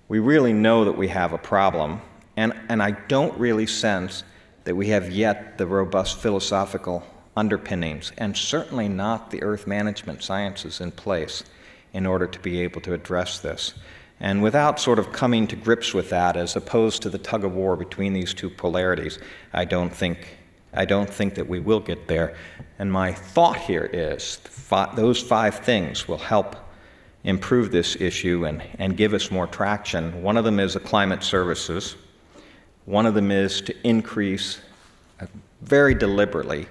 L: We really know that we have a problem, and I don't really sense that we have yet the robust philosophical underpinnings, and certainly not the earth management sciences in place in order to be able to address this. And without sort of coming to grips with that, as opposed to the tug of war between these two polarities, I don't think that we will get there. And my thought here is those 5 things will help improve this issue and give us more traction. One of them is the climate services. One of them is to increase very deliberately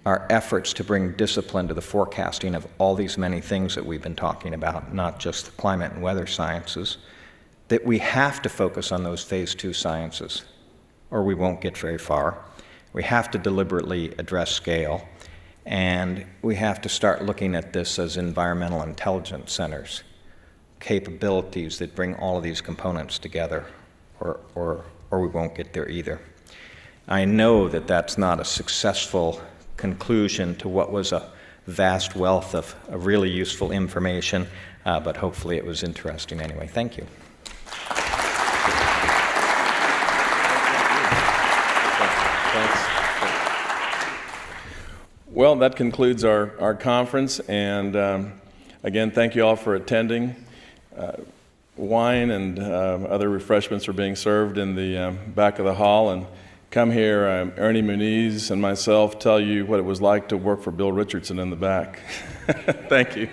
L: our efforts to bring discipline to the forecasting of all these many things that we've been talking about, not just the climate and weather sciences, that we have to focus on those phase 2 sciences, or we won't get very far. We have to deliberately address scale, and we have to start looking at this as environmental intelligence centers, capabilities that bring all of these components together, or we won't get there either. I know that that's not a successful conclusion to what was a vast wealth of really useful information, but hopefully it was interesting anyway. Thank you.
K: Well, that concludes our conference, and again, thank you all for attending. Wine and other refreshments are being served in the back of the hall, and come here, Ernie Muniz and myself tell you what it was like to work for Bill Richardson in the back. Thank you.